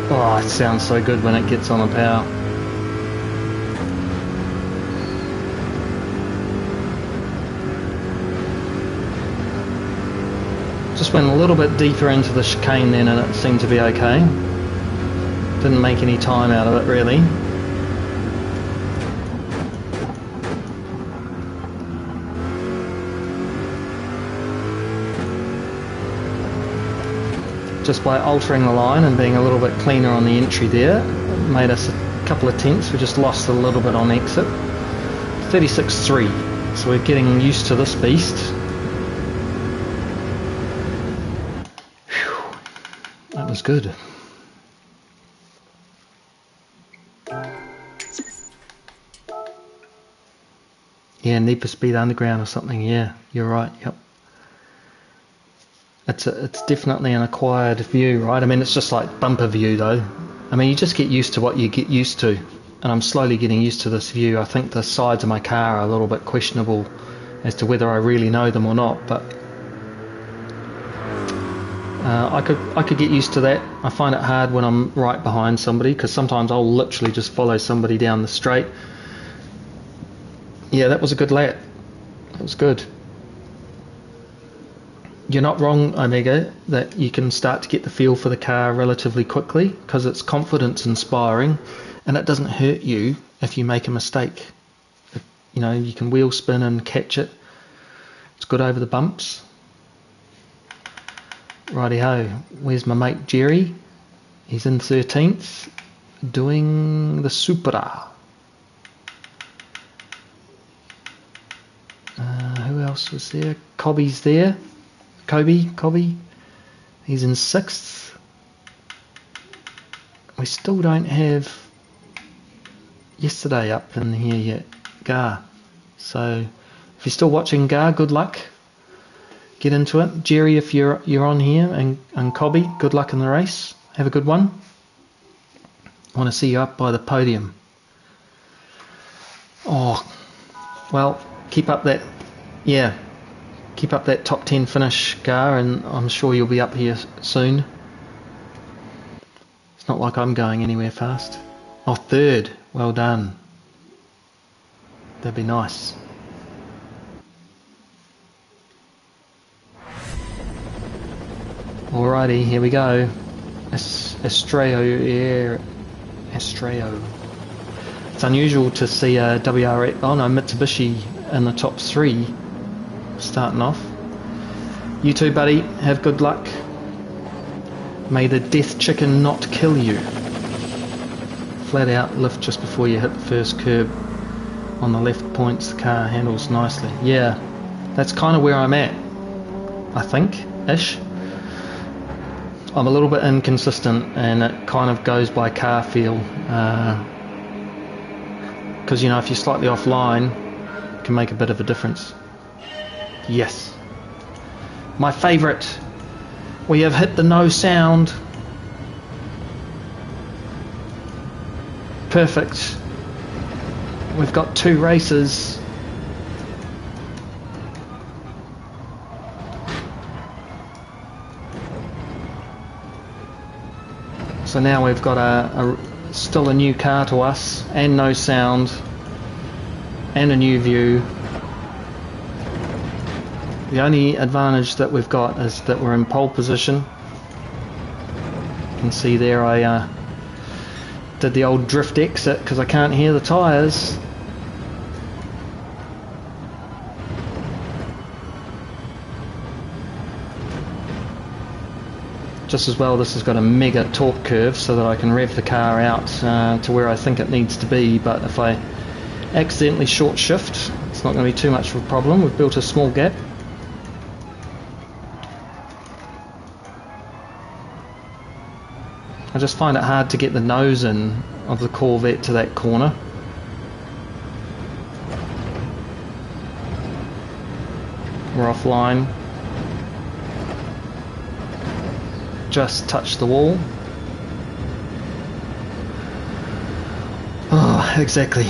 Oh, it sounds so good when it gets on the power. Just went a little bit deeper into the chicane then and it seemed to be okay. Didn't make any time out of it really. Just by altering the line and being a little bit cleaner on the entry there, it made us a couple of tenths. We just lost a little bit on exit. 36.3, so we're getting used to this beast. Whew. That was good. Yeah, Need for Speed Underground or something. Yeah, you're right. Yep. It's definitely an acquired view, right? I mean, it's just like bumper view though. I mean, you just get used to what you get used to, and I'm slowly getting used to this view. I think the sides of my car are a little bit questionable as to whether I really know them or not, but I could get used to that. I find it hard when I'm right behind somebody, because sometimes I'll literally just follow somebody down the straight. Yeah, that was a good lap. That was good. You're not wrong, Omega, that you can start to get the feel for the car relatively quickly, because it's confidence inspiring and it doesn't hurt you if you make a mistake. You know, you can wheel spin and catch it. It's good over the bumps. Righty-ho, where's my mate Jerry? He's in 13th, doing the Supra. Who else was there? Cobby's there. Kobe. He's in 6th. We still don't have yesterday up in here yet. Gar. So if you're still watching, Gar, good luck. Get into it. Jerry, if you're on here, and Cobby, good luck in the race. Have a good one. I want to see you up by the podium. Oh, well, keep up that top 10 finish, Gar, and I'm sure you'll be up here soon. It's not like I'm going anywhere fast. Oh, 3rd. Well done. That'd be nice. Alrighty, here we go. Estreo. It's unusual to see a Mitsubishi in the top 3 starting off. You too, buddy. Have good luck. May the death chicken not kill you. Flat out lift just before you hit the first curb. On the left points, the car handles nicely. Yeah, that's kind of where I'm at, I think, ish. I'm a little bit inconsistent, and it kind of goes by car feel. Because, you know, if you're slightly offline, it can make a bit of a difference. Yes. My favourite. We have hit the no sound. Perfect. We've got 2 races. So now we've got still a new car to us, and no sound, and a new view. The only advantage that we've got is that we're in pole position. You can see there I did the old drift exit because I can't hear the tyres. Just as well, this has got a mega torque curve so that I can rev the car out to where I think it needs to be, but if I accidentally short shift, it's not going to be too much of a problem. We've built a small gap. I just find it hard to get the nose in of the Corvette to that corner. We're offline. Just touch the wall. Oh, exactly.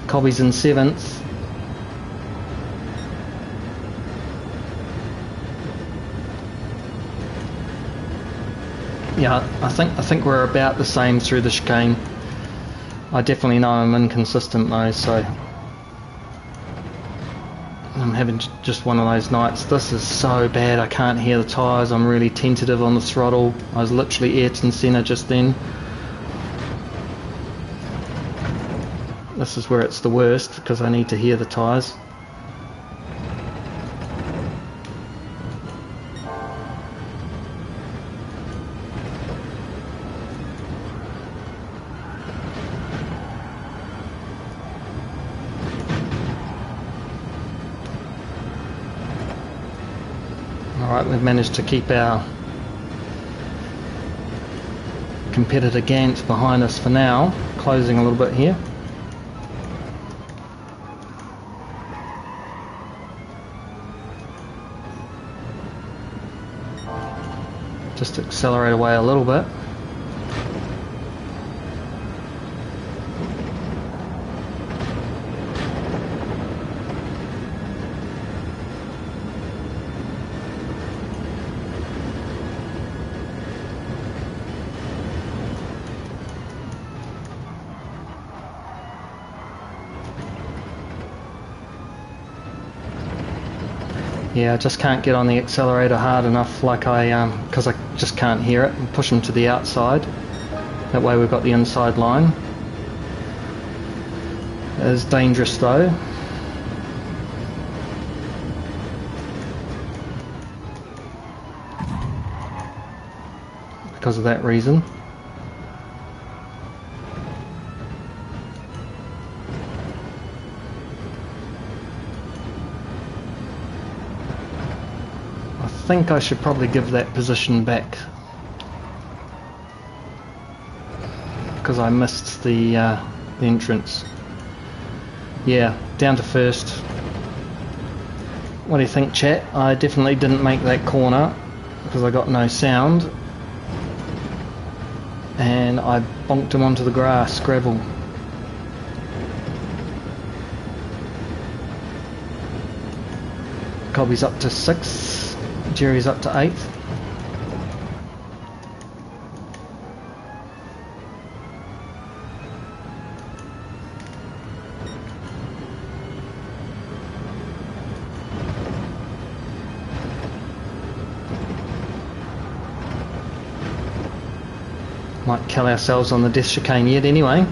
Cobby's in 7th. Yeah, I think we're about the same through the chicane. I definitely know I'm inconsistent though, so I'm having just one of those nights. This is so bad, I can't hear the tyres. I'm really tentative on the throttle. I was literally Ayrton Senna just then. This is where it's the worst because I need to hear the tyres. Alright, we've managed to keep our competitor Gant behind us for now, closing a little bit here. Just accelerate away a little bit. Yeah, I just can't get on the accelerator hard enough, like because I just can't hear it, and push them to the outside. That way we've got the inside line. It is dangerous though. Because of that reason. I think I should probably give that position back because I missed the entrance. Yeah, down to first. What do you think, chat? I definitely didn't make that corner because I got no sound, and I bonked him onto the grass, gravel. Cobby's up to 6th, Jerry's up to 8th. Might kill ourselves on the death chicane yet anyway.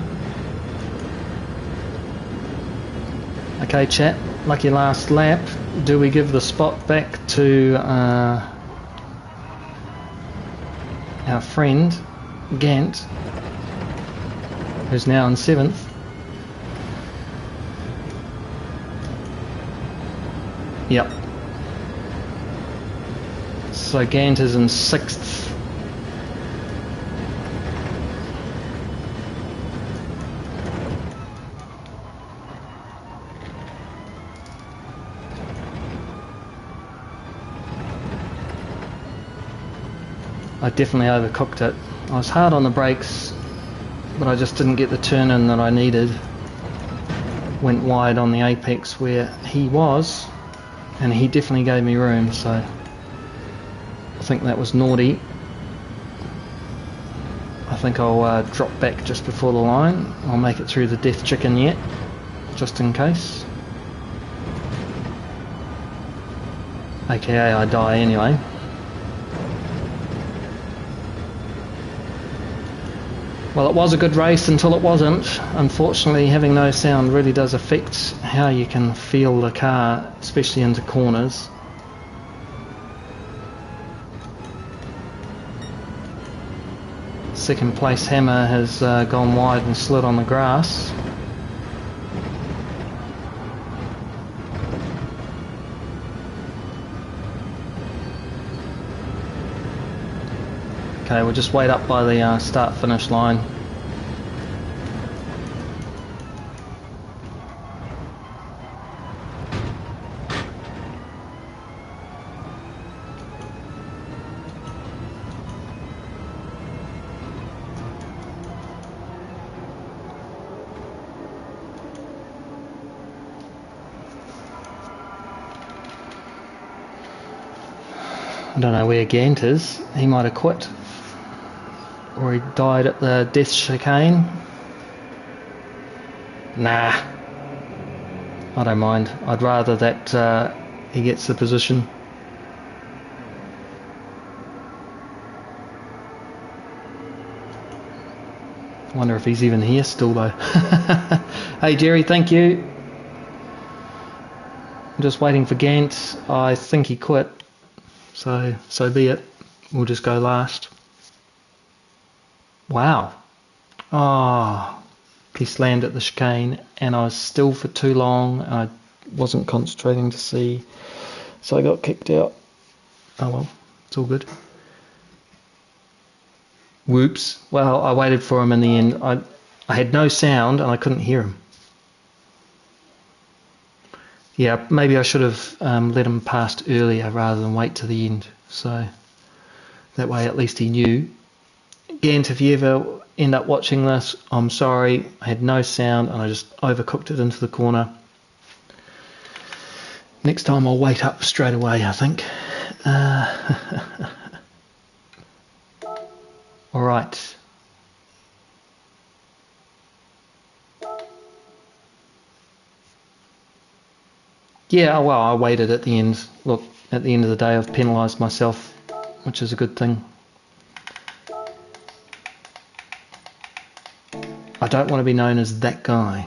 Okay chat, lucky last lap. Do we give the spot back to our friend Gant, who's now in 7th? Yep. So Gant is in 6th. I definitely overcooked it. I was hard on the brakes, but I just didn't get the turn in that I needed. Went wide on the apex where he was, and he definitely gave me room, so I think that was naughty. I think I'll drop back just before the line. I'll make it through the death chicken yet, just in case. AKA I die anyway. Well, it was a good race until it wasn't. Unfortunately, having no sound really does affect how you can feel the car, especially into corners. Second place Hammer has gone wide and slid on the grass. Okay, we'll just wait up by the start-finish line. I don't know where Gant is. He might have quit. Or he died at the death chicane. Nah, I don't mind. I'd rather that he gets the position. Wonder if he's even here still though. Hey Jerry, thank you. I'm just waiting for Gant. I think he quit, so be it. We'll just go last. Wow. Oh, he slammed at the chicane and I was still for too long. I wasn't concentrating to see, so I got kicked out. Oh well, it's all good. Whoops. Well, I waited for him in the end. I had no sound and I couldn't hear him. Yeah, maybe I should have let him past earlier rather than wait to the end. So that way at least he knew. Gant, if you ever end up watching this, I'm sorry. I had no sound and I just overcooked it into the corner. Next time I'll wait up straight away, I think. All right. Yeah, well, I waited at the end. Look, at the end of the day, I've penalised myself, which is a good thing. I don't want to be known as that guy.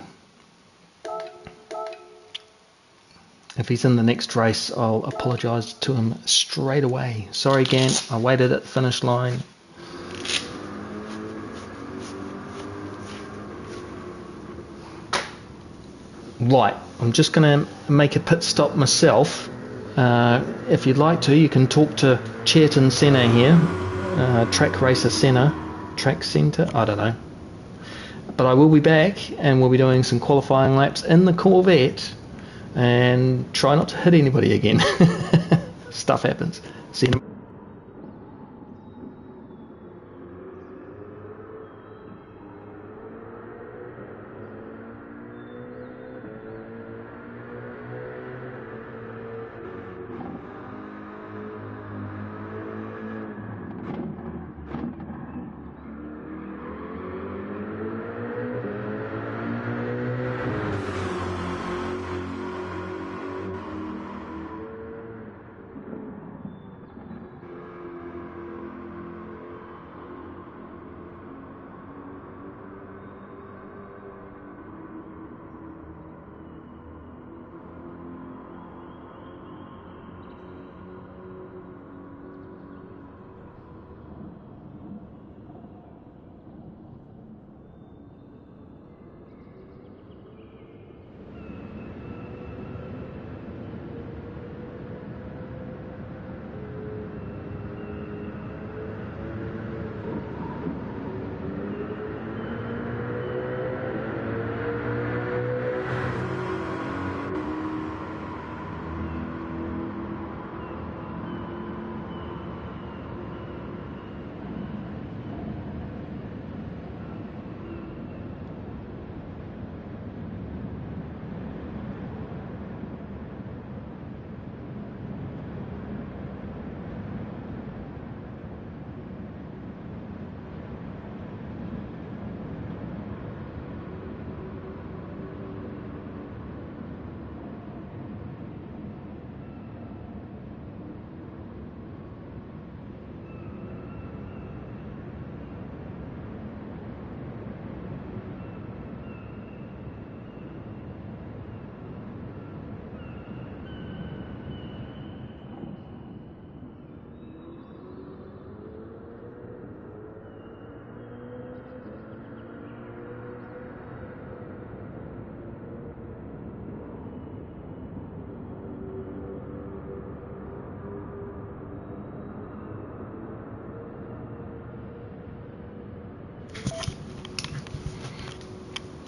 If he's in the next race, I'll apologise to him straight away. Sorry, Gant, I waited at the finish line. Right, I'm just going to make a pit stop myself. If you'd like to, you can talk to Chairton Senna here. Trak Racer Trak Centre, I don't know. But I will be back and we'll be doing some qualifying laps in the Corvette and try not to hit anybody again. Stuff happens. See you in a minute.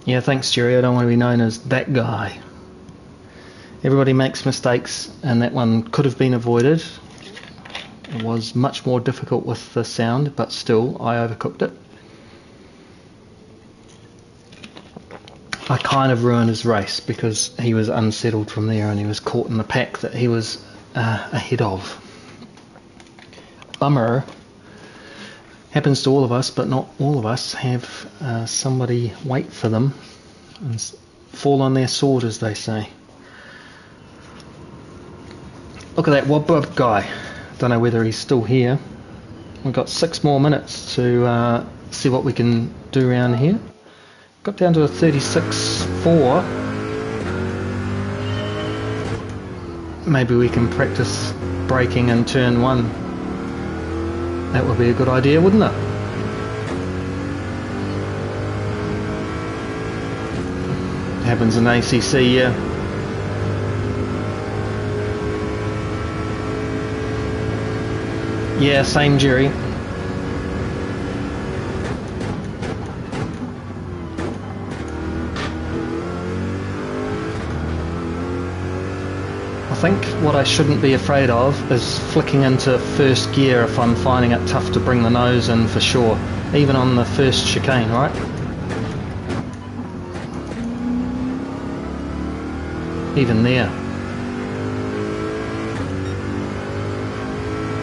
Yeah, thanks, Jerry. I don't want to be known as that guy. Everybody makes mistakes, and that one could have been avoided. It was much more difficult with the sound, but still, I overcooked it. I kind of ruined his race because he was unsettled from there and he was caught in the pack that he was ahead of. Bummer. Happens to all of us, but not all of us have somebody wait for them and fall on their sword, as they say. Look at that wob guy. Don't know whether he's still here. We've got 6 more minutes to see what we can do around here. Got down to a 36.4. Maybe we can practice braking in turn 1. That would be a good idea, wouldn't it? Happens in ACC, yeah. Yeah, same, Jerry. I think what I shouldn't be afraid of is flicking into first gear if I'm finding it tough to bring the nose in for sure, even on the first chicane, right? Even there.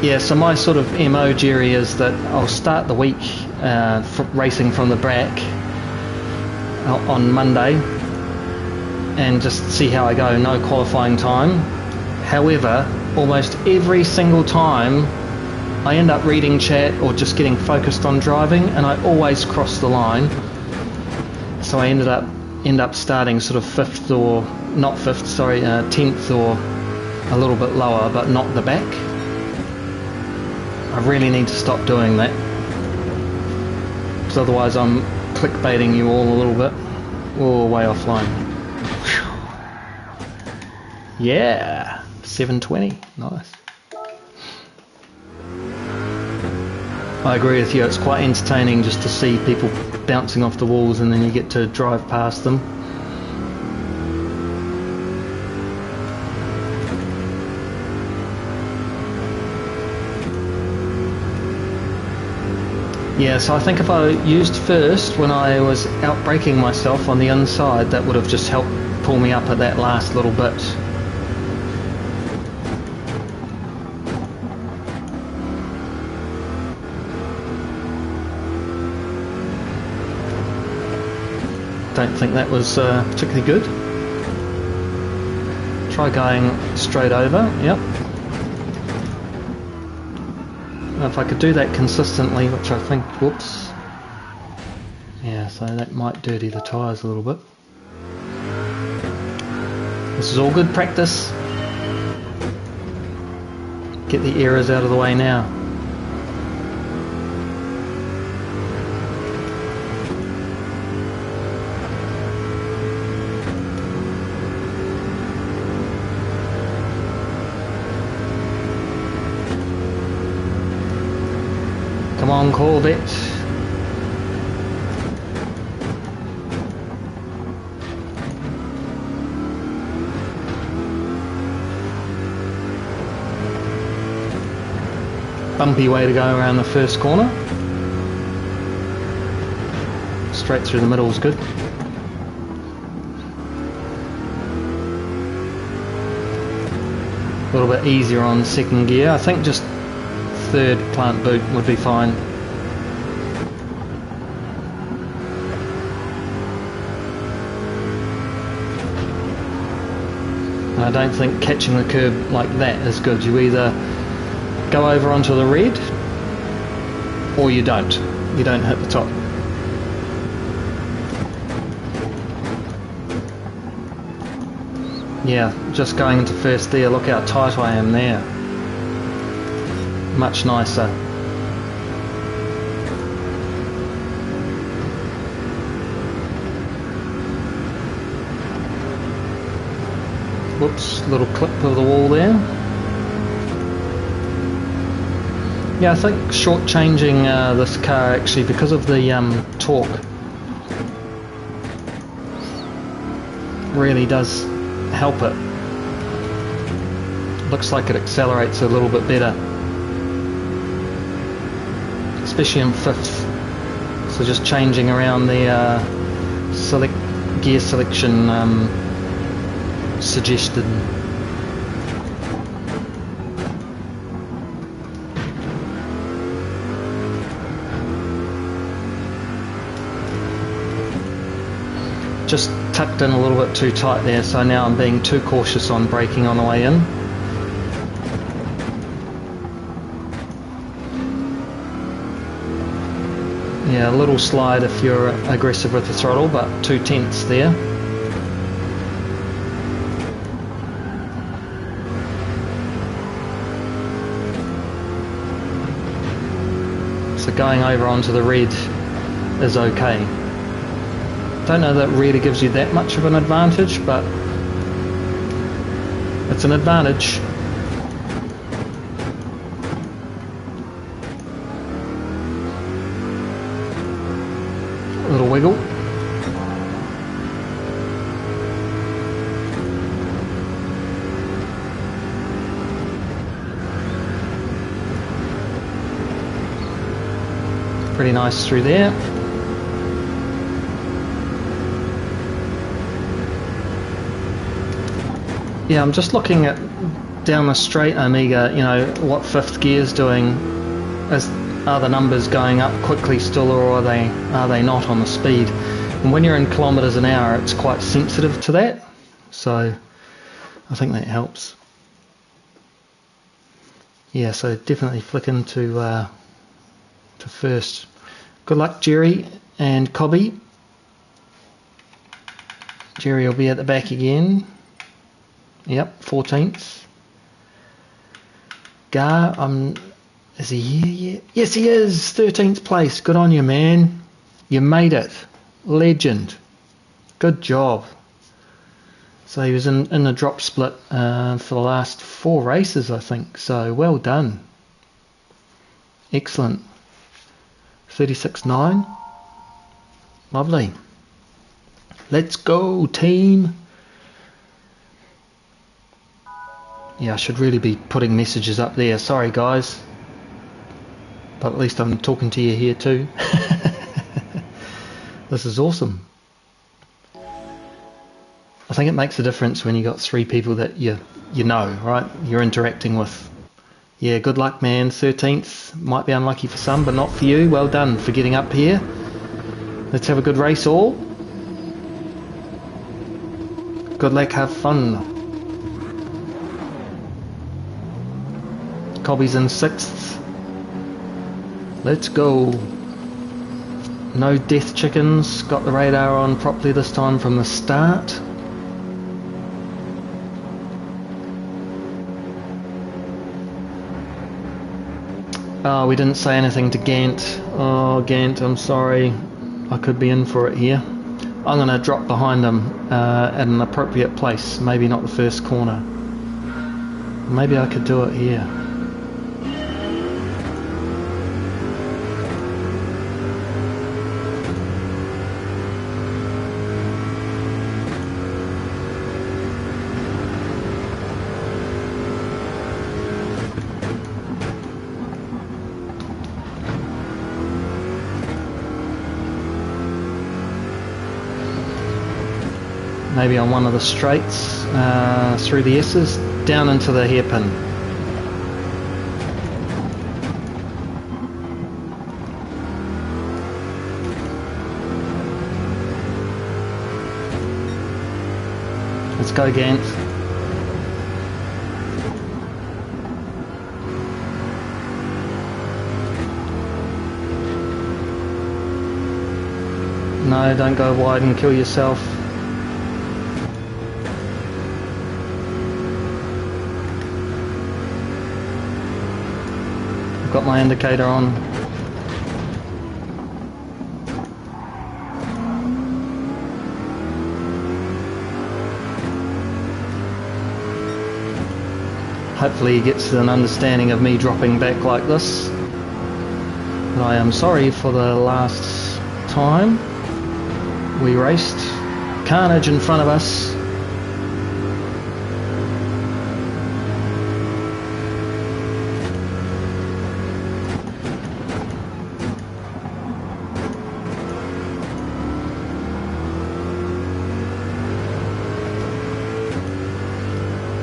Yeah, so my sort of MO, Jerry, is that I'll start the week racing from the back on Monday, and just see how I go. No qualifying time. However, almost every single time I end up reading chat or just getting focused on driving, and I always cross the line. So I end up starting sort of 5th, or not 5th, sorry, 10th or a little bit lower, but not the back. I really need to stop doing that, because otherwise I'm clickbaiting you all a little bit. Oh, way offline. Yeah, 720, nice. I agree with you, it's quite entertaining just to see people bouncing off the walls and then you get to drive past them. Yeah, so I think if I used first when I was out braking myself on the inside, that would have just helped pull me up at that last little bit. Don't think that was particularly good. Try going straight over, yep. If I could do that consistently, which I think, whoops. Yeah, so that might dirty the tyres a little bit. This is all good practice. Get the errors out of the way now. Come on, Corvette. Bumpy way to go around the first corner. Straight through the middle is good. A little bit easier on second gear. I think just third plant boot would be fine. And I don't think catching the curb like that is good. You either go over onto the red or you don't. You don't hit the top. Yeah, just going into first there, look how tight I am there. Much nicer. Whoops, little clip of the wall there. Yeah, I think shortchanging this car actually, because of the torque, really does help it. Looks like it accelerates a little bit better, especially in 5th. So just changing around the gear selection suggested. Just tucked in a little bit too tight there, so now I'm being too cautious on braking on the way in. Yeah, a little slide if you're aggressive with the throttle, but 2/10 there. So going over onto the red is okay. Don't know that really gives you that much of an advantage, but it's an advantage. A little wiggle. Pretty nice through there. Yeah, I'm just looking at down the straight, Omega, you know, what 5th gear's doing. Are the numbers going up quickly still, or are they not on the speed? And when you're in kilometres an hour, it's quite sensitive to that. so I think that helps. Yeah, so definitely flick into to first. Good luck, Jerry and Cobby. Jerry will be at the back again. Yep, 14th. Gar, is he here yet? Yes, he is. 13th place. Good on you, man. You made it. Legend. Good job. So he was in the drop split for the last 4 races, I think. So well done. Excellent. 36.9. Lovely. Let's go, team. Yeah, I should really be putting messages up there. Sorry, guys. But at least I'm talking to you here too. This is awesome. I think it makes a difference when you got 3 people that you know, right? You're interacting with. Yeah, good luck, man. 13th. Might be unlucky for some, but not for you. Well done for getting up here. Let's have a good race all. Good luck, have fun. Cobby's in 6th. Let's go. No death chickens. Got the radar on properly this time from the start. Oh, we didn't say anything to Gant. Oh, Gant, I'm sorry. I could be in for it here. I'm going to drop behind him at an appropriate place. Maybe not the first corner. Maybe I could do it here. Maybe on one of the straights through the S's, down into the hairpin. Let's go, Gant. No, don't go wide and kill yourself. I've got my indicator on. Hopefully he gets an understanding of me dropping back like this. But I am sorry for the last time we raced. Carnage in front of us.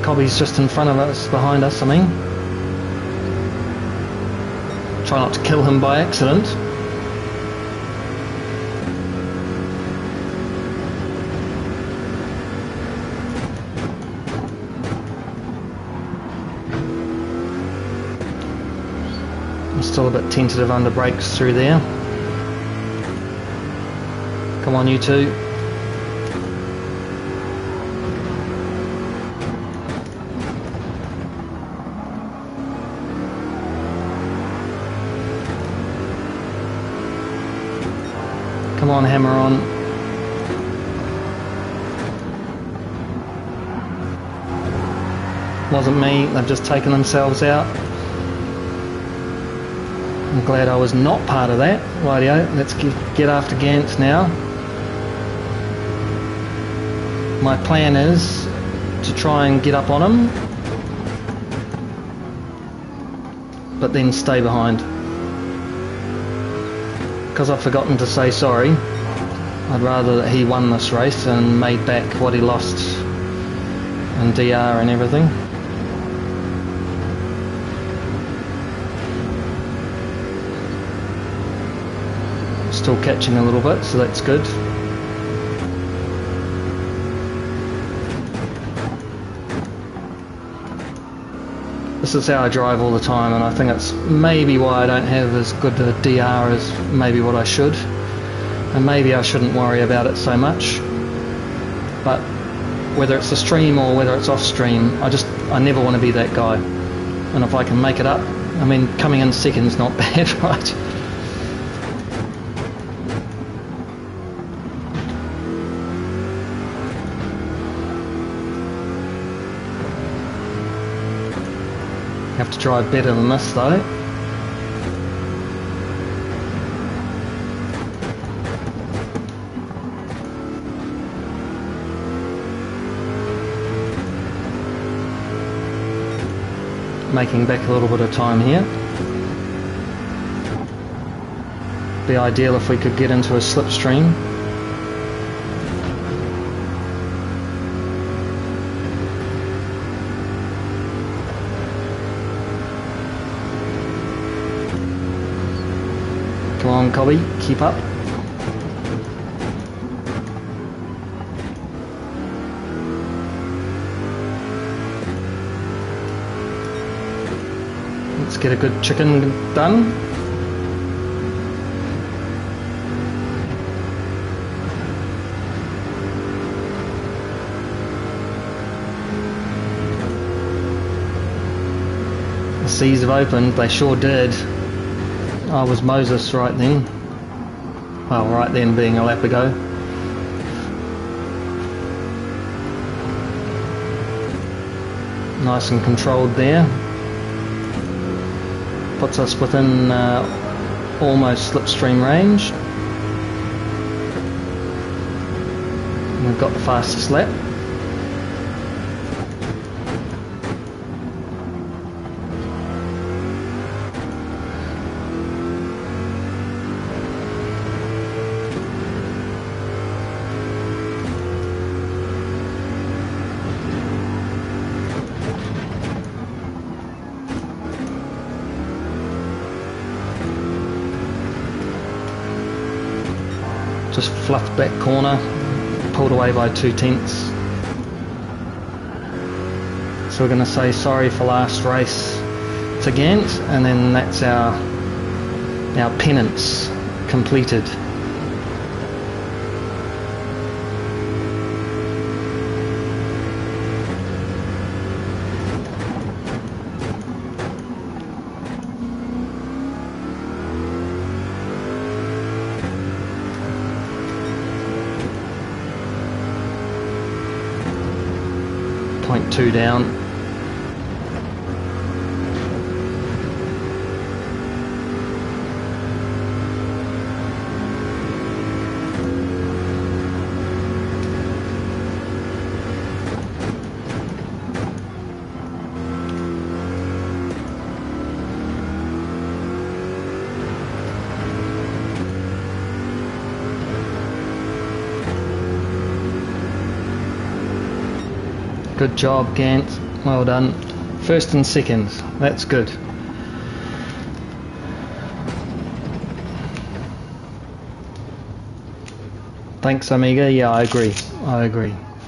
Cobby's just in front of us, behind us, I mean. Try not to kill him by accident. I'm still a bit tentative under brakes through there. Come on, you two. Come on, hammer on. Wasn't me, they've just taken themselves out. I'm glad I was not part of that. Rightio, let's get after Gant now. My plan is to try and get up on him, but then stay behind. Because I've forgotten to say sorry, I'd rather that he won this race and made back what he lost in DR and everything. Still catching a little bit, so that's good. This is how I drive all the time, and I think it's maybe why I don't have as good a DR as maybe what I should, and maybe I shouldn't worry about it so much. But whether it's the stream or whether it's off stream, I never want to be that guy. And if I can make it up, I mean, coming in second's not bad, right? Have to drive better than this though. Making back a little bit of time here. Be ideal if we could get into a slipstream. Come on, Cobby, keep up. Let's get a good chicken done. The seas have opened, they sure did. I was Moses right then. Well, right then being a lap ago. Nice and controlled there. Puts us within almost slipstream range. And we've got the fastest lap. Just fluffed back corner, pulled away by 2/10. So we're going to say sorry for last race to Gant, and then that's our penance completed. .2 down. Good job, Gant. Well done. First and second. That's good. Thanks, Amiga. Yeah, I agree.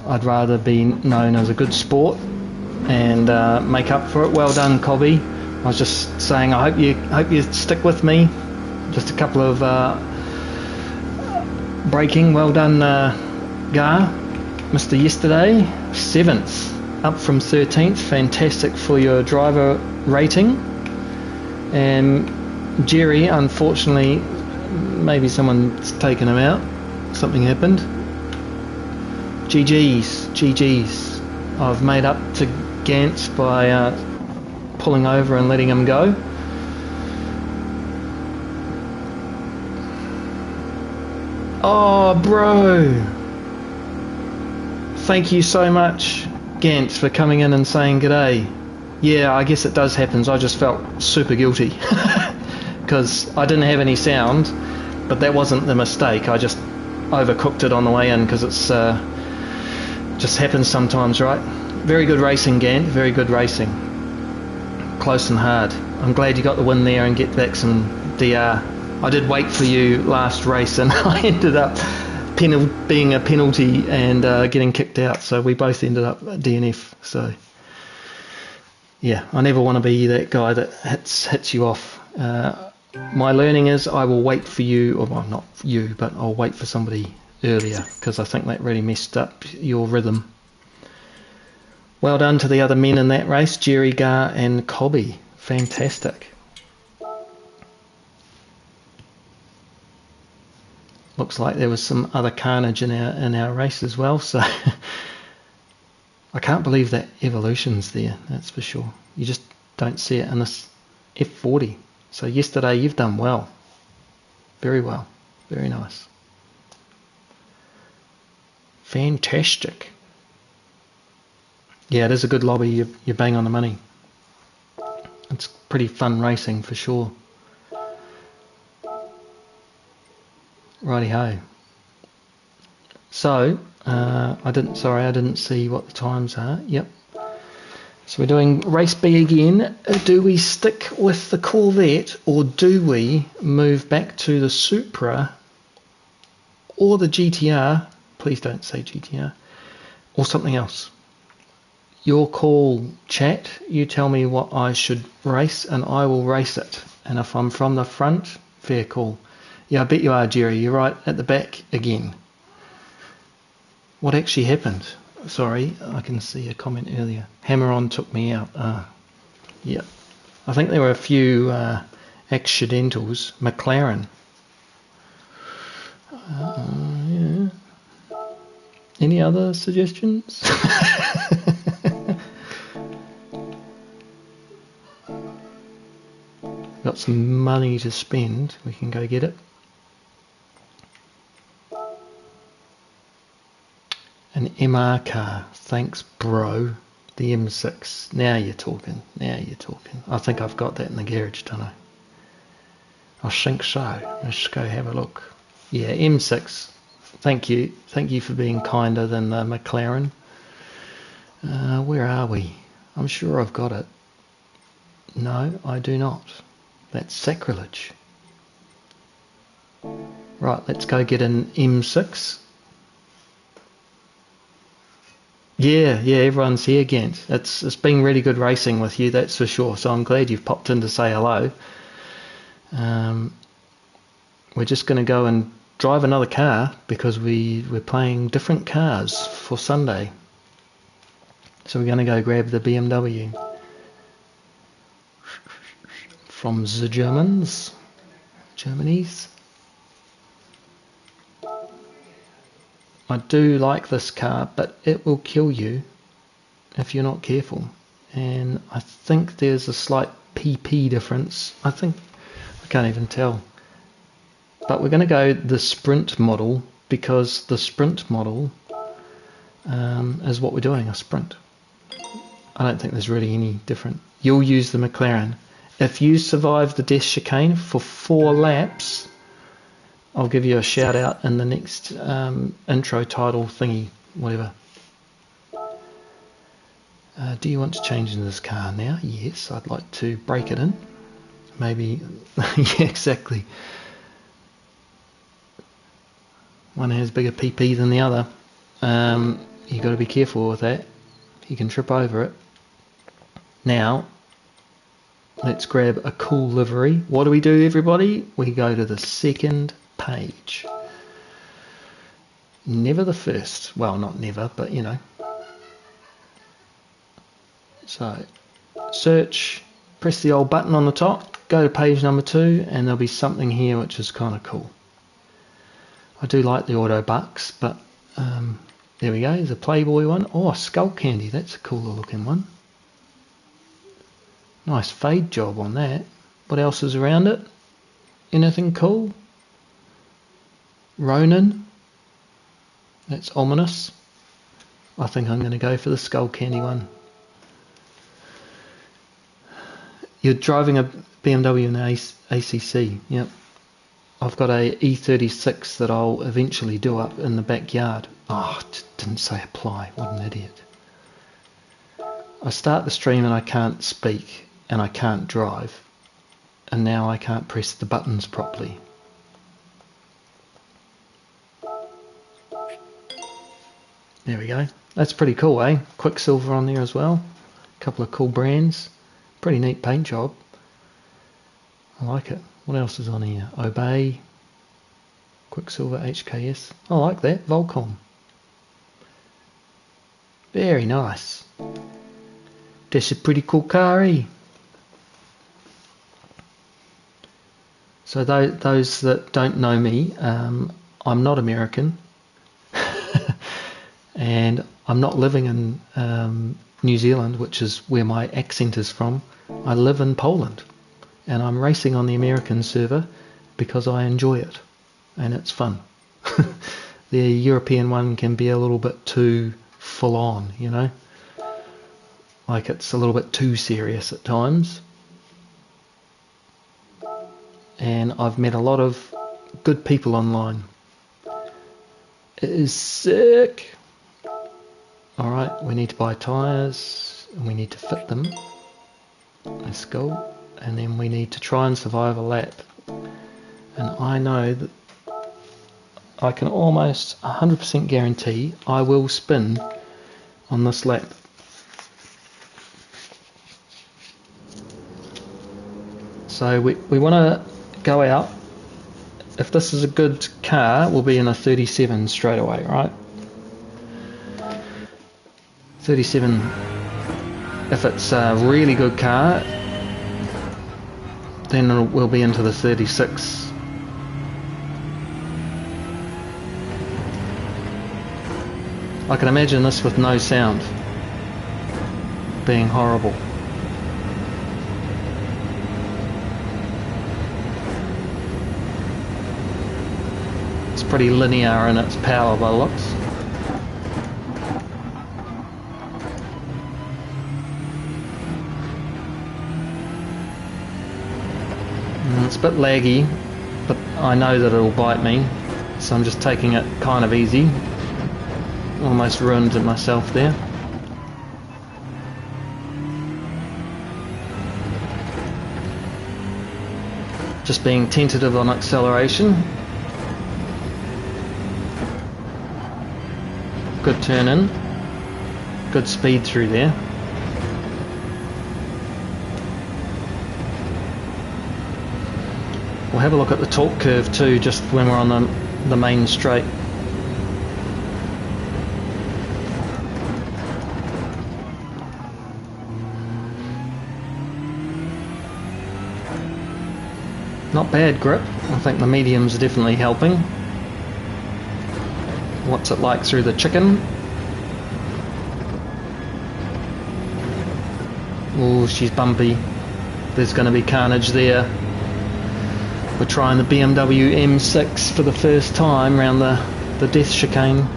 I'd rather be known as a good sport and make up for it. Well done, Cobby. I was just saying, I hope you stick with me. Just a couple of braking. Well done, Gar. Mr. Yesterday, 7th, up from 13th. Fantastic for your driver rating. And Jerry, unfortunately, maybe someone's taken him out. Something happened. GG's. I've made up to Gantz by pulling over and letting him go. Oh, bro. Thank you so much, Gantz, for coming in and saying g'day. Yeah, I guess it does happen. I just felt super guilty because I didn't have any sound, but that wasn't the mistake. I just overcooked it on the way in because it's just happens sometimes, right? Very good racing, Gant. Very good racing. Close and hard. I'm glad you got the win there and get back some DR. I did wait for you last race and I ended up being a penalty and getting kicked out, so we both ended up DNF. So Yeah, I never want to be that guy that hits you off. My learning is I will wait for you, or well, not you, but I'll wait for somebody earlier, because I think that really messed up your rhythm. Well done to the other men in that race, Jerry, Gar and Cobby. Fantastic. Looks like there was some other carnage in our race as well, so I can't believe that evolution's there, that's for sure. You just don't see it in this F40. So yesterday you've done well. Very well. Very nice. Fantastic. Yeah, it is a good lobby. You bang on the money. It's pretty fun racing for sure. Righty ho. So I didn't see what the times are. Yep. So we're doing race B again. Do we stick with the Corvette, or do we move back to the Supra or the GTR? Please don't say GTR, or something else. Your call, chat. You tell me what I should race and I will race it. And if I'm from the front, fair call. Yeah, I bet you are, Jerry. You're right at the back again. What actually happened? Sorry, I can see a comment earlier. Hammer-on took me out. Yeah. I think there were a few accidentals. McLaren. Yeah. Any other suggestions? Got some money to spend. We can go get it. An MR car. Thanks, bro. The M6. Now you're talking. Now you're talking. I think I've got that in the garage, don't I? I think so. Let's go have a look. Yeah, M6. Thank you. Thank you for being kinder than the McLaren. Where are we? I'm sure I've got it. No, I do not. That's sacrilege. Right, let's go get an M6. Yeah, everyone's here, Gant. It's been really good racing with you, that's for sure. So I'm glad you've popped in to say hello. We're just going to go and drive another car because we're playing different cars for Sunday. So we're going to go grab the BMW from the Germany's. I do like this car, but it will kill you if you're not careful. And I think there's a slight PP difference. I can't even tell. But we're going to go the Sprint model because the Sprint model is what we're doing, a Sprint. I don't think there's really any different. You'll use the McLaren. If you survive the death chicane for 4 laps, I'll give you a shout out in the next intro title thingy, whatever. Do you want to change into this car now? Yes, I'd like to break it in. Maybe, yeah, exactly. One has bigger PP than the other. You've got to be careful with that. You can trip over it. Now, let's grab a cool livery. What do we do, everybody? We go to the second page. Never the first. Well, not never, but you know. So, search, press the old button on the top, go to page number 2, and there'll be something here which is kind of cool. I do like the auto bucks, but there we go, there's a Playboy one. Oh, Skull Candy, that's a cooler looking one. Nice fade job on that. What else is around it? Anything cool? Ronin. That's ominous. I think I'm going to go for the Skull Candy one. You're driving a BMW in ACC. Yep. I've got a E36 that I'll eventually do up in the backyard. Oh, didn't say apply. What an idiot. I start the stream and I can't speak and I can't drive. And now I can't press the buttons properly. There we go. That's pretty cool, eh? Quicksilver on there as well. A couple of cool brands. Pretty neat paint job. I like it. What else is on here? Obey, Quicksilver, HKS. I like that. Volcom. Very nice. That's a pretty cool car, eh? So those that don't know me, I'm not American. And I'm not living in New Zealand, which is where my accent is from. I live in Poland. And I'm racing on the American server because I enjoy it. And it's fun. The European one can be a little bit too full on, you know? Like it's a little bit too serious at times. And I've met a lot of good people online. It is sick. Alright, we need to buy tyres and we need to fit them. Let's go. And then we need to try and survive a lap. And I know that I can almost 100% guarantee I will spin on this lap. So we want to go out. If this is a good car, we'll be in a 37 straight away, right? 37. If it's a really good car, then we'll be into the 36. I can imagine this with no sound being horrible. It's pretty linear in its power by the looks. It's a bit laggy, but I know that it'll bite me, so I'm just taking it kind of easy. Almost ruined it myself there. Just being tentative on acceleration. Good turn in. Good speed through there. We'll have a look at the torque curve too, just when we're on the main straight. Not bad grip. I think the mediums are definitely helping. What's it like through the chicken? Oh, she's bumpy. There's going to be carnage there. We're trying the BMW M6 for the first time around the death chicane.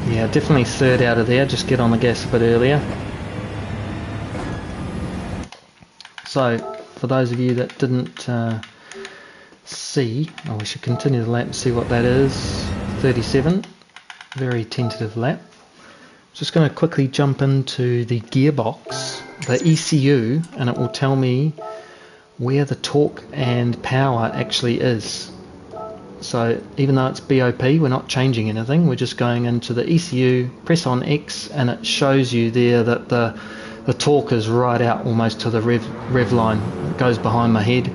Yeah, definitely third out of there. Just get on the gas a bit earlier. So, for those of you that didn't see, we should continue the lap and see what that is. 37. Very tentative lap. Just going to quickly jump into the gearbox, the ECU, and it will tell me where the torque and power actually is. So even though it's BOP, we're not changing anything, we're just going into the ECU, press on X, and it shows you there that the torque is right out almost to the rev line. It goes behind my head.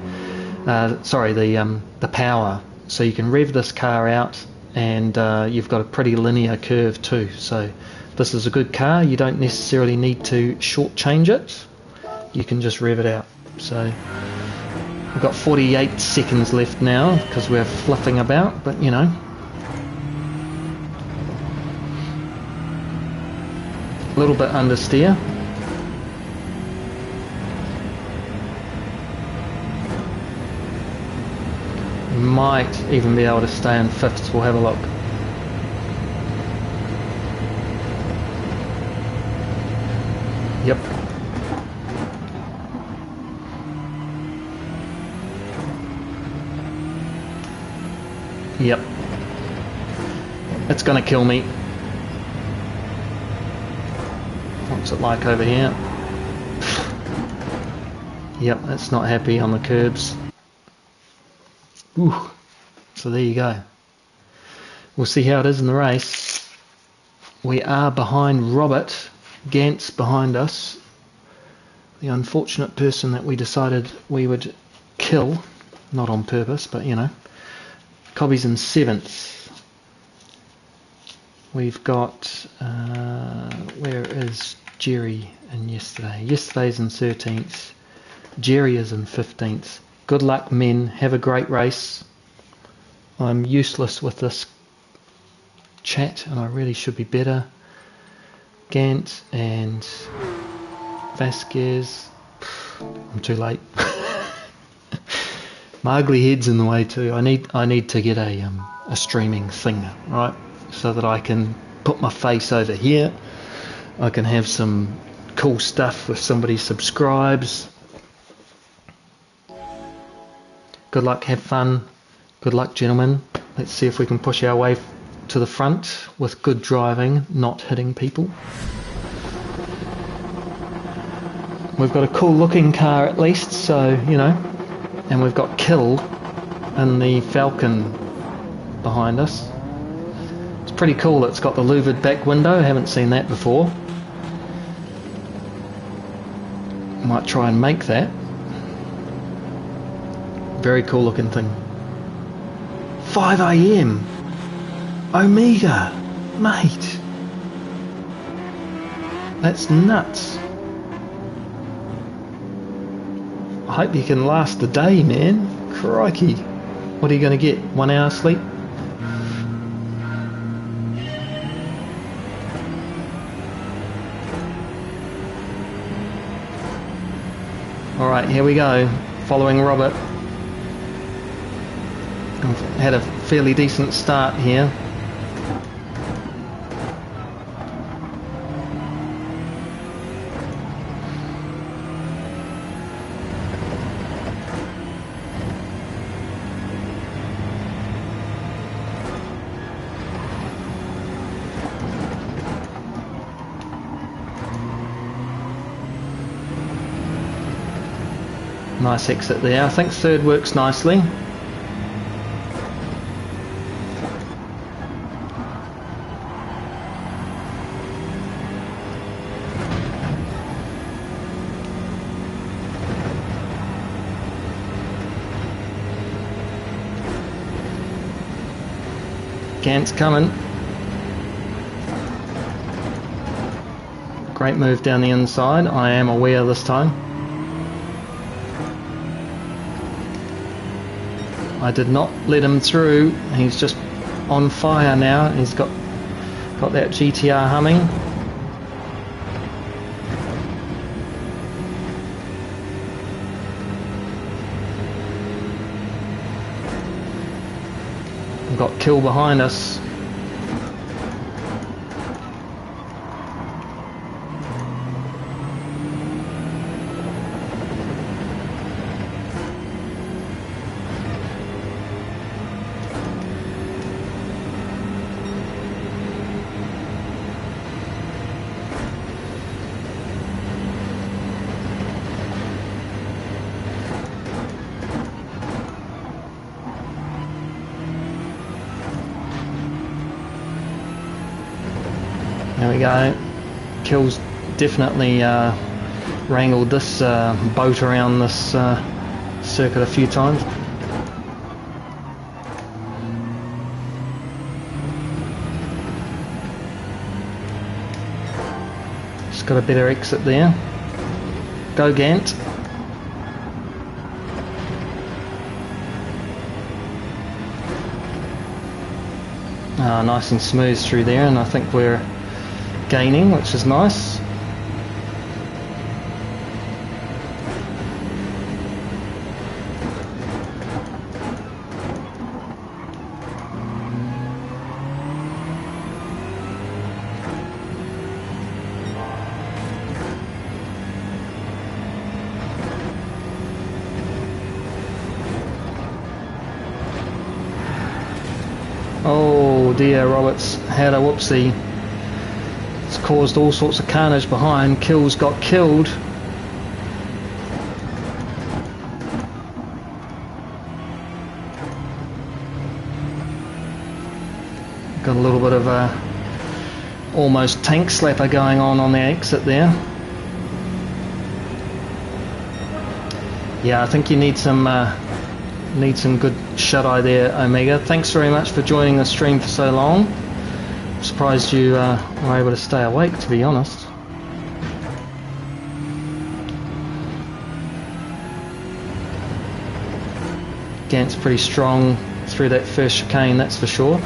The power. So you can rev this car out, and you've got a pretty linear curve too. So this is a good car. You don't necessarily need to shortchange it. You can just rev it out. So we've got 48 seconds left now because we're fluffing about, but you know. A little bit understeer. Might even be able to stay in fifths. We'll have a look. Yep. Yep. It's gonna kill me. What's it like over here? Yep, it's not happy on the curbs. Ooh. So there you go. We'll see how it is in the race. We are behind Robert. Gant's behind us. The unfortunate person that we decided we would kill. Not on purpose, but you know. Cobby's in 7th. We've got, where is Jerry in yesterday? Yesterday's in 13th. Jerry is in 15th. Good luck, men. Have a great race. I'm useless with this chat and I really should be better. Gant and Vasquez. I'm too late. My ugly head's in the way too. I need to get a streaming thing, right? So that I can put my face over here. I can have some cool stuff if somebody subscribes. Good luck, have fun. Good luck, gentlemen. Let's see if we can push our way to the front with good driving, not hitting people. We've got a cool looking car at least, so, you know, and we've got Kill in the Falcon behind us. It's pretty cool. It's got the louvered back window. I haven't seen that before. Might try and make that. Very cool looking thing. 5 AM. Omega. Mate. That's nuts. I hope you can last the day, man. Crikey. What are you going to get? 1 hour sleep? Alright, here we go. Following Robert. I've had a fairly decent start here. Nice exit there. I think third works nicely. Gant's coming. Great move down the inside. I am aware this time. I did not let him through. He's just on fire now. He's got that GTR humming. We've got Kill behind us. There we go. Kill's definitely wrangled this boat around this circuit a few times. Just got a better exit there. Go Gant. Nice and smooth through there, and I think we're gaining, which is nice. Oh dear, Roberts had a whoopsie. It's caused all sorts of carnage behind. Kill's got killed. Got a little bit of a almost tank slapper going on the exit there. Yeah, I think you need some good shut-eye there, Omega. Thanks very much for joining the stream for so long. I'm surprised you were able to stay awake, to be honest. Gant's pretty strong through that first chicane, that's for sure.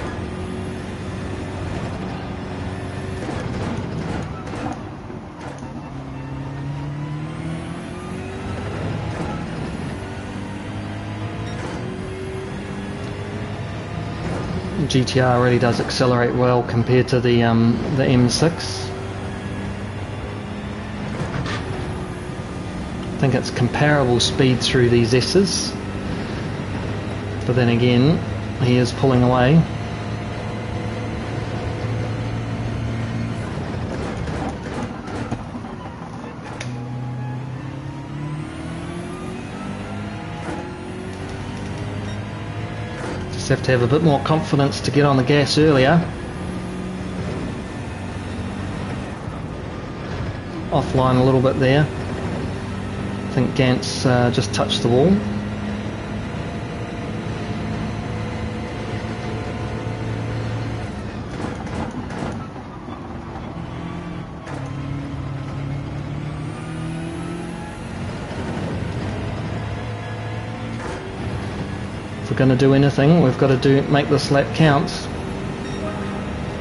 GTR really does accelerate well compared to the M6. I think it's comparable speed through these S's, but then again he is pulling away. Have to have a bit more confidence to get on the gas earlier. Offline a little bit there. I think Gant's just touched the wall. Going to do anything, we've got to make this lap count.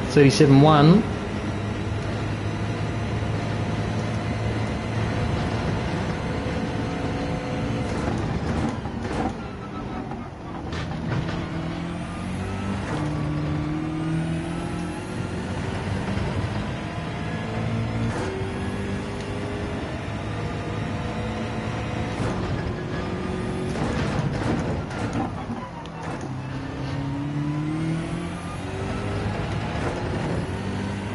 37.1.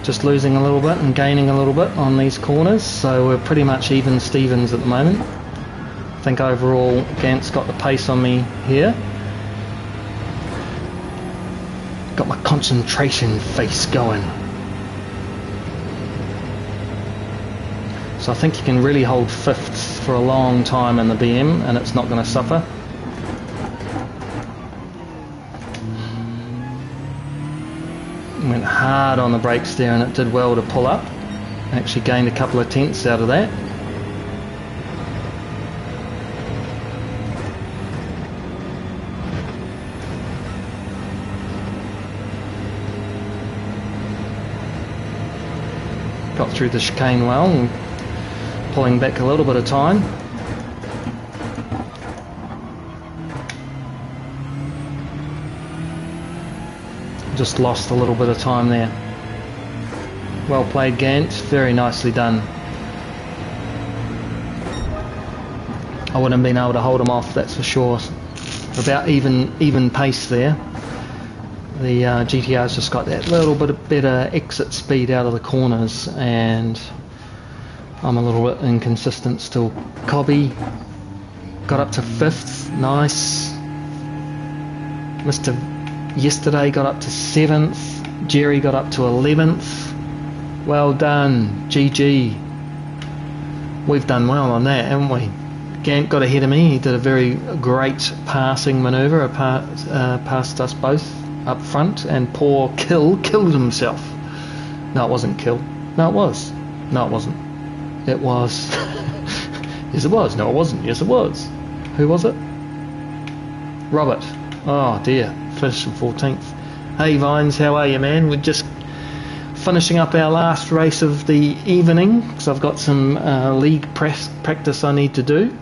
Just losing a little bit and gaining a little bit on these corners, so we're pretty much even Stevens at the moment. I think overall Gant's got the pace on me here. Got my concentration face going. So I think you can really hold fifths for a long time in the BM and it's not going to suffer. Went hard on the brakes there and it did well to pull up. Actually gained a couple of tenths out of that. Got through the chicane well and pulling back a little bit of time. Just lost a little bit of time there. Well played, Gant, very nicely done. I wouldn't have been able to hold him off, that's for sure. About even pace there. The GTR's just got that little bit of better exit speed out of the corners, and I'm a little bit inconsistent still. Cobby got up to 5th, nice. Mr. Yesterday got up to 7th. Jerry got up to 11th. Well done, GG. We've done well on that, haven't we? Gant got ahead of me. He did a very great passing manoeuvre past us both up front, and poor killed himself. No, it wasn't Kill. No, it was. No, it wasn't. It was. Yes, it was. No, it wasn't. Yes, it was. Who was it? Robert. Oh dear. Finished in 14th. Hey Vines, how are you, man? We're just finishing up our last race of the evening because I've got some league practice I need to do,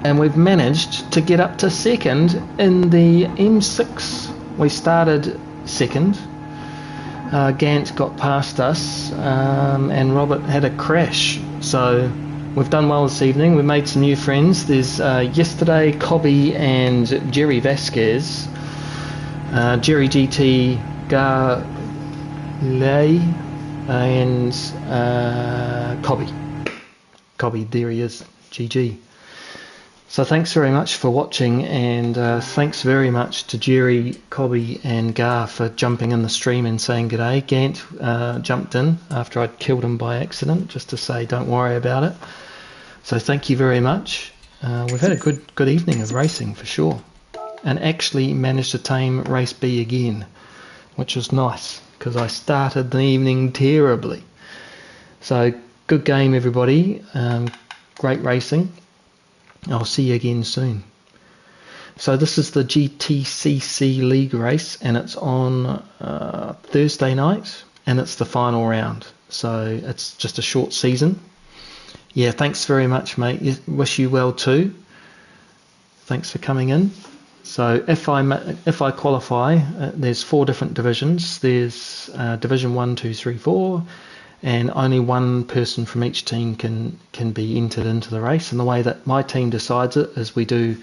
and we've managed to get up to 2nd in the M6. We started 2nd. Gant got past us, and Robert had a crash, so we've done well this evening. We made some new friends. There's Yesterday, Cobby and Jerry Vasquez, Jerry GT Garley, and Cobby. There he is, GG. So thanks very much for watching, and thanks very much to Jerry, Cobby and Gar for jumping in the stream and saying g'day. Gant jumped in after I'd killed him by accident just to say don't worry about it. So thank you very much. We've had a good evening of racing for sure, and actually managed to tame race B again, which was nice because I started the evening terribly. So good game everybody, great racing. I'll see you again soon. So this is the GTCC League race, and it's on Thursday night, and it's the final round. So it's just a short season. Yeah, thanks very much, mate. Wish you well too. Thanks for coming in. So if I qualify, there's 4 different divisions. There's Division 1, 2, 3, 4. And only one person from each team can be entered into the race. And the way that my team decides it is we do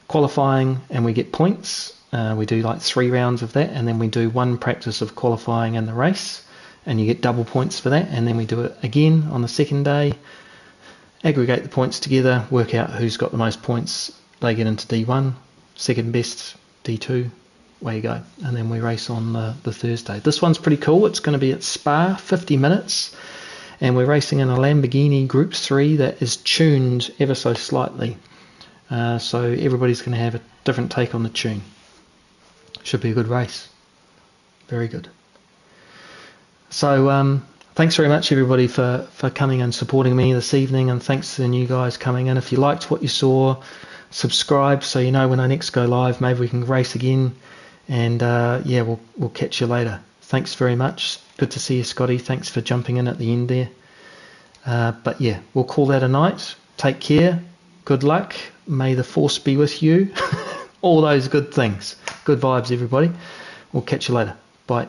qualifying and we get points. We do like 3 rounds of that, and then we do 1 practice of qualifying and the race, and you get double points for that. And then we do it again on the second day, aggregate the points together, work out who's got the most points. They get into D1, second best D2. Way you go. And then we race on the Thursday. This one's pretty cool. It's going to be at Spa, 50 minutes, and we're racing in a Lamborghini Group 3 that is tuned ever so slightly, so everybody's going to have a different take on the tune. Should be a good race. Very good. So thanks very much everybody for coming and supporting me this evening, and thanks to the new guys coming in. If you liked what you saw, subscribe so you know when I next go live. Maybe we can race again. And yeah, we'll catch you later. Thanks very much. Good to see you, Scotty. Thanks for jumping in at the end there. But yeah, we'll call that a night. Take care. Good luck. May the force be with you. All those good things. Good vibes, everybody. We'll catch you later. Bye.